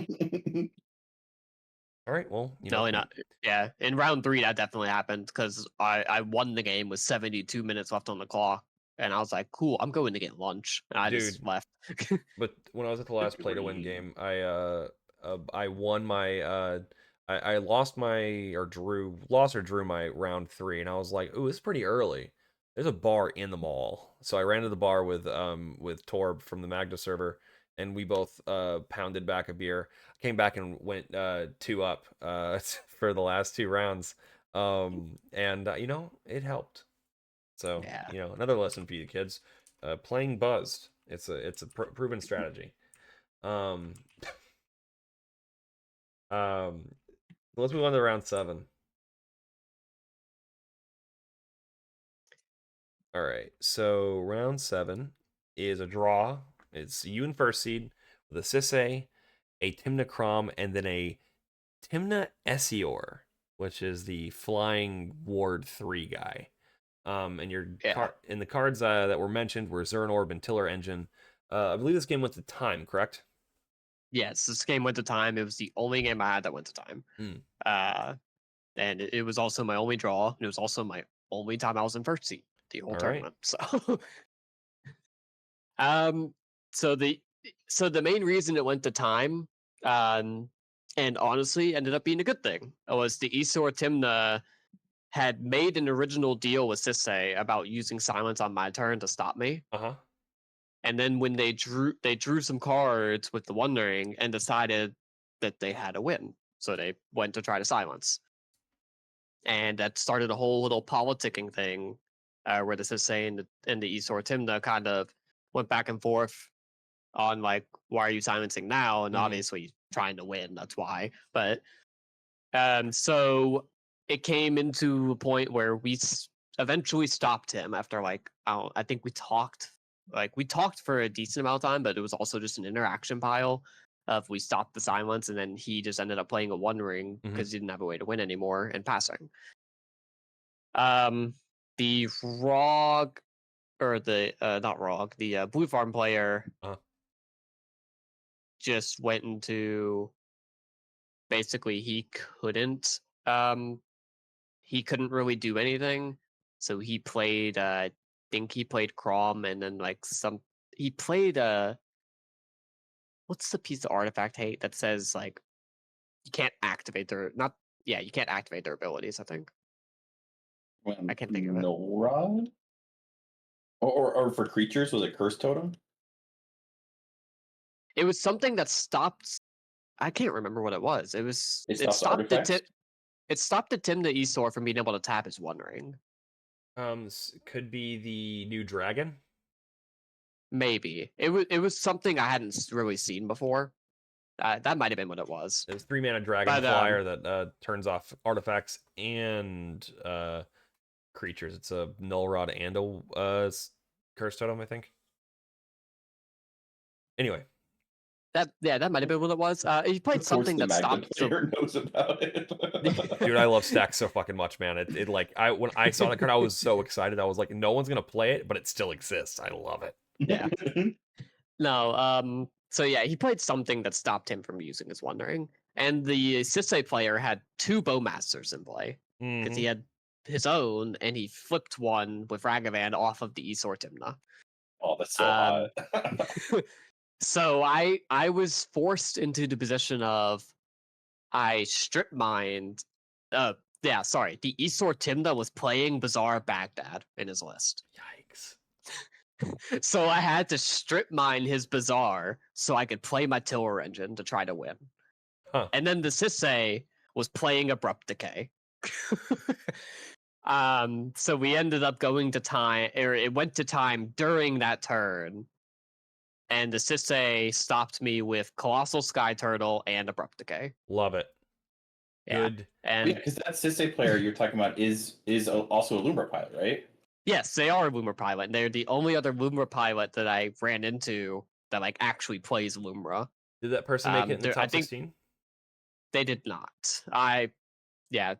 All right. Well, No, not. Yeah, in round 3 that definitely happened because I won the game with 72 minutes left on the clock, and I was like, cool, I'm going to get lunch, and I just left. But when I was at the last play to win game, I won my I lost my or drew my round 3, and I was like, ooh, it's pretty early. There's a bar in the mall, so I ran to the bar with Torb from the Magda server, and we both pounded back a beer. Came back and went 2 up for the last 2 rounds, and it helped. So another lesson for you kids: playing buzzed. It's a proven strategy. Let's move on to round 7. All right, so round 7 is a draw. It's you in first seed with a Sisse, a Timna Crom, and then a Timna Essior, which is the flying Ward 3 guy. And your in the cards that were mentioned were Zern Orb and Tiller Engine. I believe this game went to time, correct? Yes, this game went to time. It was the only game I had that went to time. And it was also my only draw. And it was also my only time I was in first seed the whole tournament. So, so the main reason it went to time, and honestly ended up being a good thing, was the Isor Timna had made an original deal with Sisse about using silence on my turn to stop me. And then when they drew some cards with the Wondering and decided that they had a win. So they went to try to silence. And that started a whole little politicking thing where the Sisse and the Isor Timna kind of went back and forth on like, why are you silencing now? And obviously trying to win, that's why. But so it came into a point where we eventually stopped him after like, I think we talked for a decent amount of time, but it was also just an interaction pile of we stopped the silence, and then he just ended up playing a One Ring because he didn't have a way to win anymore and passing. The Rog, or the not Rog, the Blue Farm player just went into basically he couldn't really do anything, so he played I think he played Crom, and then like he played what's the piece of artifact hate that says like you can't activate you can't activate their abilities, I think. I can't think of it. No rod? Or for creatures, was it Curse Totem? It was something that stopped. I can't remember what it was. It stopped the Timna Isor from being able to tap his One Ring. Could be the new dragon. Maybe it was something I hadn't really seen before. That might have been what it was. It was 3-mana dragon flyer that turns off artifacts and creatures. It's a null rod and a curse totem, I think. Anyway, that might have been what it was. He played something that stopped. Player knows about it. Dude, I love stacks so fucking much, man. It like when I saw that card, I was so excited. I was like, no one's gonna play it, but it still exists. I love it. Yeah. No. So yeah, he played something that stopped him from using his Wondering, and the Sisse player had 2 Bowmasters in play because he had his own, and he flipped one with Ragavan off of the Isor Timna. Oh, that's so hot. So I was forced into the position of I strip mined. The Isor Timna was playing Bazaar Baghdad in his list. Yikes. So I had to strip mine his Bazaar so I could play my Tiller Engine to try to win. And then the Sisse was playing Abrupt Decay. So we ended up going to time, or it went to time during that turn. And the Sisse stopped me with Colossal Sky Turtle and Abrupt Decay. Love it. Yeah. Good. And because that Sisse player you're talking about is also a Lumber pilot, right? Yes, they are a Lumber pilot. And they're the only other Lumber pilot that I ran into that like actually plays Lumra. Did that person make it in the top 16? They did not.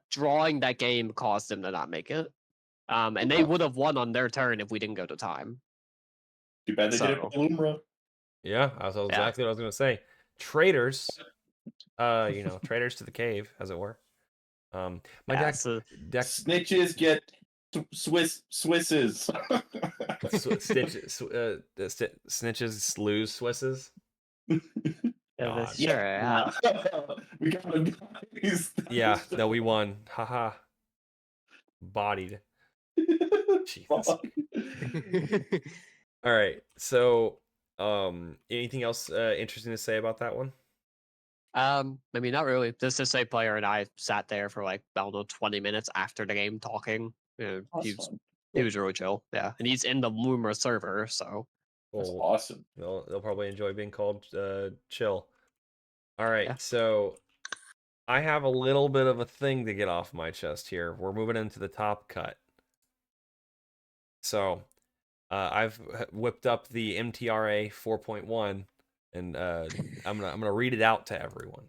Drawing that game caused them to not make it. And they would have won on their turn if we didn't go to time. Too bad they did it with Lumra. Yeah, that's exactly what I was going to say. Traitors, traitors to the cave, as it were. My deck snitches get Swisses. Snitches lose Swisses. Sure. We got him, guys. Yeah, no, we won. Haha. Bodied. Jesus. All right. So, anything else interesting to say about that one? I mean, not really. This Sisse player and I sat there for like, I don't know, 20 minutes after the game talking. He was really chill. Yeah. And he's in the Lumra server, so. That's awesome. They'll probably enjoy being called chill. All right. So I have a little bit of a thing to get off my chest here. We're moving into the top cut. So, I've whipped up the MTRA 4.1, and I'm gonna read it out to everyone.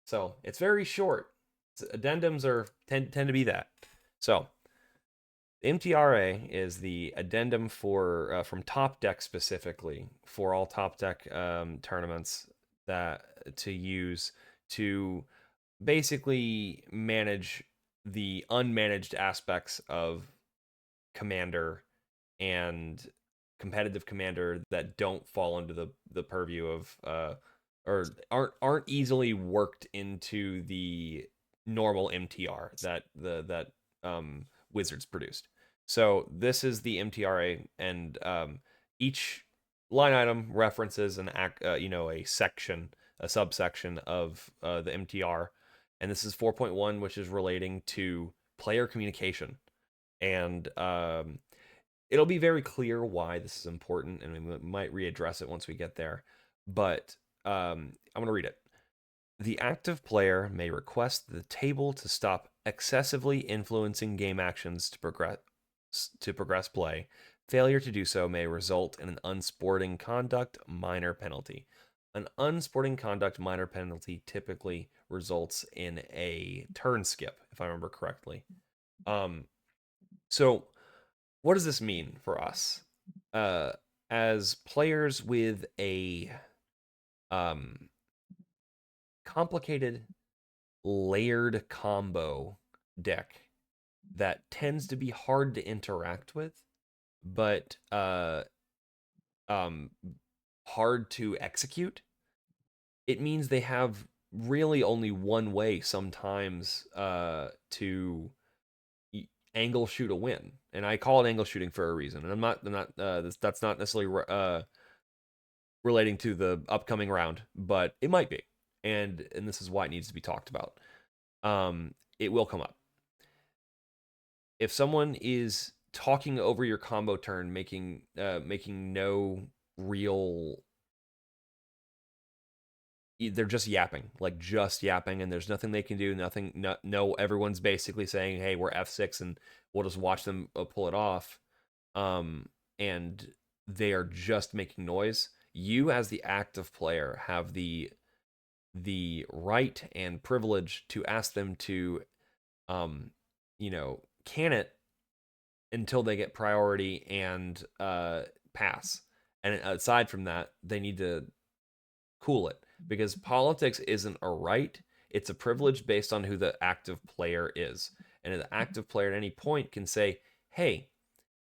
So it's very short. Addendums tend to be that. So MTRA is the addendum for from Top Deck specifically for all Top Deck tournaments that to use to basically manage the unmanaged aspects of Commander and competitive Commander that don't fall into the purview of or aren't easily worked into the normal MTR that Wizards produced. So this is the MTRA, and each line item references a section, a subsection of the MTR, and this is 4.1, which is relating to player communication, and it'll be very clear why this is important, and we might readdress it once we get there. But I'm going to read it. The active player may request the table to stop excessively influencing game actions to progress play. Failure to do so may result in an unsporting conduct minor penalty. An unsporting conduct minor penalty typically results in a turn skip, if I remember correctly. So what does this mean for us? As players with a complicated layered combo deck that tends to be hard to interact with, but hard to execute, it means they have really only one way sometimes to angle shoot a win, and I call it angle shooting for a reason. And I'm not that's not necessarily relating to the upcoming round, but it might be, and this is why it needs to be talked about. It will come up if someone is talking over your combo turn, making no real. They're just yapping, and there's nothing they can do. No, everyone's basically saying, "Hey, we're F6, and we'll just watch them pull it off." And they are just making noise. You, as the active player, have the right and privilege to ask them to, can it until they get priority and pass. And aside from that, they need to cool it, because politics isn't a right, it's a privilege based on who the active player is. And the active player at any point can say, hey,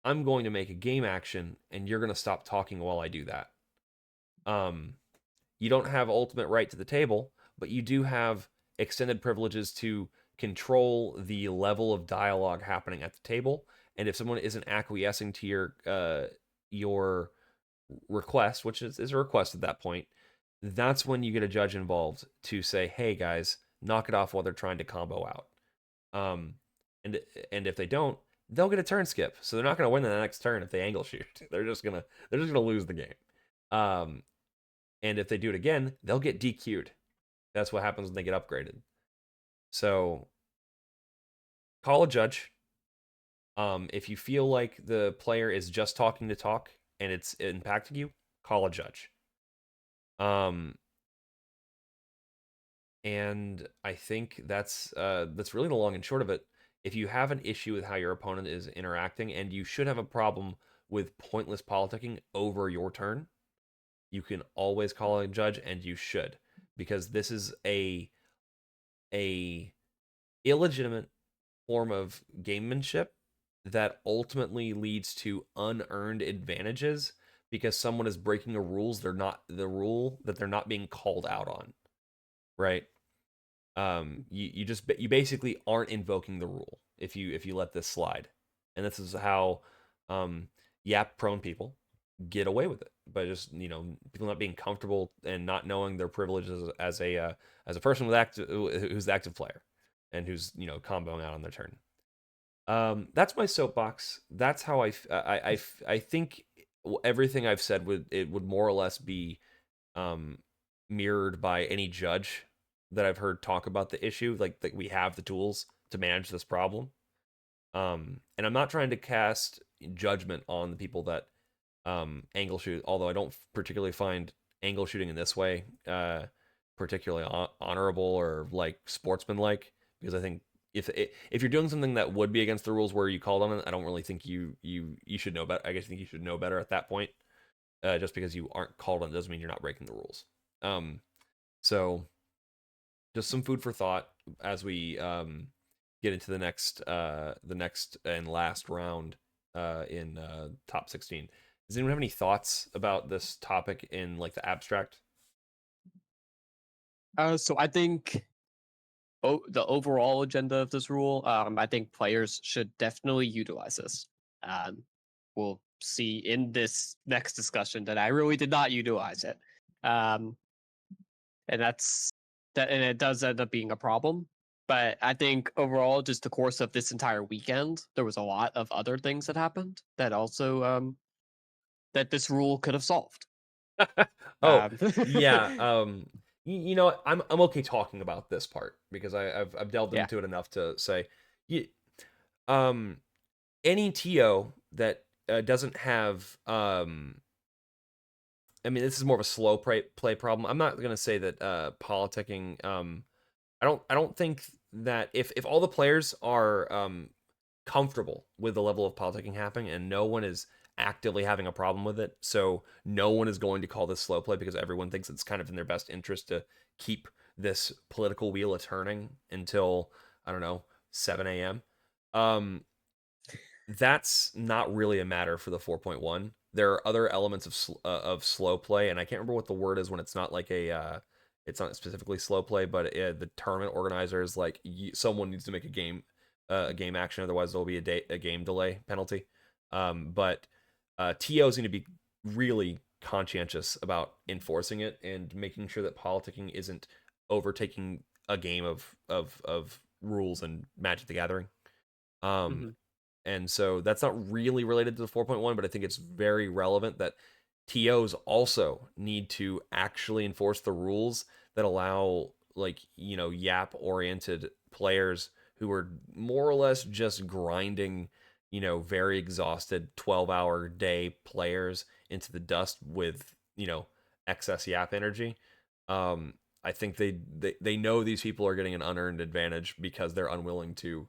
I'm going to make a game action and you're going to stop talking while I do that. You don't have ultimate right to the table, but you do have extended privileges to control the level of dialogue happening at the table. And if someone isn't acquiescing to your request, which is a request at that point, that's when you get a judge involved to say, hey guys, knock it off while they're trying to combo out. And if they don't, they'll get a turn skip. So they're not going to win the next turn if they angle shoot. They're just gonna lose the game. And if they do it again, they'll get DQ'd. That's what happens when they get upgraded. So call a judge. If you feel like the player is just talking to talk and it's impacting you, call a judge. And I think that's really the long and short of it. If you have an issue with how your opponent is interacting, and you should have a problem with pointless politicking over your turn, you can always call a judge, and you should, because this is a illegitimate form of gamemanship that ultimately leads to unearned advantages, because someone is breaking the rules they're not being called out on, right? You basically aren't invoking the rule if you let this slide, and this is how yap prone people get away with it, by just people not being comfortable and not knowing their privileges as a person who's the active player and who's comboing out on their turn. That's my soapbox. That's how I think everything I've said would more or less be mirrored by any judge that I've heard talk about the issue, like that we have the tools to manage this problem. And I'm not trying to cast judgment on the people that angle shoot, although I don't particularly find angle shooting in this way particularly honorable or like sportsmanlike, because I think if you're doing something that would be against the rules where you called on it, I don't really think you should know better. I guess I think you should know better at that point. Just because you aren't called on it doesn't mean you're not breaking the rules. So just some food for thought as we get into the next and last round in top 16. Does anyone have any thoughts about this topic in like the abstract? So I think the overall agenda of this rule, I think players should definitely utilize this. We'll see in this next discussion that I really did not utilize it, and it does end up being a problem. But I think overall, just the course of this entire weekend, there was a lot of other things that happened that also that this rule could have solved. Oh, yeah. You know, I'm okay talking about this part because I've delved into it enough to say, any TO that doesn't have, I mean, this is more of a slow play problem. I'm not gonna say that politicking. I don't think that if all the players are comfortable with the level of politicking happening and no one is actively having a problem with it, so no one is going to call this slow play because everyone thinks it's kind of in their best interest to keep this political wheel turning until, I don't know, 7 a.m. That's not really a matter for the 4.1. There are other elements of slow play, and I can't remember what the word is when it's not like it's not specifically slow play, but the tournament organizer is like someone needs to make a game action, otherwise there'll be a game delay penalty. But TOs need to be really conscientious about enforcing it and making sure that politicking isn't overtaking a game of rules and Magic the Gathering. And so that's not really related to the 4.1, but I think it's very relevant that TOs also need to actually enforce the rules that allow, like, you know, YAP-oriented players who are more or less just grinding, you know, very exhausted 12-hour day players into the dust with, you know, excess YAP energy. I think they know these people are getting an unearned advantage because they're unwilling to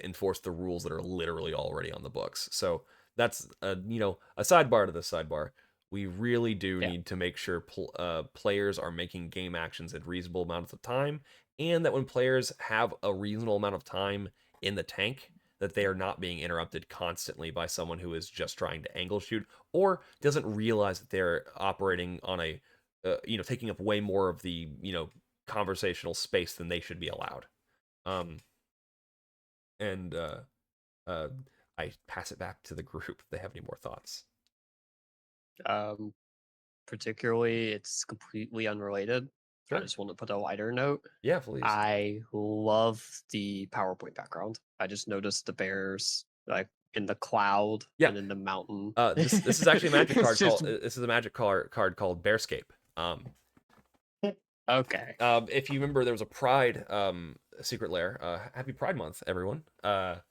enforce the rules that are literally already on the books. So that's you know, a sidebar to the sidebar. We really do need to make sure players are making game actions in reasonable amounts of time, and that when players have a reasonable amount of time in the tank, that they are not being interrupted constantly by someone who is just trying to angle shoot or doesn't realize that they're operating on a you know, taking up way more of the, you know, conversational space than they should be allowed. And I pass it back to the group if they have any more thoughts. Particularly, it's completely unrelated. Sure. I just want to put a lighter note. Yeah, please. I love the PowerPoint background. I just noticed the bears like in the cloud and in the mountain. This is actually a magic card called. This is a magic card called Bearscape. Okay. If you remember, there was a Pride secret lair. Happy Pride Month, everyone. There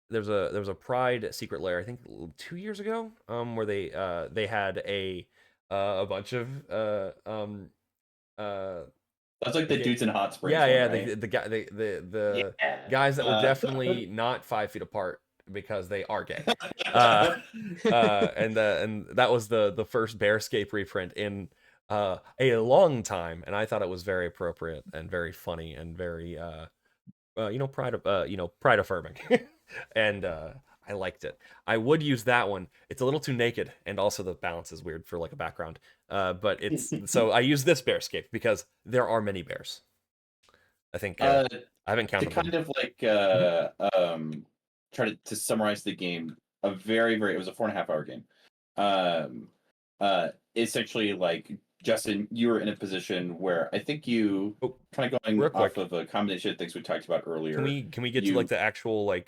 was a Pride secret lair, I think 2 years ago, where they had a bunch of that's like the dudes in Hot Springs. Yeah, right? the guys that were definitely not 5 feet apart because they are gay. And that was the first Bearscape reprint in a long time, and I thought it was very appropriate and very funny and very you know, pride affirming. And I liked it. I would use that one. It's a little too naked, and also the balance is weird for like a background. But it's so I use this Bearscape because there are many bears. I think I haven't counted to kind them. of like try to summarize the game. It was a 4.5 hour game. Essentially, like, Justin, you were in a position where I think you kind of going off of a combination of things we talked about earlier. Can we get to like the actual like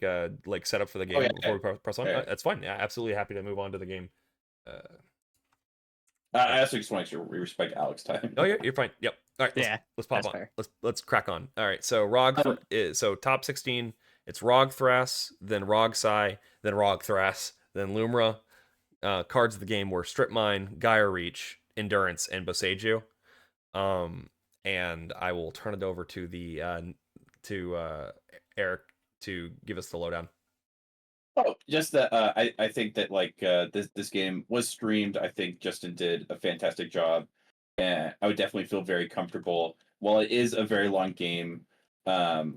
setup for the game before we press on? Yeah. That's fine. Yeah, absolutely happy to move on to the game. I also just want to respect Alex's time. Oh, you're fine. Yep. All right, let's pop on. Fair. Let's crack on. All right, so so top 16, it's Rog Thras, then Rog Sai, then Rog Thras, then Lumra. Cards of the game were Strip Mine, Gyre Reach, Endurance, and Boseiju. And I will turn it over to the Eric to give us the lowdown. Oh, just that I think that like this game was streamed. I think Justin did a fantastic job, and I would definitely feel very comfortable. While it is a very long game, I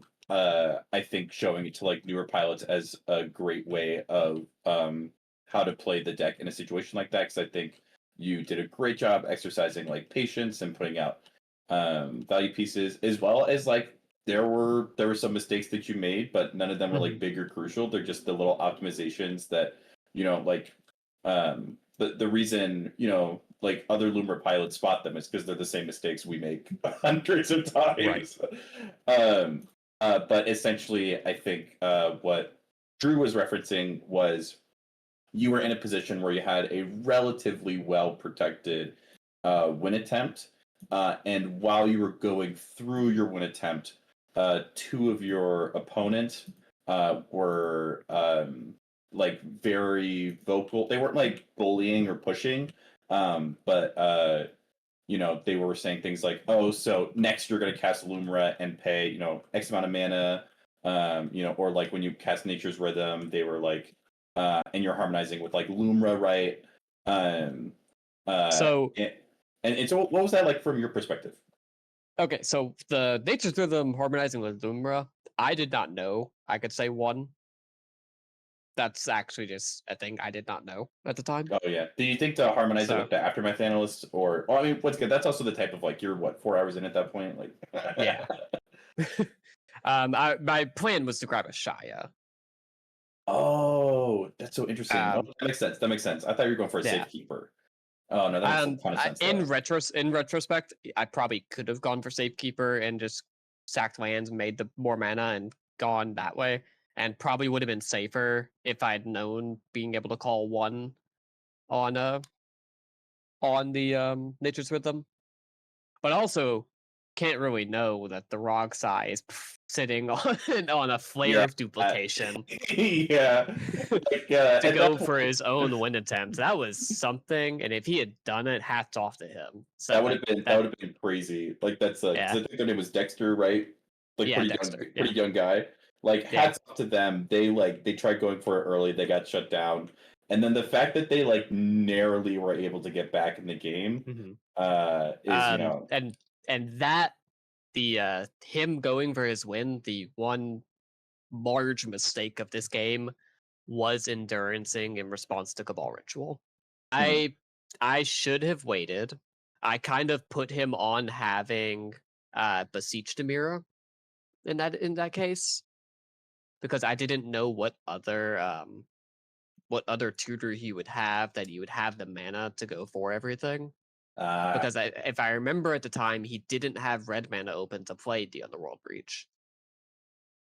think showing it to like newer pilots as a great way of how to play the deck in a situation like that. Because I think you did a great job exercising like patience and putting out value pieces, as well as like there were some mistakes that you made, but none of them were like big or crucial. They're just the little optimizations that, like the reason, like other Loomer pilots spot them is because they're the same mistakes we make hundreds of times. Right. But essentially I think what Drew was referencing was you were in a position where you had a relatively well protected win attempt. And while you were going through your win attempt, two of your opponents were like very vocal. They weren't like bullying or pushing, but they were saying things like, "Oh, so next you're going to cast Lumra and pay X amount of mana," or like when you cast Nature's Rhythm, they were like, and you're harmonizing with like Lumra, right? So and so what was that like from your perspective? Okay, so the Nature's Rhythm harmonizing with Lumra, I did not know I could say one. That's actually just a thing I did not know at the time. Oh yeah. Do you think to harmonize it with the Aftermath analyst, or I mean, what's good? That's also the type of like you're 4 hours in at that point, like. Yeah. My plan was to grab a Shaya. Oh, that's so interesting. That makes sense. That makes sense. I thought you were going for a Safekeeper. Oh no, that makes a ton of sense. In retrospect, I probably could have gone for Safekeeper and just sacked lands and made the more mana and gone that way, and probably would have been safer if I'd known being able to call one on the Nature's Rhythm. But also can't really know that the Rog Sai is sitting on a flare of duplication. Yeah. Like, to go for his own win attempt. That was something, and if he had done it, hats off to him. So that would have been crazy. Like that's I think their name was Dexter, right? Like pretty young guy. Like hats off to them. They tried going for it early, they got shut down. And then the fact that they like narrowly were able to get back in the game is and that the him going for his win, the one large mistake of this game was endurancing in response to Cabal Ritual. I should have waited. I kind of put him on having Beseech Demira in that case, because I didn't know what other tutor he would have that he would have the mana to go for everything. Because if I remember at the time, he didn't have red mana open to play the Underworld Breach.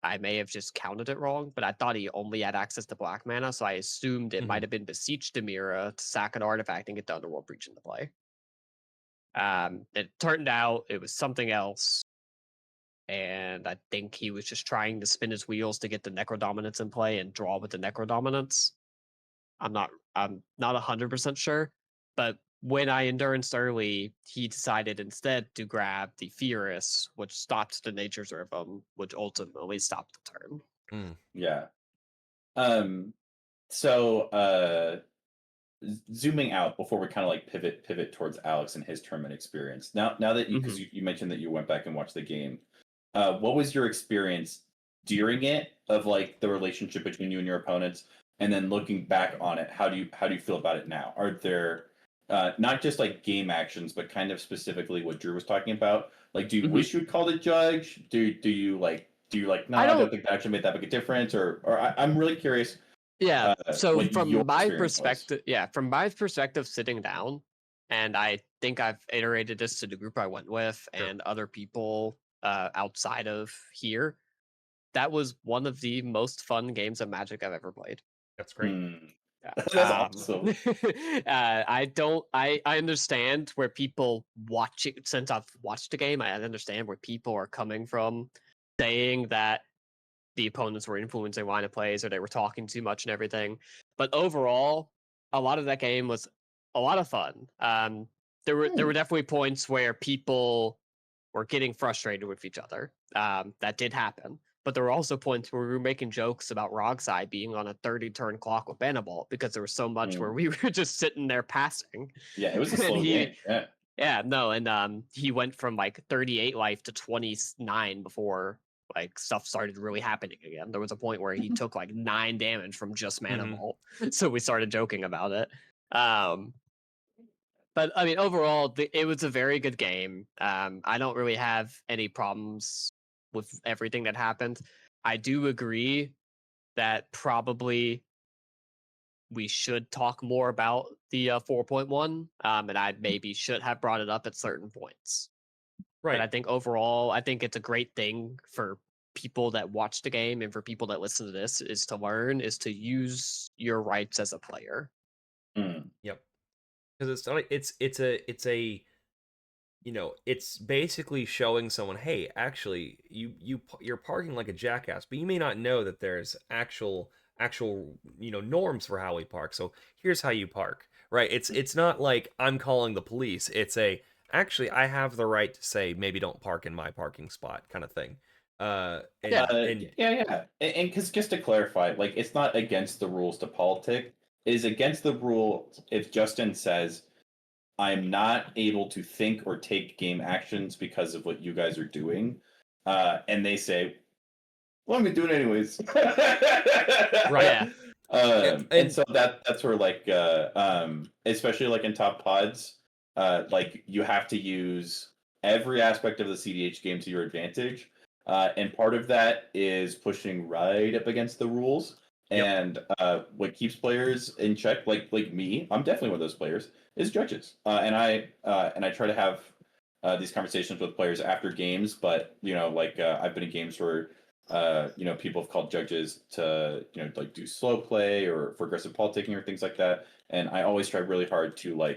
I may have just counted it wrong, but I thought he only had access to black mana, so I assumed it might have been Beseech Demira to sack an artifact and get the Underworld Breach into play. It turned out it was something else, and I think he was just trying to spin his wheels to get the Necrodominance in play and draw with the Necrodominance. I'm not 100% sure, but when I enduranced early, he decided instead to grab the Furious, which stopped the Nature's Rhythm, which ultimately stopped the turn. Yeah. So zooming out before we kind of like pivot towards Alex and his tournament experience. Now that you, because you mentioned that you went back and watched the game, what was your experience during it of like the relationship between you and your opponents, and then looking back on it, how do you feel about it now? Are there not just like game actions, but kind of specifically what Drew was talking about? Like, do you wish you had called it judge? Do you like no, I don't think that actually made that big a difference, or I'm really curious. Yeah. So from my perspective, sitting down, and I think I've iterated this to the group I went with and other people outside of here. That was one of the most fun games of Magic I've ever played. That's great. That's awesome. I understand where people watch it. Since I've watched the game, I understand where people are coming from, saying that the opponents were influencing line of plays or they were talking too much and everything. But overall, a lot of that game was a lot of fun. There were definitely points where people were getting frustrated with each other. That did happen. But there were also points where we were making jokes about Rogside being on a 30-turn clock with Banabalt because there was so much where we were just sitting there passing. Yeah, it was a slow game. Yeah, no, and he went from like 38 life to 29 before like stuff started really happening again. There was a point where he took like 9 damage from just Mana Vault, so we started joking about it. But I mean, overall, it was a very good game. I don't really have any problems with everything that happened. I do agree that probably we should talk more about the 4.1, and I maybe should have brought it up at certain points. Right. But I think overall, I think it's a great thing for people that watch the game and for people that listen to this is to learn, is to use your rights as a player. Yep. Because it's not. It's a. You know, it's basically showing someone, hey, actually, you're parking like a jackass, but you may not know that there's actual norms for how we park. So here's how you park, right? It's not like I'm calling the police. It's actually I have the right to say maybe don't park in my parking spot kind of thing. And because just to clarify, like it's not against the rules to politic. It is against the rule if Justin says, I'm not able to think or take game actions because of what you guys are doing. And they say, well, I'm going to do it anyways. Right. Yeah. And so that's where, like, especially like in top pods, like you have to use every aspect of the CDH game to your advantage. And part of that is pushing right up against the rules. And what keeps players in check, like me, I'm definitely one of those players, is judges. And I try to have these conversations with players after games. But I've been in games where people have called judges to like do slow play or for aggressive politicking or things like that. And I always try really hard to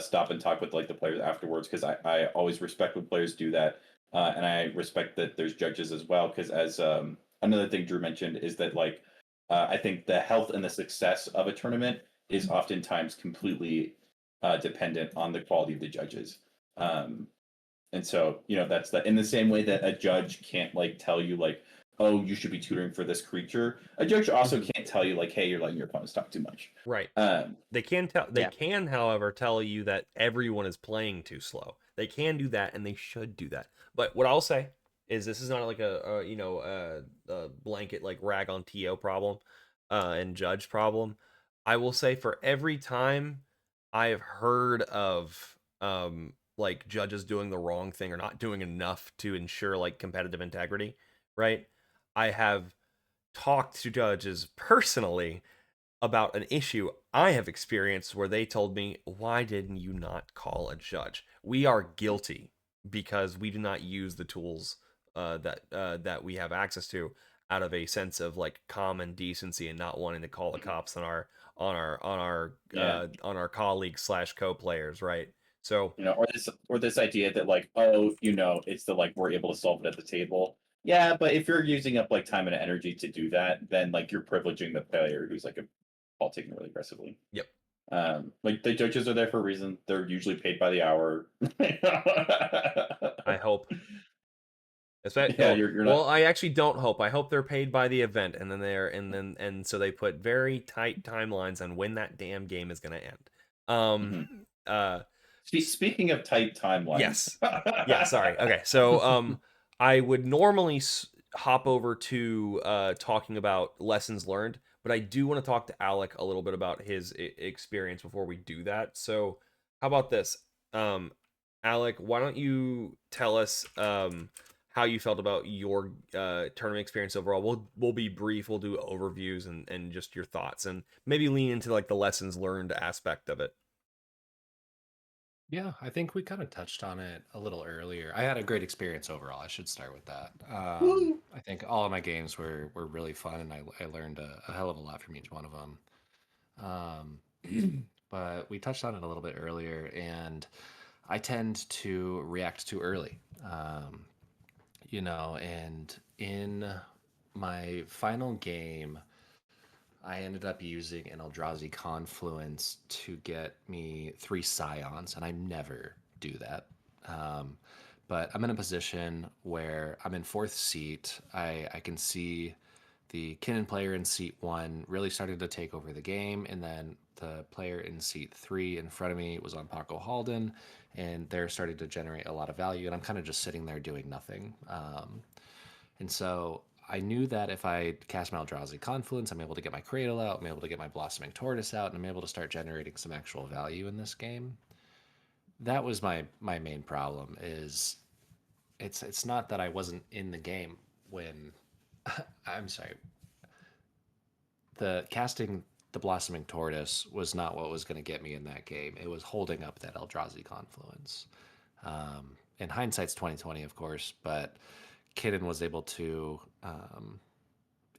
stop and talk with like the players afterwards because I always respect when players do that. And I respect that there's judges as well because as another thing Drew mentioned is that I think the health and the success of a tournament is oftentimes completely dependent on the quality of the judges. And so, that's in the same way that a judge can't tell you oh, you should be tutoring for this creature. A judge also can't tell you hey, you're letting your opponents talk too much. Right. They can tell. They can, however, tell you that everyone is playing too slow. They can do that, and they should do that. But what I'll say is this is not like a blanket rag on TO problem and judge problem. I will say for every time I have heard of judges doing the wrong thing or not doing enough to ensure competitive integrity, right? I have talked to judges personally about an issue I have experienced where they told me, why didn't you not call a judge? We are guilty because we do not use the tools that we have access to out of a sense of common decency and not wanting to call the cops on our colleagues / co-players, right? So or this idea that it's we're able to solve it at the table. Yeah, but if you're using up time and energy to do that, then you're privileging the player who's taking really aggressively. Yep. The judges are there for a reason. They're usually paid by the hour. I hope. Yeah, you're not. Well, I actually don't hope. I hope they're paid by the event, and then so they put very tight timelines on when that damn game is going to end. Speaking of tight timelines. Yes. Yeah. Sorry. Okay. So I would normally hop over to talking about lessons learned, but I do want to talk to Alec a little bit about his experience before we do that. So how about this? Alec, why don't you tell us how you felt about your tournament experience overall? We'll be brief. We'll do overviews and just your thoughts, and maybe lean into the lessons learned aspect of it. Yeah, I think we kind of touched on it a little earlier. I had a great experience overall. I should start with that. I think all of my games were really fun, and I learned a hell of a lot from each one of them. But we touched on it a little bit earlier, and I tend to react too early. And in my final game, I ended up using an Eldrazi Confluence to get me 3 Scions, and I never do that. Um, but I'm in a position where I'm in 4th seat. I can see the Kinnan player in seat 1 really started to take over the game, and then the player in seat 3 in front of me was on Paco Halden, and they're starting to generate a lot of value, and I'm kind of just sitting there doing nothing. And so I knew that if I cast my Eldrazi Confluence, I'm able to get my Cradle out, I'm able to get my Blossoming Tortoise out, and I'm able to start generating some actual value in this game. That was my main problem. Is it's not that I wasn't in the game when I'm sorry. The casting the Blossoming Tortoise was not what was going to get me in that game. It was holding up that Eldrazi Confluence. In hindsight's 2020, of course, but Kidden was able to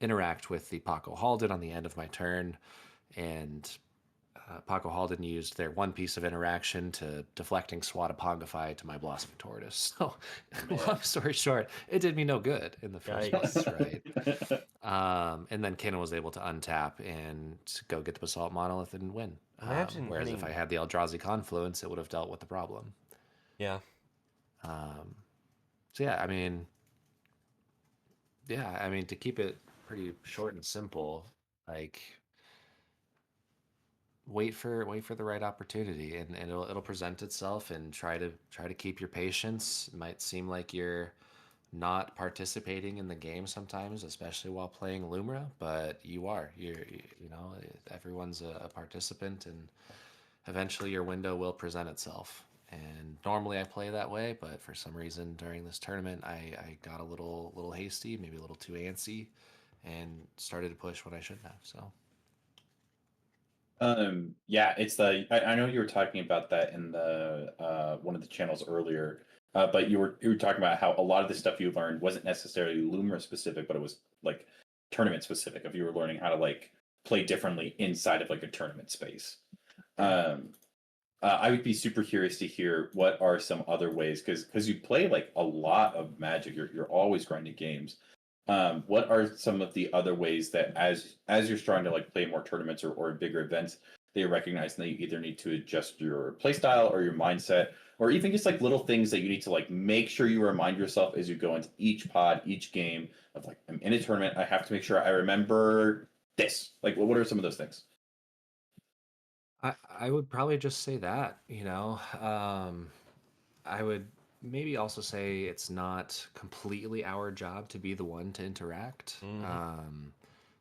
interact with the Paco Halden on the end of my turn, and Paco Halden used their one piece of interaction to deflecting Swatapongify to my Blossoming Tortoise. So, long story short, it did me no good in the first place, right? And then Kinnan was able to untap and go get the Basalt Monolith and win. Whereas if I had the Eldrazi Confluence, it would have dealt with the problem. Yeah. So yeah, I mean, to keep it pretty short and simple, like wait for the right opportunity, and it'll present itself, and try to keep your patience. It might seem like you're not participating in the game sometimes, especially while playing Lumra, but you're everyone's a participant, and eventually your window will present itself. And normally I play that way, but for some reason during this tournament, I got a little hasty, maybe a little too antsy, and started to push when I shouldn't have. So. Yeah, I know you were talking about that in the one of the channels earlier, but you were talking about how a lot of the stuff you learned wasn't necessarily Lumra specific, but it was like tournament specific. If you were learning how to like play differently inside of like a tournament space. I would be super curious to hear what are some other ways, because you play like a lot of Magic. You're always grinding games. What are some of the other ways that as you're starting to like play more tournaments or bigger events, they recognize that you either need to adjust your playstyle or your mindset, or even just like little things that you need to like make sure you remind yourself as you go into each pod, each game of like, I'm in a tournament, I have to make sure I remember this. Like, what are some of those things? I would probably just say that, I would maybe also say it's not completely our job to be the one to interact.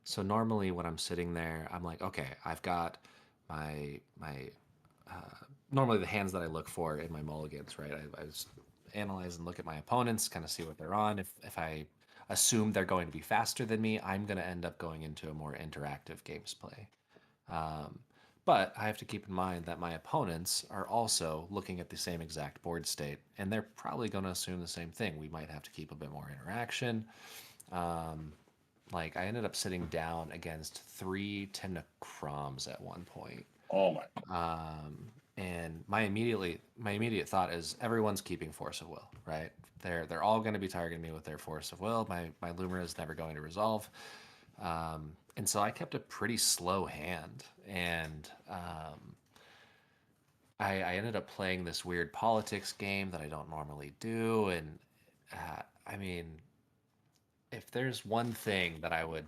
So normally when I'm sitting there, I'm like, okay, I've got my normally the hands that I look for in my mulligans, right? I analyze and look at my opponents, kind of see what they're on. If I assume they're going to be faster than me, I'm going to end up going into a more interactive games play. But I have to keep in mind that my opponents are also looking at the same exact board state, and they're probably going to assume the same thing. We might have to keep a bit more interaction. Like I ended up sitting down against 3 Tymnocroms at one point. Oh my. And my immediate thought is everyone's keeping Force of Will, right? They're all going to be targeting me with their Force of Will. My Lumina is never going to resolve. And so I kept a pretty slow hand, and I ended up playing this weird politics game that I don't normally do. And I mean, if there's one thing that I would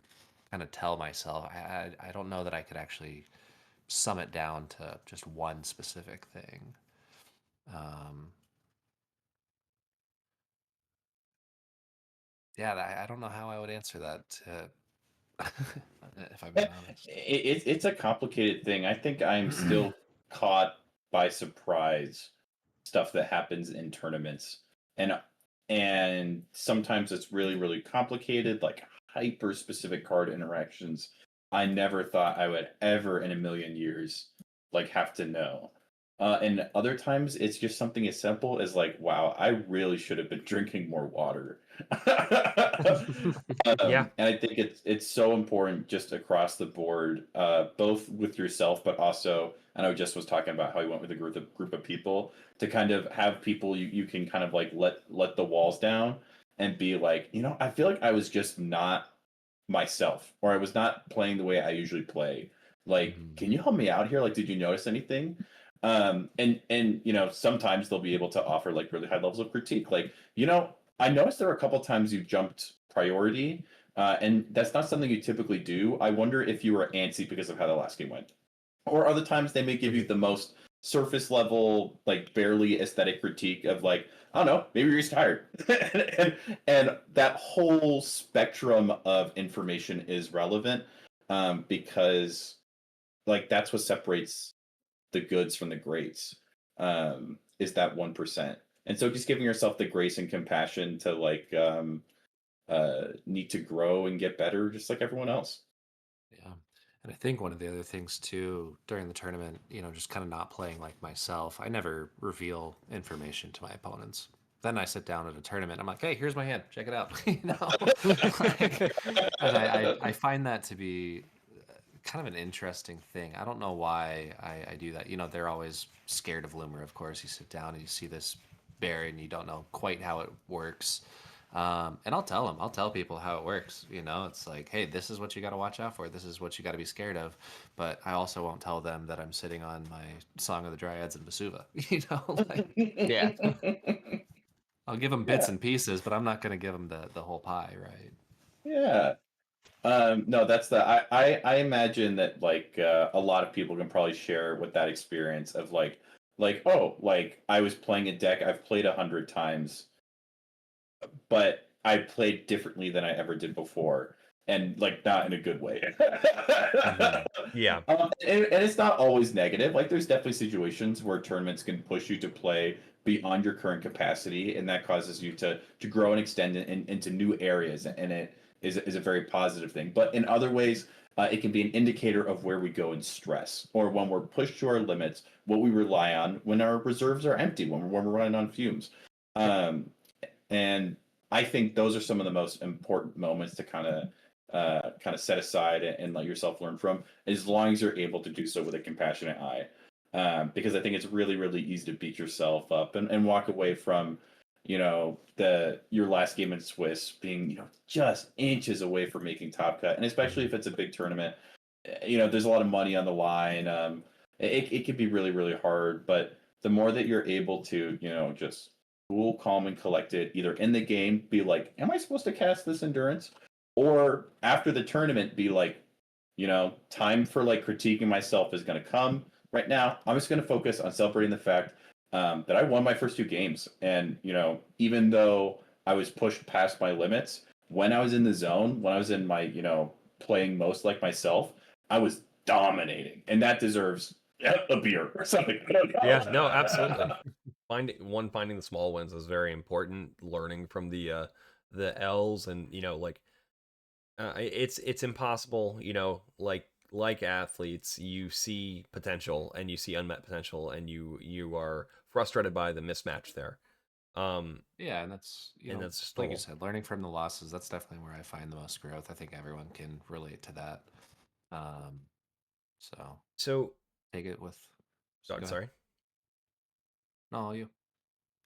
kind of tell myself, I don't know that I could actually sum it down to just one specific thing. Yeah, I don't know how I would answer that. If I'm being honest, It's a complicated thing. I think I'm still caught by surprise stuff that happens in tournaments, and sometimes it's really complicated, like hyper specific card interactions I never thought I would ever in a million years like have to know. And other times it's just something as simple as like, wow, I really should have been drinking more water. Yeah. And I think it's so important just across the board, both with yourself, but also I know Just was talking about how he went with a group of people to kind of have people you can kind of like let the walls down and be like, I feel like I was just not myself, or I was not playing the way I usually play. Like, can you help me out here? Like, did you notice anything? And sometimes they'll be able to offer like really high levels of critique. Like, I noticed there were a couple times you jumped priority, and that's not something you typically do. I wonder if you were antsy because of how the last game went, or other times they may give you the most surface level, like barely aesthetic critique of like, I don't know, maybe you're just tired. and that whole spectrum of information is relevant, because like that's what separates the goods from the greats, is that 1%. And so just giving yourself the grace and compassion to like need to grow and get better just like everyone else. Yeah. And I think one of the other things too during the tournament, just kind of not playing like myself, I never reveal information to my opponents. Then I sit down at a tournament. I'm like, hey, here's my hand. Check it out. And I find that to be kind of an interesting thing. I don't know why I do that. They're always scared of Loomer, of course. You sit down and you see this berry and you don't know quite how it works. And I'll tell people how it works. It's like, hey, this is what you got to watch out for. This is what you got to be scared of. But I also won't tell them that I'm sitting on my Song of the Dryads and Vesuva. Yeah. I'll give them bits and pieces, but I'm not going to give them the whole pie, right? Yeah. No, that's I imagine that like a lot of people can probably share with that experience of like, oh, like I was playing a deck I've played 100 times, but I played differently than I ever did before, and like not in a good way. Yeah. And it's not always negative. Like there's definitely situations where tournaments can push you to play beyond your current capacity, and that causes you to grow and extend into new areas, and it is a very positive thing. But in other ways, it can be an indicator of where we go in stress, or when we're pushed to our limits, what we rely on when our reserves are empty, when we're running on fumes. And I think those are some of the most important moments to kind of set aside and let yourself learn from, as long as you're able to do so with a compassionate eye. Because I think it's really, really easy to beat yourself up and walk away from, your last game in Swiss being, just inches away from making top cut. And especially if it's a big tournament, there's a lot of money on the line. It can be really, really hard, but the more that you're able to, just cool, calm, and collected, either in the game, be like, am I supposed to cast this endurance? Or after the tournament, be like, time for like critiquing myself is going to come. Right now, I'm just going to focus on celebrating the fact that I won my first 2 games. And, even though I was pushed past my limits, when I was in the zone, when I was in my, playing most like myself, I was dominating. And that deserves a beer or something. Yeah, no, absolutely. Finding the small wins is very important. Learning from the L's, and it's impossible. Like athletes, you see potential and you see unmet potential, and you are frustrated by the mismatch there. Yeah, and that's that's just like you said, learning from the losses. That's definitely where I find the most growth. I think everyone can relate to that. So take it with. Oh, sorry. No, you.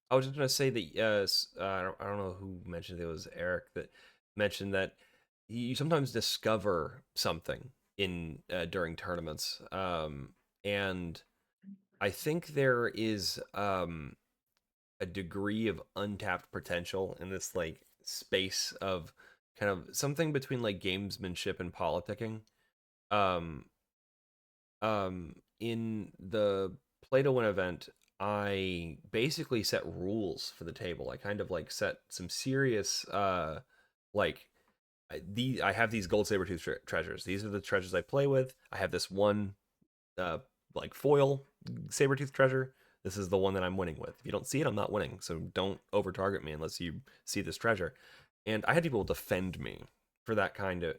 I was just gonna say that I don't know who mentioned it. It was Eric that mentioned that you sometimes discover something in during tournaments, and I think there is a degree of untapped potential in this like space of kind of something between like gamesmanship and politicking. Um, in the play to win event, I basically set rules for the table. I kind of like set some serious like I have these gold saber tooth treasures. These are the treasures I play with. I have this one like foil saber tooth treasure. This is the one that I'm winning with. If you don't see it, I'm not winning. So don't over target me unless you see this treasure. And I had people defend me for that kind of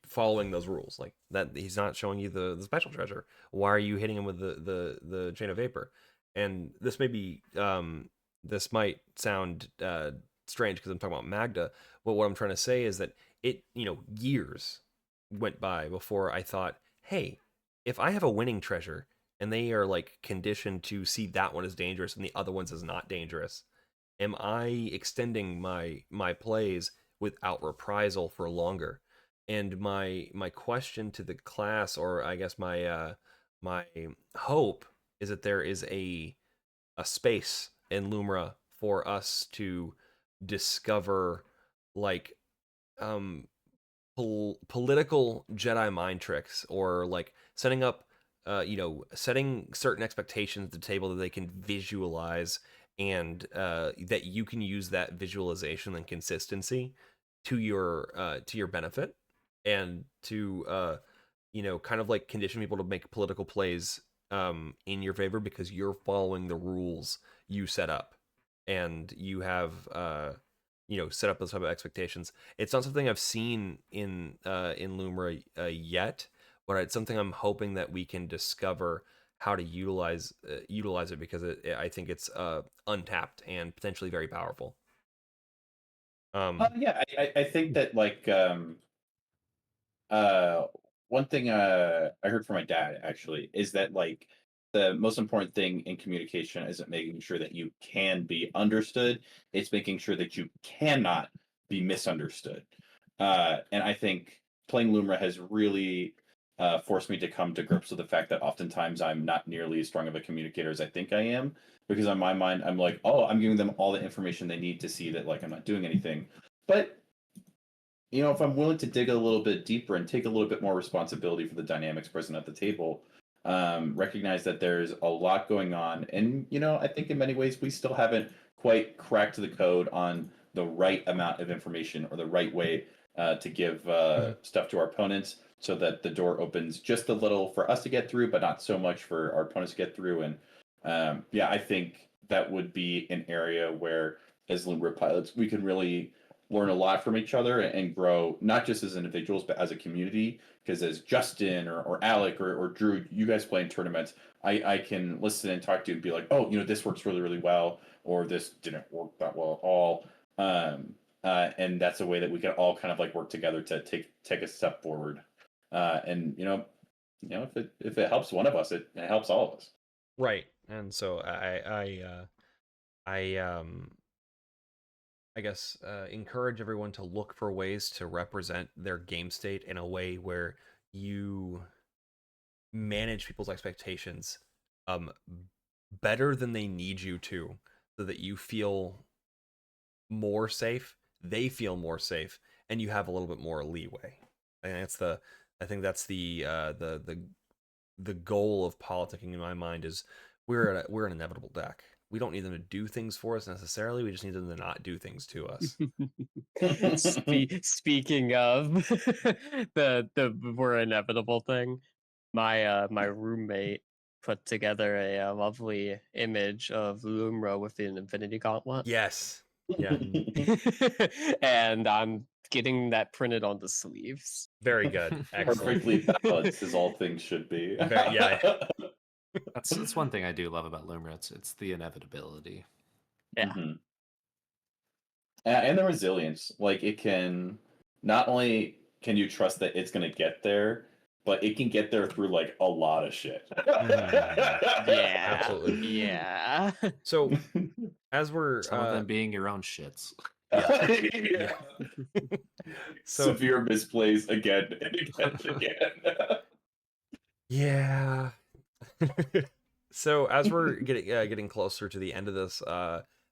following those rules, like that he's not showing you the special treasure. Why are you hitting him with the chain of vapor? And this may be this might sound strange because I'm talking about Magda. But what I'm trying to say is that years went by before I thought, hey, if I have a winning treasure and they are like conditioned to see that one as dangerous and the other ones as not dangerous, am I extending my plays without reprisal for longer? And my question to the class, or I guess my hope, is that there is a space in Lumra for us to discover like political Jedi mind tricks, or like setting up setting certain expectations at the table that they can visualize, and that you can use that visualization and consistency to your benefit, and to kind of like condition people to make political plays in your favor because you're following the rules you set up, and you have set up those type of expectations. It's not something I've seen in Lumra yet, but it's something I'm hoping that we can discover how to utilize it, because I think it's untapped and potentially very powerful. Yeah, I think that like one thing I heard from my dad actually is that like the most important thing in communication isn't making sure that you can be understood, it's making sure that you cannot be misunderstood. And I think playing Lumra has really forced me to come to grips with the fact that oftentimes I'm not nearly as strong of a communicator as I think I am, because on my mind I'm like, oh, I'm giving them all the information they need to see that like I'm not doing anything. But if I'm willing to dig a little bit deeper and take a little bit more responsibility for the dynamics present at the table, recognize that there's a lot going on. And, I think in many ways we still haven't quite cracked the code on the right amount of information or the right way to give stuff to our opponents so that the door opens just a little for us to get through, but not so much for our opponents to get through. And I think that would be an area where, as Lumber pilots, we can really learn a lot from each other and grow, not just as individuals, but as a community. Because as Justin or Alec or Drew, you guys play in tournaments, I can listen and talk to you and be like, oh, this works really, really well, or this didn't work that well at all. And that's a way that we can all kind of like work together to take a step forward. And if it helps one of us, it helps all of us. Right. And so I guess encourage everyone to look for ways to represent their game state in a way where you manage people's expectations better than they need you to, so that you feel more safe, they feel more safe, and you have a little bit more leeway. And I think that's the goal of politicking in my mind. Is we're an inevitable deck. We don't need them to do things for us necessarily. We just need them to not do things to us. Speaking of the we're inevitable thing, my roommate put together a lovely image of Lumra with an Infinity Gauntlet. Yes. Yeah. And I'm getting that printed on the sleeves. Very good. Excellent. Perfectly balanced, as all things should be. Yeah. That's one thing I do love about Lumra. It's the inevitability. Yeah. Mm-hmm. And the resilience. Like, it can, not only can you trust that it's going to get there, but it can get there through like a lot of shit. Yeah, absolutely. Yeah. So as we're some of them being your own shits. Yeah. So severe misplays again and again and again. Yeah. So as we're getting closer to the end of this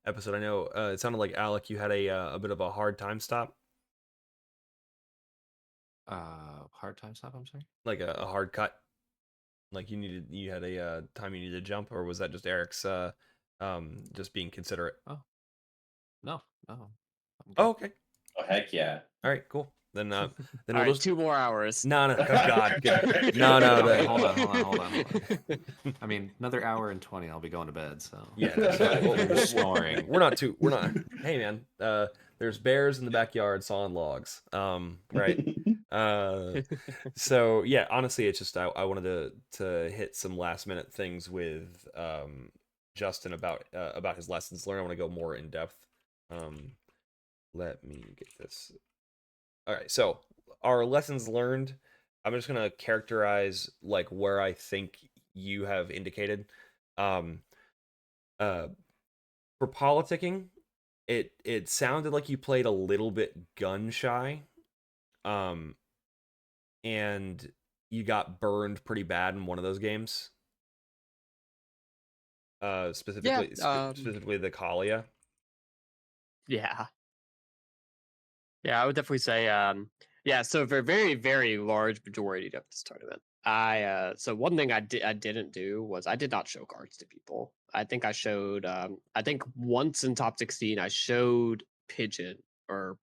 episode, I know it sounded like, Alec, you had a bit of a hard time stop. Hard time stop, I'm sorry? Like a hard cut. Like you had a time you needed to jump, or was that just Eric's just being considerate? Oh. No. Oh, okay. Oh, heck yeah. All right, cool. Then All we'll right, just 2 more hours. No, oh God. No. Okay, hold on. I mean, another hour and 20, I'll be going to bed. So Yeah, we're snoring. We're not. Hey, man. There's bears in the backyard sawing logs. Right. So yeah, honestly, it's just I wanted to hit some last minute things with Justin about his lessons learned. I want to go more in depth let me get this. All right, so our lessons learned. I'm just gonna characterize like where I think you have indicated. Um, uh, for politicking, it sounded like you played a little bit gun shy, and you got burned pretty bad in one of those games. Specifically the Kalia. Yeah. Yeah, I would definitely say, yeah. So for a very, very large majority of this tournament, so one thing I didn't do was I did not show cards to people. I think I showed, I think once in top 16, I showed Pigeon or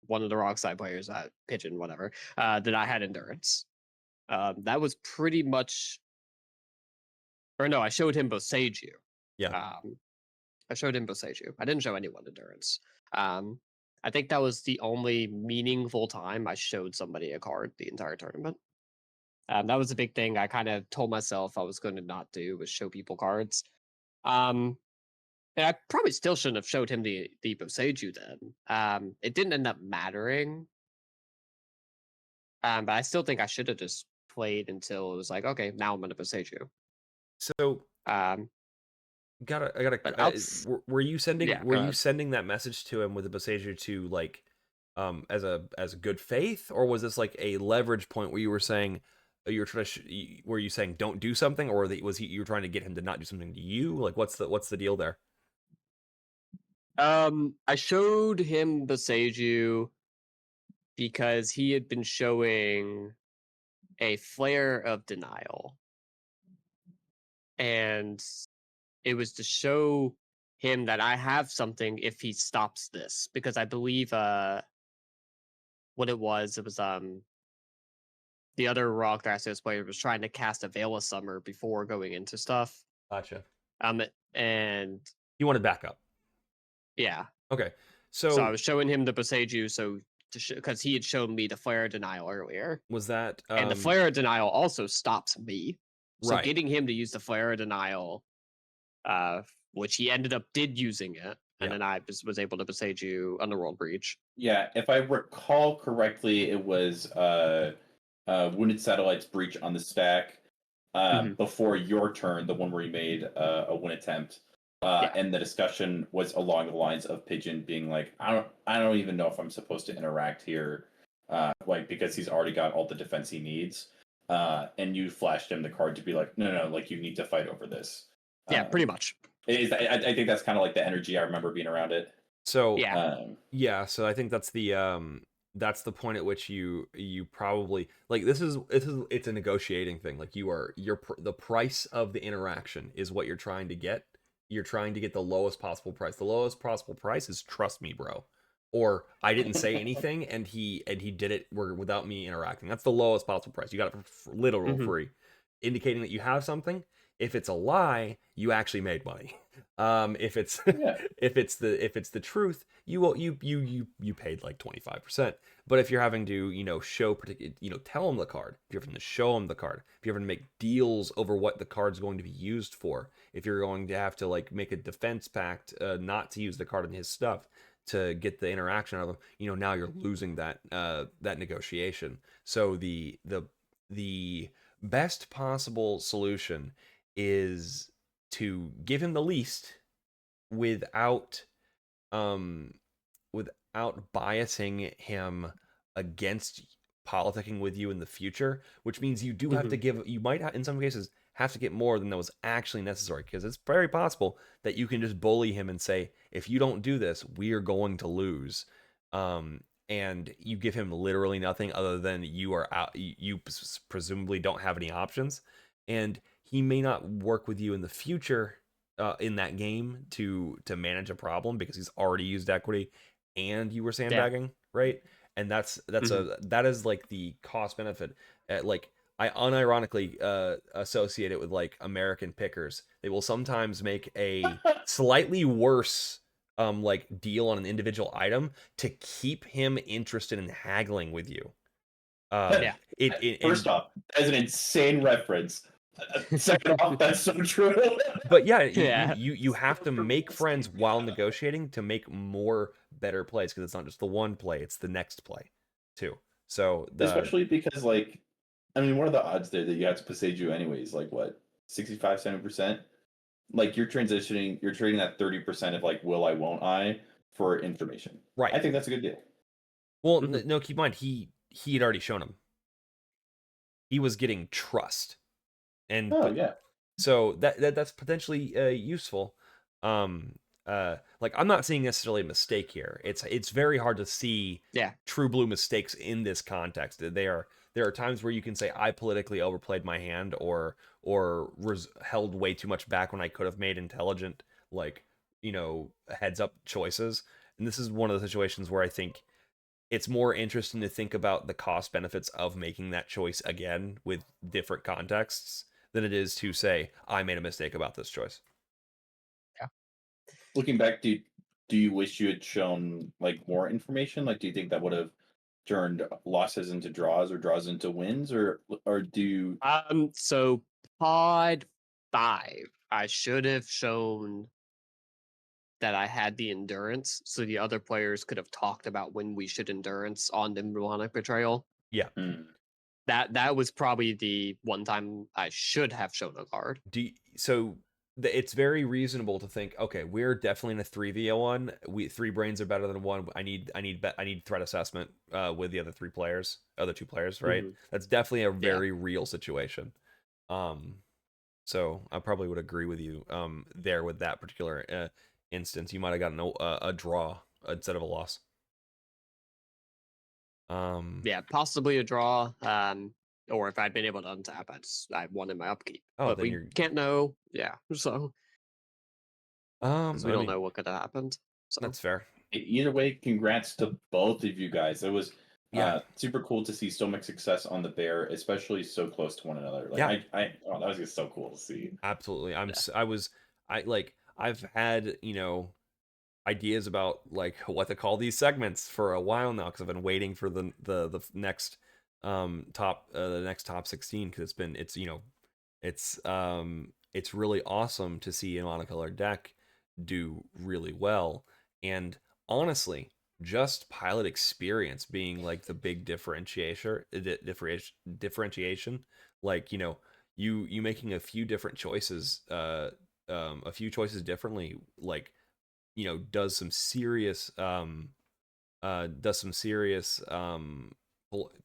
one of the wrong side players, Pigeon, whatever, that I had endurance. That was pretty much, or no, I showed him Boseiju. Yeah. I showed him Boseiju. I didn't show anyone endurance. I think that was the only meaningful time I showed somebody a card the entire tournament. That was a big thing I kind of told myself I was going to not do, was show people cards. And I probably still shouldn't have showed him the Boseiju then. It didn't end up mattering. But I still think I should have just played until it was like, okay, now I'm going to Boseiju. So were you sending that message to him with the Boseiju to like as a good faith, or was this like a leverage point where you were saying you were trying to were you saying don't do something, or you were trying to get him to not do something to you? Like what's the deal there? I showed him Boseiju because he had been showing a flare of denial, and it was to show him that I have something if he stops this, because I believe what it was the other Rock Thrastos player was trying to cast a Veil of Summer before going into stuff. Gotcha. And you wanted backup. Yeah. Okay. So I was showing him the Boseiju, so because he had shown me the Flare of Denial earlier. Was that and the Flare of Denial also stops me. So right. getting him to use the Flare of Denial, which he did using it, and then I was able to Boseiju Underworld Breach. Yeah, if I recall correctly, it was Wounded Satellites Breach on the stack before your turn, the one where you made a win attempt. And the discussion was along the lines of Pigeon being like, I don't even know if I'm supposed to interact here, like because he's already got all the defense he needs. And you flashed him the card to be like, no, like you need to fight over this. Yeah, pretty much. I think that's kind of like the energy I remember being around it. So so I think that's the point at which you probably like it's a negotiating thing. Like the price of the interaction is what you're trying to get. You're trying to get the lowest possible price. The lowest possible price is trust me, bro. Or I didn't say anything and he did it without me interacting. That's the lowest possible price. You got it for literal free, indicating that you have something. If it's a lie, you actually made money. If it's if it's the truth, you paid like 25%. But if you're having to show tell them the card, if you're having to show them the card, if you're having to make deals over what the card's going to be used for, if you're going to have to like make a defense pact not to use the card in his stuff to get the interaction out of them, now you're losing that negotiation. So the best possible solution is to give him the least without biasing him against politicking with you in the future, which means you do have to you might in some cases have to get more than that was actually necessary, because it's very possible that you can just bully him and say, if you don't do this, we are going to lose. And you give him literally nothing other than you are out. You presumably don't have any options, and he may not work with you in the future in that game to manage a problem because he's already used equity and you were sandbagging, right? And that is like the cost benefit. Like I unironically associate it with like American pickers. They will sometimes make a slightly worse like deal on an individual item to keep him interested in haggling with you. First off, as an insane reference, Second off, that's so true. But yeah, Yeah. you have to make friends while negotiating to make more better plays, because it's not just the one play, it's the next play too. So Especially because, like, I mean, what are the odds there that you have to Passeju anyways? Like, what, 65, 70%? Like, you're trading that 30% of, like, will I, won't I for information. right. I think that's a good deal. Well, no, keep in mind, he had already shown him. He was getting trust. And yeah. So that's potentially useful. Like, I'm not seeing necessarily a mistake here. It's very hard to see true blue mistakes in this context. There are times where you can say I politically overplayed my hand, or held way too much back when I could have made intelligent, like, heads up choices. And this is one of the situations where I think it's more interesting to think about the cost benefits of making that choice again with different contexts than it is to say I made a mistake about this choice. Yeah. Looking back, do you wish you had shown, like, more information? Like, do you think that would have turned losses into draws or draws into wins, or do you... So pod 5, I should have shown that I had the endurance, so the other players could have talked about when we should endurance on the demonic betrayal. Yeah. That was probably the one time I should have shown a card. It's very reasonable to think, okay, we're definitely in a 3v1. We 3 brains are better than 1. I need threat assessment with the other 2 players, right? That's definitely a very real situation. So I probably would agree with you there with that particular instance. You might have gotten a draw instead of a loss. Yeah, possibly a draw. Or if I'd been able to untap, I won in my upkeep. But we can't know. Yeah, so because we don't know what could have happened. So that's fair. Either way, congrats to both of you guys. It was super cool to see so much success on the bear, especially so close to one another. Like, that was just so cool to see. Absolutely. I've had, ideas about, like, what to call these segments for a while now, because I've been waiting for the next top 16, because it's really awesome to see a monocolored deck do really well. And honestly, just pilot experience being, like, the big differentiation, like, you making a few different choices, a few choices differently, like, does some serious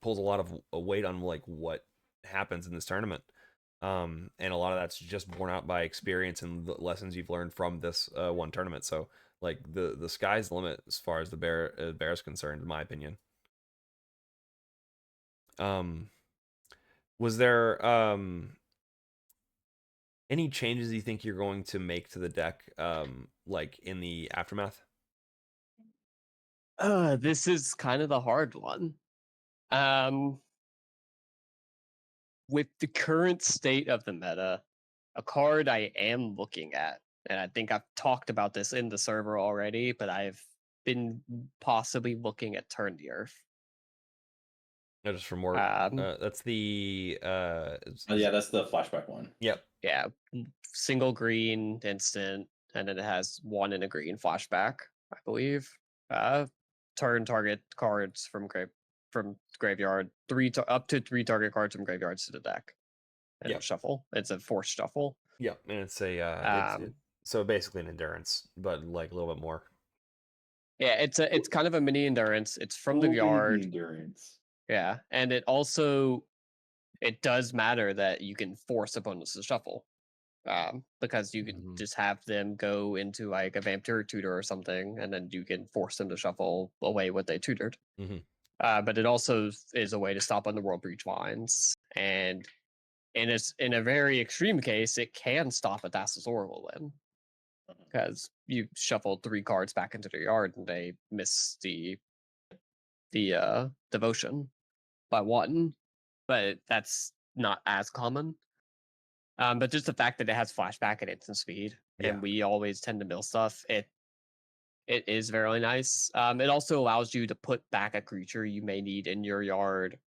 pulls a lot of weight on, like, what happens in this tournament. And a lot of that's just borne out by experience and the lessons you've learned from this one tournament. So, like, the sky's the limit as far as the bear is concerned, in my opinion. Was there any changes you think you're going to make to the deck, like, in the aftermath? This is kind of the hard one. With the current state of the meta, a card I am looking at, and I think I've talked about this in the server already, but I've been possibly looking at Turn the Earth. Just for more, that's the that's the flashback one. Yep. Yeah, single green instant, and then it has 1 and a green flashback, I believe. Turn target cards from graveyard, up to 3 target cards from graveyards to the deck. And shuffle. It's a forced shuffle. Yeah, and it's a so basically an endurance, but, like, a little bit more. Yeah, it's kind of a mini endurance. It's from the yard. Endurance. Yeah, and it does matter that you can force opponents to shuffle, because you can just have them go into, like, a vampire tutor or something, and then you can force them to shuffle away what they tutored. But it also is a way to stop underworld breach lines, and in a very extreme case, it can stop a Thassa's Oracle then, because you shuffle 3 cards back into their yard and they miss the devotion by 1, but that's not as common. But just the fact that it has flashback at instant speed, and we always tend to mill stuff, it is very nice. It also allows you to put back a creature you may need in your yard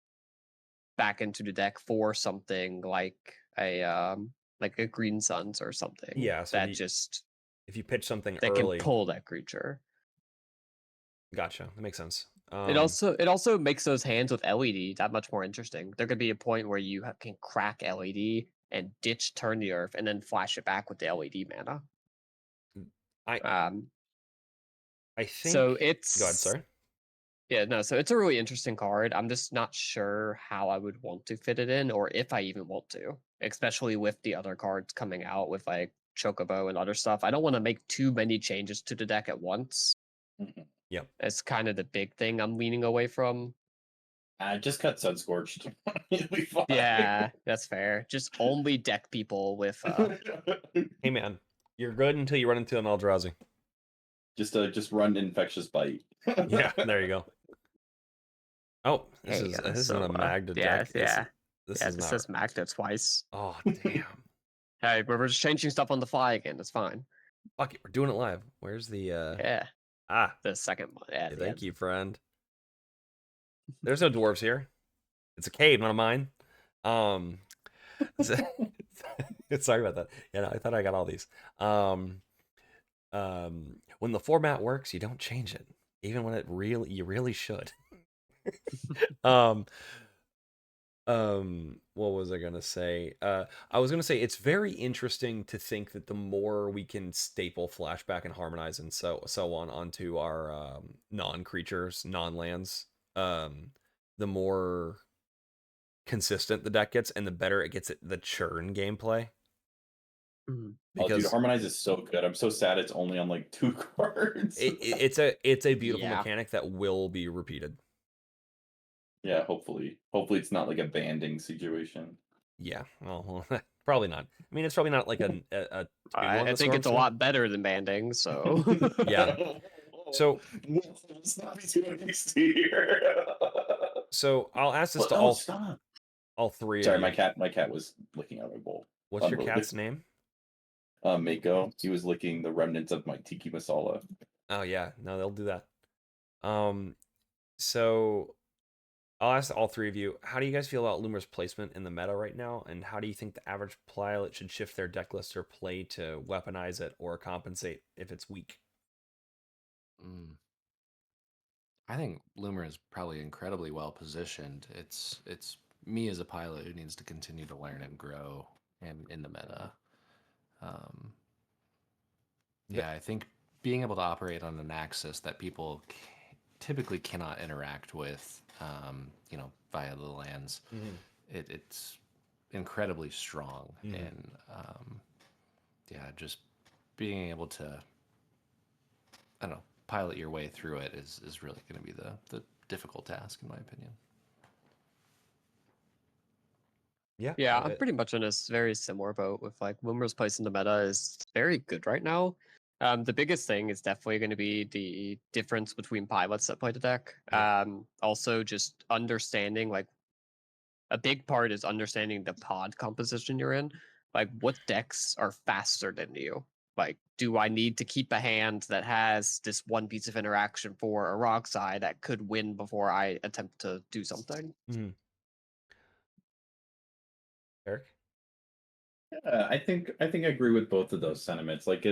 back into the deck for something like a like a Green Suns or something. Yeah, so that if you pitch something that early, can pull that creature. Gotcha, that makes sense. It also makes those hands with LED that much more interesting. There could be a point where you can crack LED and ditch Turn the Earth and then flash it back with the LED mana. I think. So it's. Go ahead, sorry. Yeah, no. So it's a really interesting card. I'm just not sure how I would want to fit it in, or if I even want to, especially with the other cards coming out with like Chocobo and other stuff. I don't want to make too many changes to the deck at once. Yep. That's kind of the big thing I'm leaning away from. I just cut Sunscorched. It'll be fine. Yeah, that's fair. Just only deck people with. Hey man, you're good until you run into an Eldrazi. Just run Infectious Bite. Yeah, there you go. Oh, this There you go. isn't a Magda deck. This says Magda twice. Oh damn. Hey, we're just changing stuff on the fly again. It's fine. Fuck it, we're doing it live. Where's the the second one? Yeah, thank you, friend. There's no dwarves here. It's a cave, not a mine. Sorry about that. Yeah, no, I thought I got all these. When the format works, you don't change it, even when you really should. What was I gonna say? I was gonna say it's very interesting to think that the more we can staple flashback and harmonize and so on onto our non-creatures, non-lands, the more consistent the deck gets and the better it gets at the churn gameplay. Because dude, Harmonize is so good. I'm so sad it's only on like 2 cards. It's a beautiful mechanic that will be repeated. Yeah, hopefully it's not like a banding situation. Yeah, well, probably not. I mean, it's probably not like a I think it's a lot better than banding. So yeah. So let's not be too angsty here. So I'll ask this to all three. Sorry, my cat was licking out my bowl. What's your cat's name? Mako. He was licking the remnants of my tiki masala. Oh yeah, no, they'll do that. So I'll ask all three of you, how do you guys feel about Lumer's placement in the meta right now, and how do you think the average pilot should shift their deck list or play to weaponize it or compensate if it's weak? I think Lumer is probably incredibly well positioned. It's me as a pilot who needs to continue to learn and grow in the meta. Yeah, I think being able to operate on an axis that people typically cannot interact with, via the lands, it's incredibly strong. And just being able to, I don't know, pilot your way through it is really going to be the difficult task, in my opinion. Yeah, I'm pretty much in a very similar boat with like Lumer's place in the meta is very good right now. The biggest thing is definitely going to be the difference between pilots that play the deck. Also, just understanding, like, a big part is understanding the pod composition you're in. Like, what decks are faster than you? Like, do I need to keep a hand that has this one piece of interaction for a rock side that could win before I attempt to do something? Eric? Yeah, I think I agree with both of those sentiments. Like,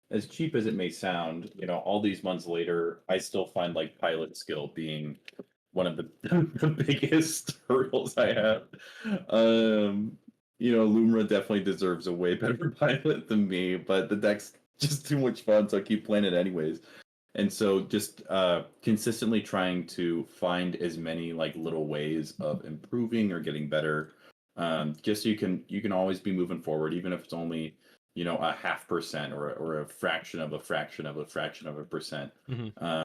as cheap as it may sound, all these months later, I still find like pilot skill being one of the biggest hurdles I have. Lumra definitely deserves a way better pilot than me, but the deck's just too much fun, so I keep playing it anyways. And so just consistently trying to find as many like little ways of improving or getting better, just so you can always be moving forward, even if it's only a 0.5% or a fraction of a fraction of a fraction of a percent. I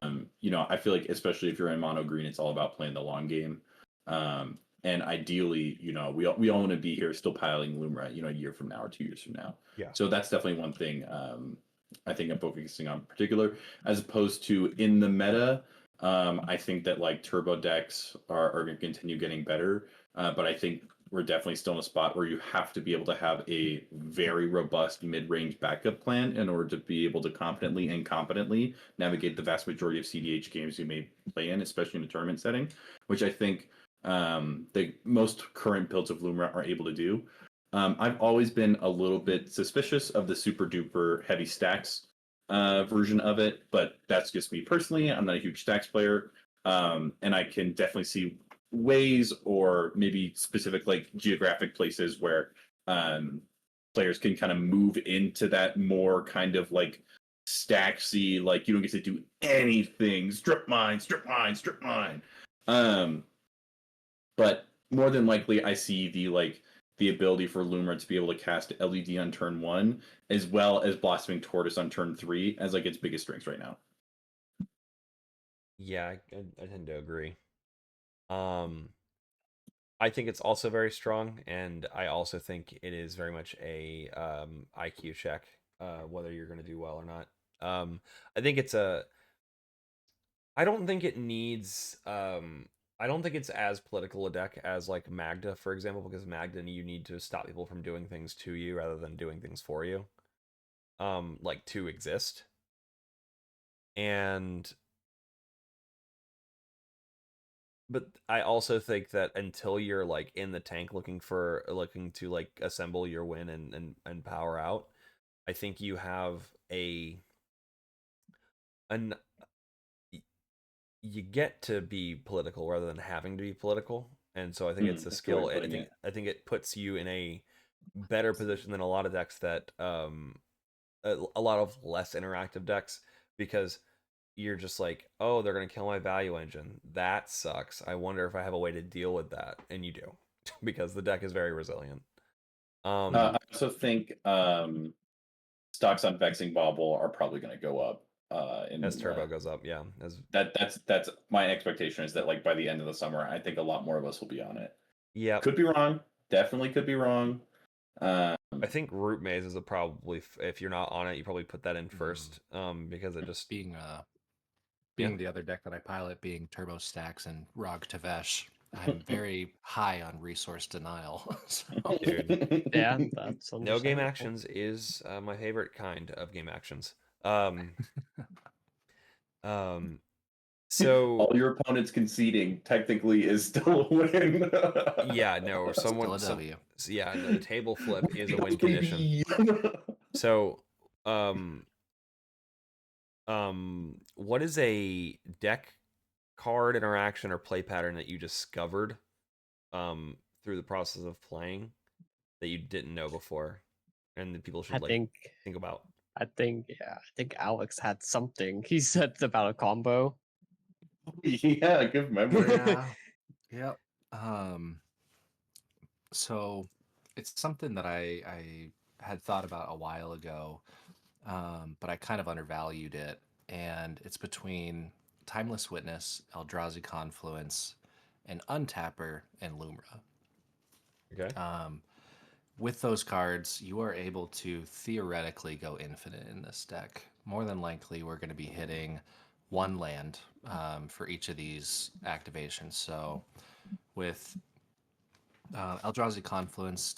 feel like especially if you're in mono green, it's all about playing the long game. And ideally, we all want to be here still piling Lumra, a year from now or 2 years from now. Yeah. So that's definitely one thing I think I'm focusing on in particular, as opposed to in the meta. I think that like turbo decks are going to continue getting better, but I think we're definitely still in a spot where you have to be able to have a very robust mid-range backup plan in order to be able to confidently and competently navigate the vast majority of CDH games you may play in, especially in a tournament setting, which I think the most current builds of Lumra are able to do. I've always been a little bit suspicious of the super duper heavy stacks version of it, but that's just me personally. I'm not a huge stacks player, and I can definitely see ways or maybe specific like geographic places where players can kind of move into that more kind of like stacksy, like you don't get to do anything, strip mine, strip mine, strip mine. But more than likely, I see the ability for Lumra to be able to cast LED on turn 1, as well as Blossoming Tortoise on turn 3, as like its biggest strengths right now. Yeah, I tend to agree. I think it's also very strong, and I also think it is very much a IQ check, whether you're going to do well or not. I think it's a. I don't think it needs. I don't think it's as political a deck as like Magda, for example, because Magda you need to stop people from doing things to you rather than doing things for you. Like to exist. But I also think that until you're like in the tank looking to like assemble your win and power out, I think you have an you get to be political rather than having to be political. And so I think it's a skill. I think it puts you in a better position than a lot of decks that a lot of less interactive decks, because you're just like, oh, they're going to kill my value engine. That sucks. I wonder if I have a way to deal with that. And you do, because the deck is very resilient. I also think stocks on Vexing Bauble are probably going to go up. As turbo goes up, yeah. That's my expectation, is that like by the end of the summer, I think a lot more of us will be on it. Yeah. Could be wrong. Definitely could be wrong. I think Root Maze is probably, if you're not on it, you probably put that in first, because it just being the other deck that I pilot, being Turbo Stacks and Rog Tavesh, I'm very high on resource denial. So. Dude. Yeah, that's no game actions is my favorite kind of game actions. So all your opponents conceding technically is still a win. Yeah, no, or someone. Still a W. Yeah, no, the table flip is a win condition. So, what is a deck card interaction or play pattern that you discovered through the process of playing that you didn't know before, and that people should think about? I think Alex had something. He said about a combo. Yeah, good memory. Yep. So it's something that I had thought about a while ago, but I kind of undervalued it. And it's between Timeless Witness, Eldrazi Confluence, and Untapper, and Lumra. Okay. With those cards, you are able to theoretically go infinite in this deck. More than likely, we're going to be hitting one land for each of these activations. So with Eldrazi Confluence,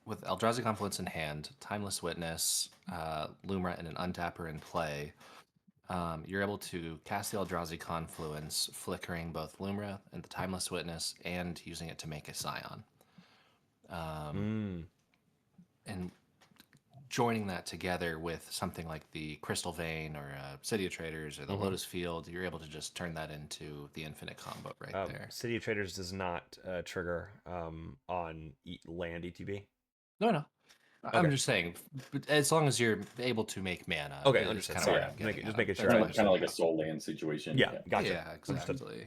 with Eldrazi Confluence in hand, Timeless Witness, Lumra, and an Untapper in play, you're able to cast the Eldrazi Confluence, flickering both Lumra and the Timeless Witness, and using it to make a Scion. And joining that together with something like the Crystal Vein or City of Traders or the Lotus Field, you're able to just turn that into the infinite combo there. City of Traders does not trigger on land ETB. No. Okay. I'm just saying, as long as you're able to make mana. Okay, understand. Sorry, just making sure. Kind of like a soul land situation. Yeah, gotcha. Yeah, exactly.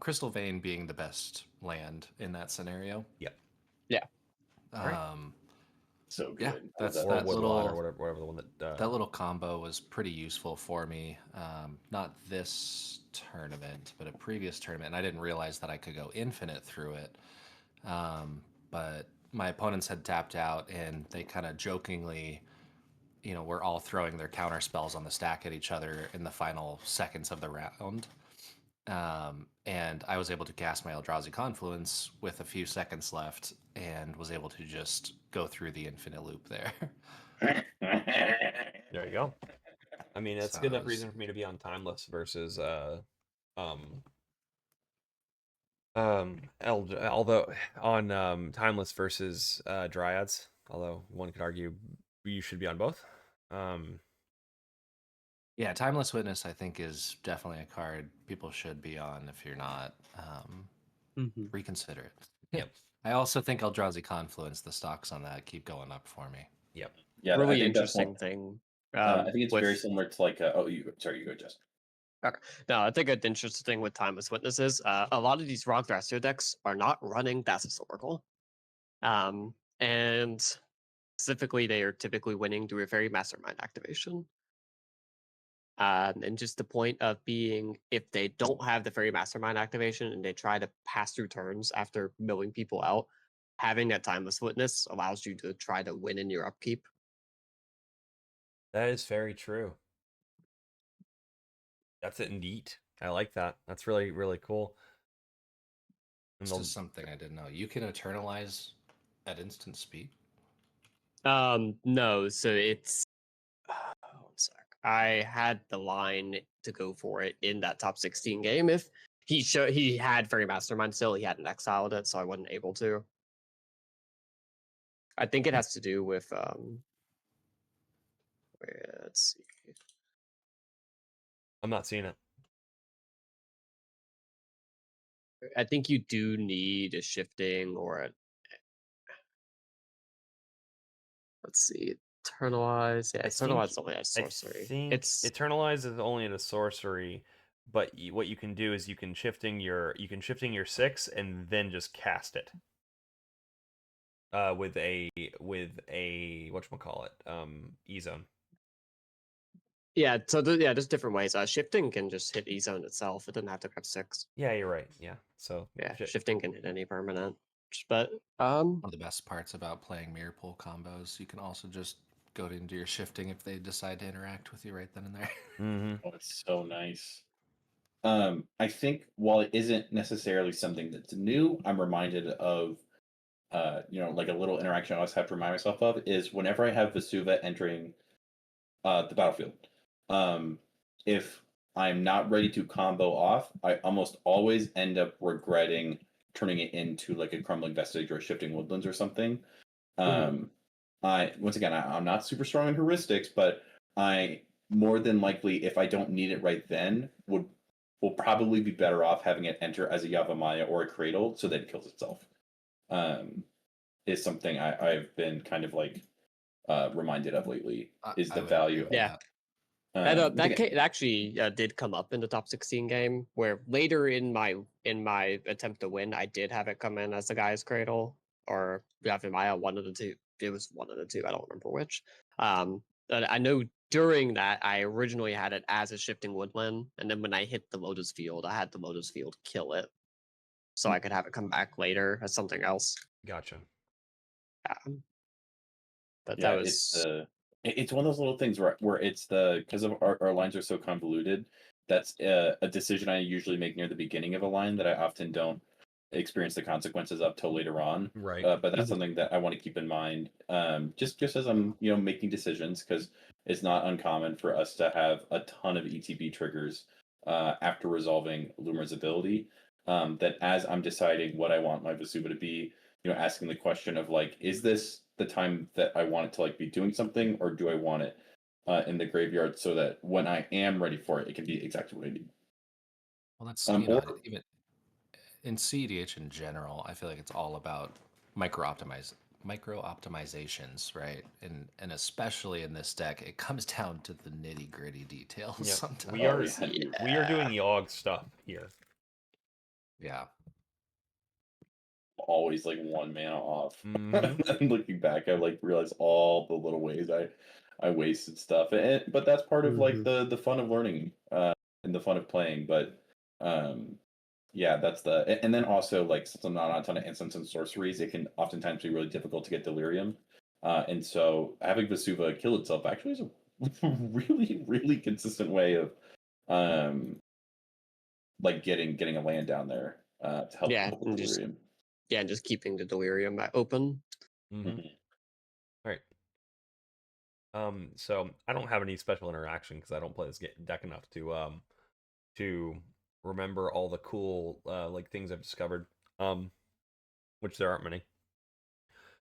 Crystal Vein being the best land in that scenario. Yep. Yeah. So good. Yeah, that's or that little or whatever the one that little combo was pretty useful for me. Not this tournament, but a previous tournament, and I didn't realize that I could go infinite through it. But my opponents had tapped out, and they kind of jokingly, were all throwing their counter spells on the stack at each other in the final seconds of the round. And I was able to cast my Eldrazi Confluence with a few seconds left, and was able to just go through the infinite loop there. There you go. I mean, that's a good enough reason for me to be on Timeless versus Although on Timeless versus Dryads, although one could argue you should be on both. Yeah, Timeless Witness, I think, is definitely a card people should be on. If you're not, reconsider it. Yep. I also think Eldrazi Confluence, the stocks on that keep going up for me. Yep. Yeah, really I think interesting thing. I think it's very with similar to like. You go, Justin. Okay. No, I think an interesting thing with Timeless Witnesses, a lot of these Rock Thrasher decks are not running Thassa's Oracle. And specifically, they are typically winning through a very Mastermind activation. And just the point of being, if they don't have the Fairy Mastermind activation and they try to pass through turns after milling people out, having that Timeless Witness allows you to try to win in your upkeep. That is very true. That's it indeed. I like that. That's really, really cool. This is something I didn't know. You can eternalize at instant speed? No, so it's one sec. I had the line to go for it in that top 16 game. If he had Fairy Mastermind still, he hadn't exiled it, so I wasn't able to. I think it has to do with let's see. I'm not seeing it. I think you do need a shifting or a let's see. Eternalize. Yeah, Eternalize is only a sorcery. I think Eternalize is only in a sorcery, but what you can do is you can shifting your 6 and then just cast it. With a whatchamacallit, E-Zone. Yeah, so there's different ways. Shifting can just hit E-Zone itself. It doesn't have to grab 6. Yeah, you're right. Yeah. So yeah, shifting can hit any permanent. But one of the best parts about playing mirror pool combos, you can also just go into your shifting if they decide to interact with you right then and there. Mm-hmm. Oh, it's so nice. I think while it isn't necessarily something that's new, I'm reminded of like a little interaction I always have to remind myself of is whenever I have Vesuva entering the battlefield. If I'm not ready to combo off, I almost always end up regretting turning it into like a crumbling vestige or a shifting woodlands or something. I'm not super strong in heuristics, but I more than likely, if I don't need it right then, will probably be better off having it enter as a Yavimaya or a Cradle so that it kills itself. Is something I've been kind of like reminded of lately. Is the value? Yeah. That actually did come up in the top 16 game, where later in my attempt to win, I did have it come in as a guy's cradle or Yavimaya, one of the two. It was one of the two. I don't remember which. I know during that I originally had it as a shifting woodland, and then when I hit the Lotus Field, I had the Lotus Field kill it, so I could have it come back later as something else. Gotcha. But that was it's one of those little things where it's because of our lines are so convoluted. That's a decision I usually make near the beginning of a line that I often don't experience the consequences of till later on. Right. But that's something that I want to keep in mind. Just as I'm making decisions, because it's not uncommon for us to have a ton of ETB triggers after resolving Lumer's ability. That as I'm deciding what I want my Vesuva to be, asking the question of like, is this the time that I want it to like be doing something, or do I want it in the graveyard so that when I am ready for it, it can be exactly what I need. Well, that's even in CEDH in general. I feel like it's all about micro optimizations, right? And especially in this deck, it comes down to the nitty gritty details. Yep. Sometimes we are doing Yogg stuff here. Yeah. Always like 1 mana off. Mm-hmm. Looking back, I like realize all the little ways I wasted stuff, but that's part of like the fun of learning and the fun of playing. But yeah, that's and then also like since I'm not on a ton of instants and sorceries, it can oftentimes be really difficult to get delirium, and so having Vesuva kill itself actually is a really really consistent way of like getting a land down there to help delirium. And just keeping the delirium open. Mm-hmm. All right. So I don't have any special interaction because I don't play this deck enough to remember all the cool like things I've discovered, which there aren't many.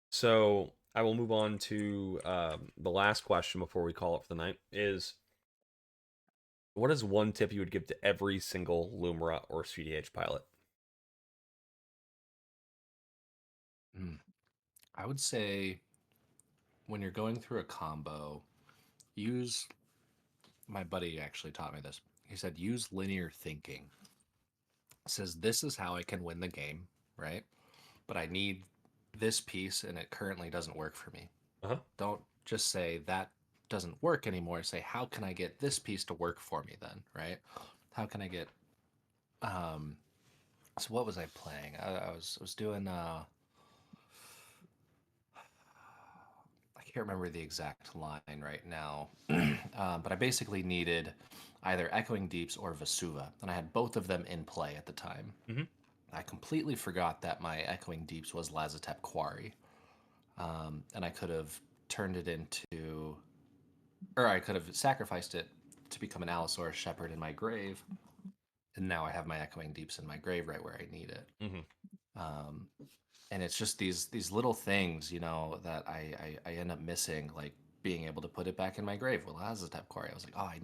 So I will move on to the last question before we call it for the night. Is what is one tip you would give to every single Lumra or CDH pilot? I would say when you're going through a combo, use. My buddy actually taught me this. He said use linear thinking. Says this is how I can win the game, right? But I need this piece and it currently doesn't work for me. Don't just say that doesn't work anymore. Say how can I get this piece to work for me then, right? How can I get so what was I playing? I was doing I can't remember the exact line right now, but I basically needed either Echoing Deeps or Vesuva, and I had both of them in play at the time. I completely forgot that my Echoing Deeps was Lazatep Quarry, and I could have turned it into, or I could have sacrificed it to become an Allosaurus Shepherd in my grave, and now I have my Echoing Deeps in my grave right where I need it. And it's just these little things, you know, that I end up missing, like being able to put it back in my grave. Well, as a tap quarry, I was like, oh, I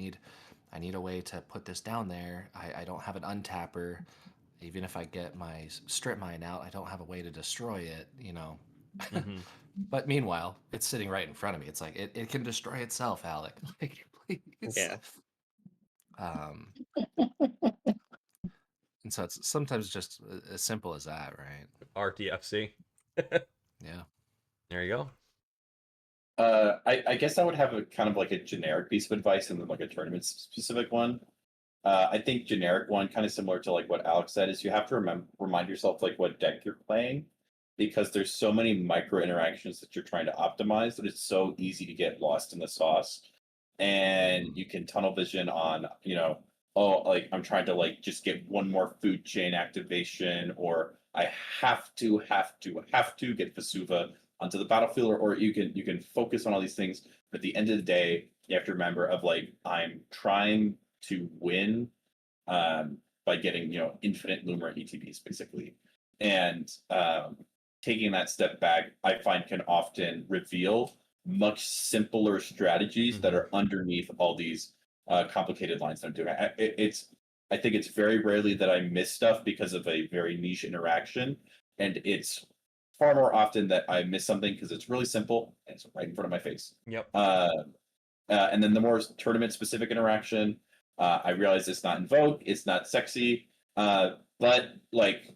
need a way to put this down there. I don't have an untapper. Even if I get my strip mine out, I don't have a way to destroy it, you know. But meanwhile, it's sitting right in front of me. It's like it can destroy itself, Alec. Like, please. Yeah. And so it's sometimes just as simple as that, right? RTFC. Yeah. There you go. I guess I would have a kind of like a generic piece of advice and then like a tournament specific one. I think generic one, kind of similar to like what Alex said, is you have to remind yourself like what deck you're playing, because there's so many micro interactions that you're trying to optimize that it's so easy to get lost in the sauce, and you can tunnel vision on, you know, oh, like I'm trying to like just get one more food chain activation, or I have to get Vesuva onto the battlefield, or you can focus on all these things. But at the end of the day, you have to remember of like I'm trying to win by getting, you know, infinite Lumra ETBs basically, and taking that step back, I find can often reveal much simpler strategies that are underneath all these complicated lines that I'm doing. I think it's very rarely that I miss stuff because of a very niche interaction, and it's far more often that I miss something because it's really simple and it's right in front of my face. Yep. And then the more tournament specific interaction, I realize it's not in vogue, it's not sexy, but like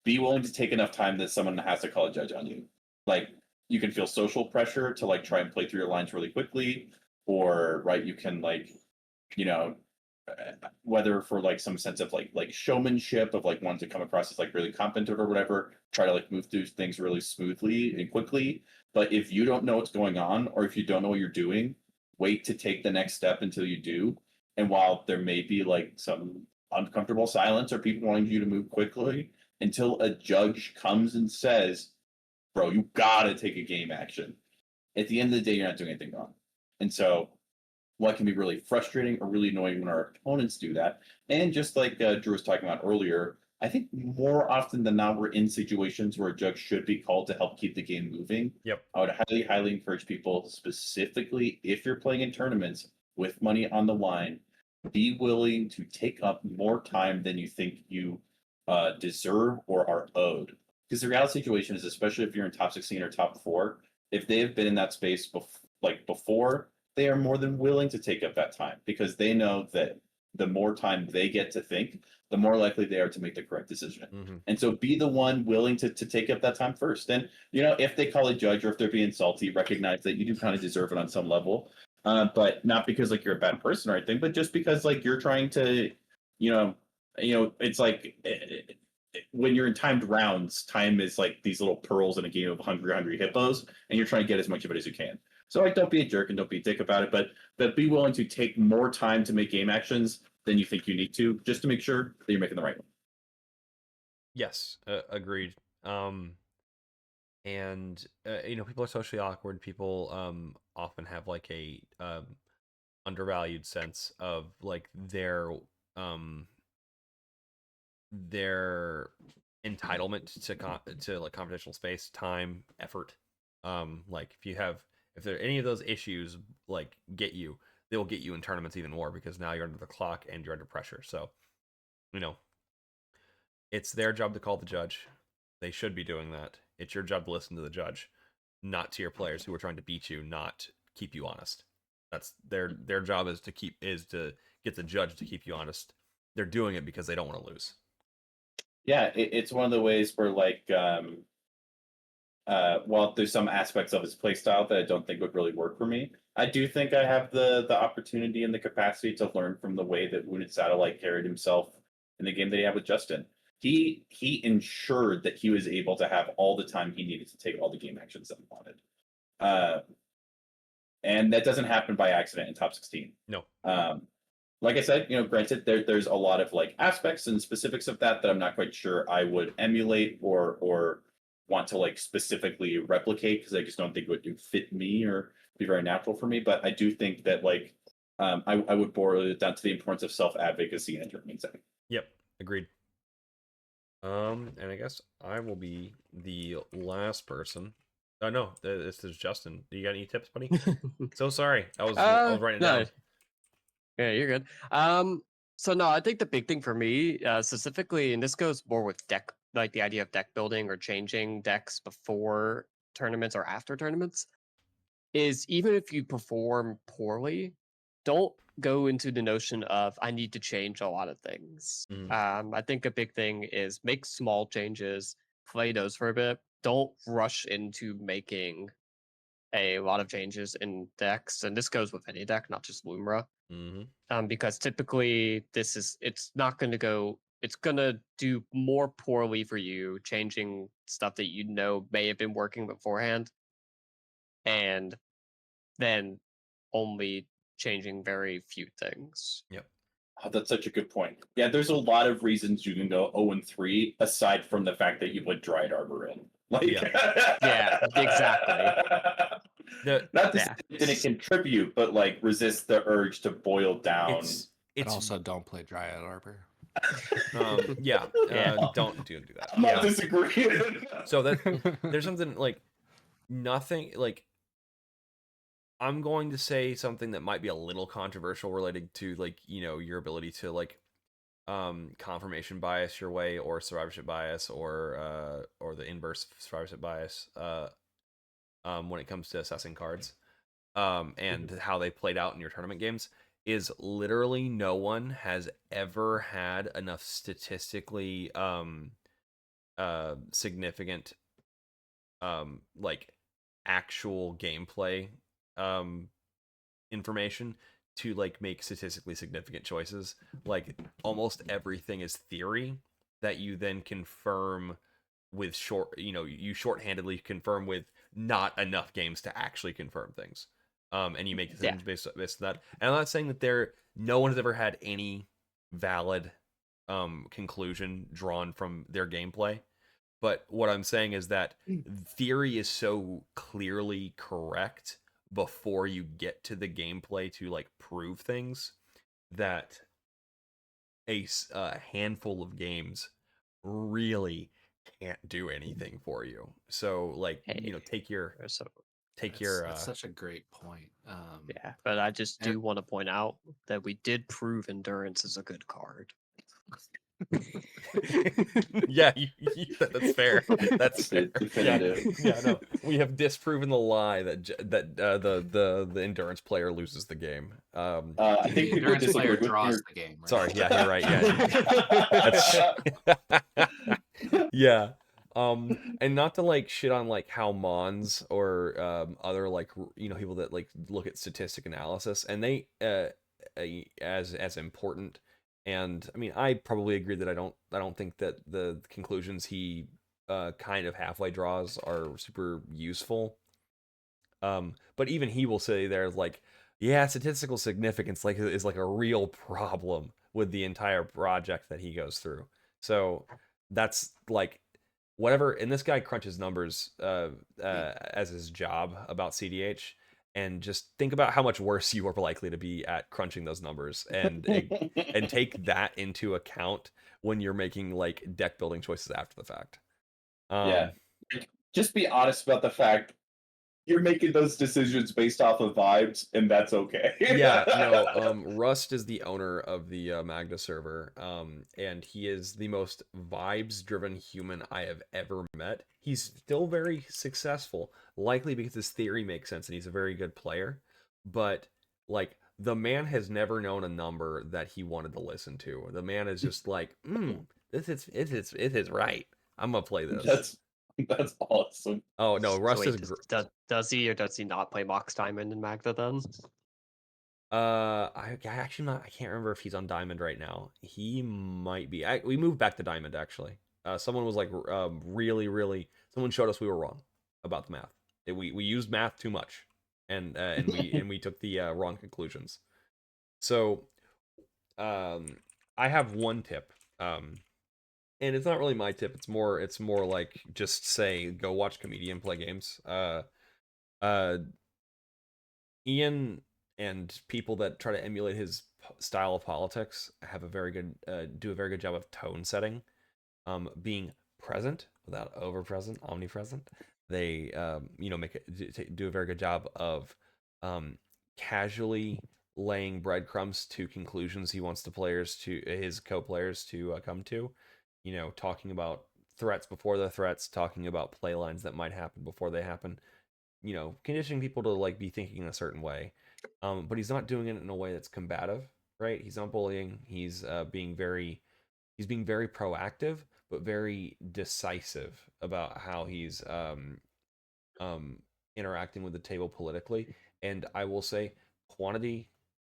be willing to take enough time that someone has to call a judge on you. Like you can feel social pressure to like try and play through your lines really quickly, or right, you can like, you know, whether for like some sense of like showmanship of like wanting to come across as like really competent or whatever, try to like move through things really smoothly and quickly. But if you don't know what's going on, or if you don't know what you're doing, wait to take the next step until you do. And while there may be like some uncomfortable silence or people wanting you to move quickly, until a judge comes and says, bro, you gotta take a game action. At the end of the day, you're not doing anything wrong. And so what can be really frustrating or really annoying when our opponents do that. And just like Drew was talking about earlier, I think more often than not, we're in situations where a judge should be called to help keep the game moving. Yep. I would highly, highly encourage people, specifically if you're playing in tournaments with money on the line, be willing to take up more time than you think you deserve or are owed. Because the reality situation is, especially if you're in top 16 or top 4, if they have been in that space before, they are more than willing to take up that time, because they know that the more time they get to think, the more likely they are to make the correct decision. And so be the one willing to take up that time first. And, you know, if they call a judge or if they're being salty, recognize that you do kind of deserve it on some level. But not because like you're a bad person or anything, but just because like you're trying to, you know, it's like when you're in timed rounds, time is like these little pearls in a game of hungry hippos, and you're trying to get as much of it as you can. So like, don't be a jerk and don't be a dick about it, but be willing to take more time to make game actions than you think you need to, just to make sure that you're making the right one. Yes, agreed. And you know, people are socially awkward. People often have like a undervalued sense of like their their entitlement to like computational space, time, effort. Like if there any of those issues like they will get you in tournaments even more because now you're under the clock and you're under pressure. So, it's their job to call the judge. They should be doing that. It's your job to listen to the judge, not to your players who are trying to beat you, not keep you honest. That's their job is to get the judge to keep you honest. They're doing it because they don't want to lose. Yeah, it's one of the ways where like while there's some aspects of his playstyle that I don't think would really work for me, I do think I have the opportunity and the capacity to learn from the way that Wounded Satellite carried himself in the game that he had with Justin. He ensured that he was able to have all the time he needed to take all the game actions that he wanted. And that doesn't happen by accident in top 16. No. Like I said, granted, there's a lot of like aspects and specifics of that I'm not quite sure I would emulate or want to like specifically replicate because I just don't think it would fit me or be very natural for me. But I do think that like I would boil it down to the importance of self-advocacy and tournament setting. Yep, agreed. And I guess I will be the last person. Oh no, this is Justin. Do you got any tips, buddy? So sorry, I was writing it down. Yeah, you're good. So no, I think the big thing for me, specifically, and this goes more with deck, like the idea of deck building or changing decks before tournaments or after tournaments, is even if you perform poorly, don't go into the notion of I need to change a lot of things. I think a big thing is make small changes, play those for a bit. Don't rush into making a lot of changes in decks, and this goes with any deck, not just Lumra. Because typically it's not going to go. It's going to do more poorly for you changing stuff that may have been working beforehand, and then only changing very few things. Yep. Oh, that's such a good point. Yeah, there's a lot of reasons you can go 0-3 aside from the fact that you put Dried Arbor in. Like, yeah, exactly. Not that it didn't contribute, but like resist the urge to boil down. It's also don't play Dryad Arbor. Don't do that. I'm not disagreeing. So there's something like nothing like I'm going to say something that might be a little controversial related to like your ability to like confirmation bias your way or survivorship bias or the inverse survivorship bias when it comes to assessing cards and how they played out in your tournament games is literally no one has ever had enough statistically significant like actual gameplay information to like make statistically significant choices. Like almost everything is theory that you then confirm with you shorthandedly confirm with not enough games to actually confirm things. And you make decisions based on that. And I'm not saying that no one has ever had any valid conclusion drawn from their gameplay. But what I'm saying is that theory is so clearly correct before you get to the gameplay to like prove things that a handful of games really can't do anything for you. So like take your that's such a great point. But I just do want to point out that we did prove endurance is a good card. Yeah, that's fair. That's fair. Yeah, no, we have disproven the lie that the endurance player loses the game. I think the endurance player draws the game. Right? Sorry, yeah, you're right. Yeah, and not to like shit on like how Mons or other like people that like look at statistic analysis and they as important. And I mean, I probably agree that I don't think that the conclusions he kind of halfway draws are super useful. But even he will say there's like, yeah, statistical significance like is like a real problem with the entire project that he goes through. So that's like whatever. And this guy crunches numbers as his job about CDH. and just think about how much worse you are likely to be at crunching those numbers, and take that into account when you're making like deck building choices after the fact. Yeah. Just be honest about the fact you're making those decisions based off of vibes, and that's okay. Yeah, no, Rust is the owner of the Magda server, and he is the most vibes-driven human I have ever met. He's still very successful, likely because his theory makes sense and he's a very good player, but like the man has never known a number that he wanted to listen to. The man is just like, it is right. I'm gonna play this. That's awesome. Oh no, So Rust wait, is does he or does he not play Mox Diamond and Magda then? I actually not. I can't remember if he's on Diamond right now. He might be. We moved back to Diamond actually. Someone was like, really. Someone showed us we were wrong about the math. We used math too much, and we took the wrong conclusions. So, I have one tip. And it's not really my tip. It's more like just say go watch comedian play games. Ian and people that try to emulate his style of politics have a very good do a very good job of tone setting, being present without over present, omnipresent. They make it do a very good job of casually laying breadcrumbs to conclusions he wants his co-players to come to, talking about threats before the threats, talking about play lines that might happen before they happen, conditioning people to like be thinking in a certain way. But he's not doing it in a way that's combative, right? He's not bullying. He's being very proactive, but very decisive about how he's interacting with the table politically. And I will say, quantity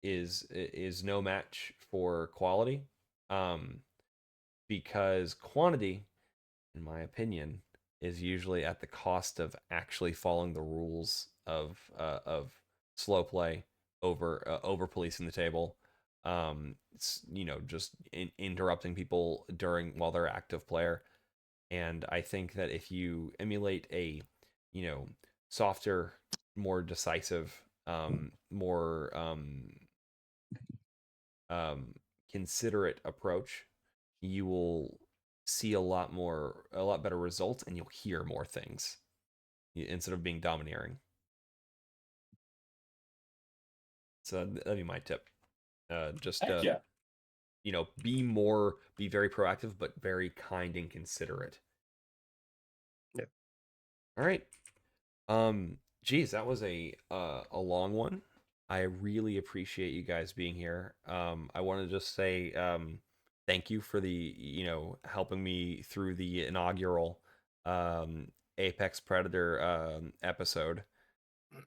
is no match for quality, because quantity, in my opinion, is usually at the cost of actually following the rules of slow play, over policing the table, just interrupting people while they're active player. And I think that if you emulate a softer, more decisive, more considerate approach, you will see a lot better results, and you'll hear more things instead of being domineering. So that'd be my tip. Yeah. Be very proactive, but very kind and considerate. Yeah. All right. Geez, that was a long one. I really appreciate you guys being here. I want to just say thank you for the helping me through the inaugural Apex Predator episode,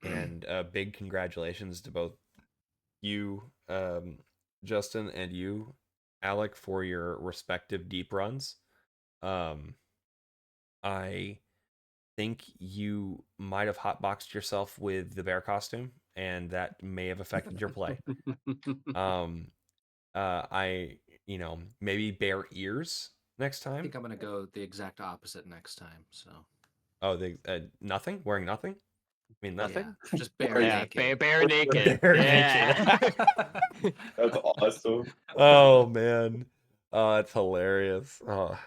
and big congratulations to both you, Justin, and you, Alec, for your respective deep runs. I think you might have hotboxed yourself with the bear costume, and that may have affected your play. Maybe bear ears next time. I think I'm gonna go the exact opposite next time. So. Oh, nothing? Wearing nothing? I mean, nothing? Yeah, just bare naked. Bare naked. Bare naked. That's awesome. Oh man. Oh, that's hilarious. Oh,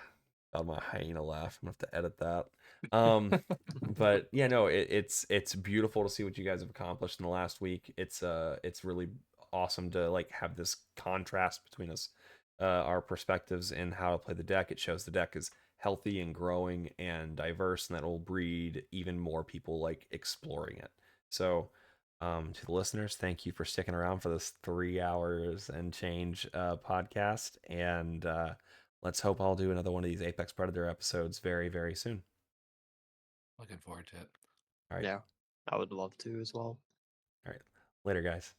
God, my hyena laugh. I'm gonna have to edit that. But yeah, no, it's beautiful to see what you guys have accomplished in the last week. It's really awesome to like have this contrast between us, our perspectives and how to play the deck. It shows the deck is healthy and growing and diverse, and that will breed even more people like exploring it. So to the listeners, thank you for sticking around for this 3 hours and change podcast, and let's hope I'll do another one of these Apex Predator episodes very, very soon. Looking forward to it. All right. Yeah, I would love to as well. All right. Later, guys.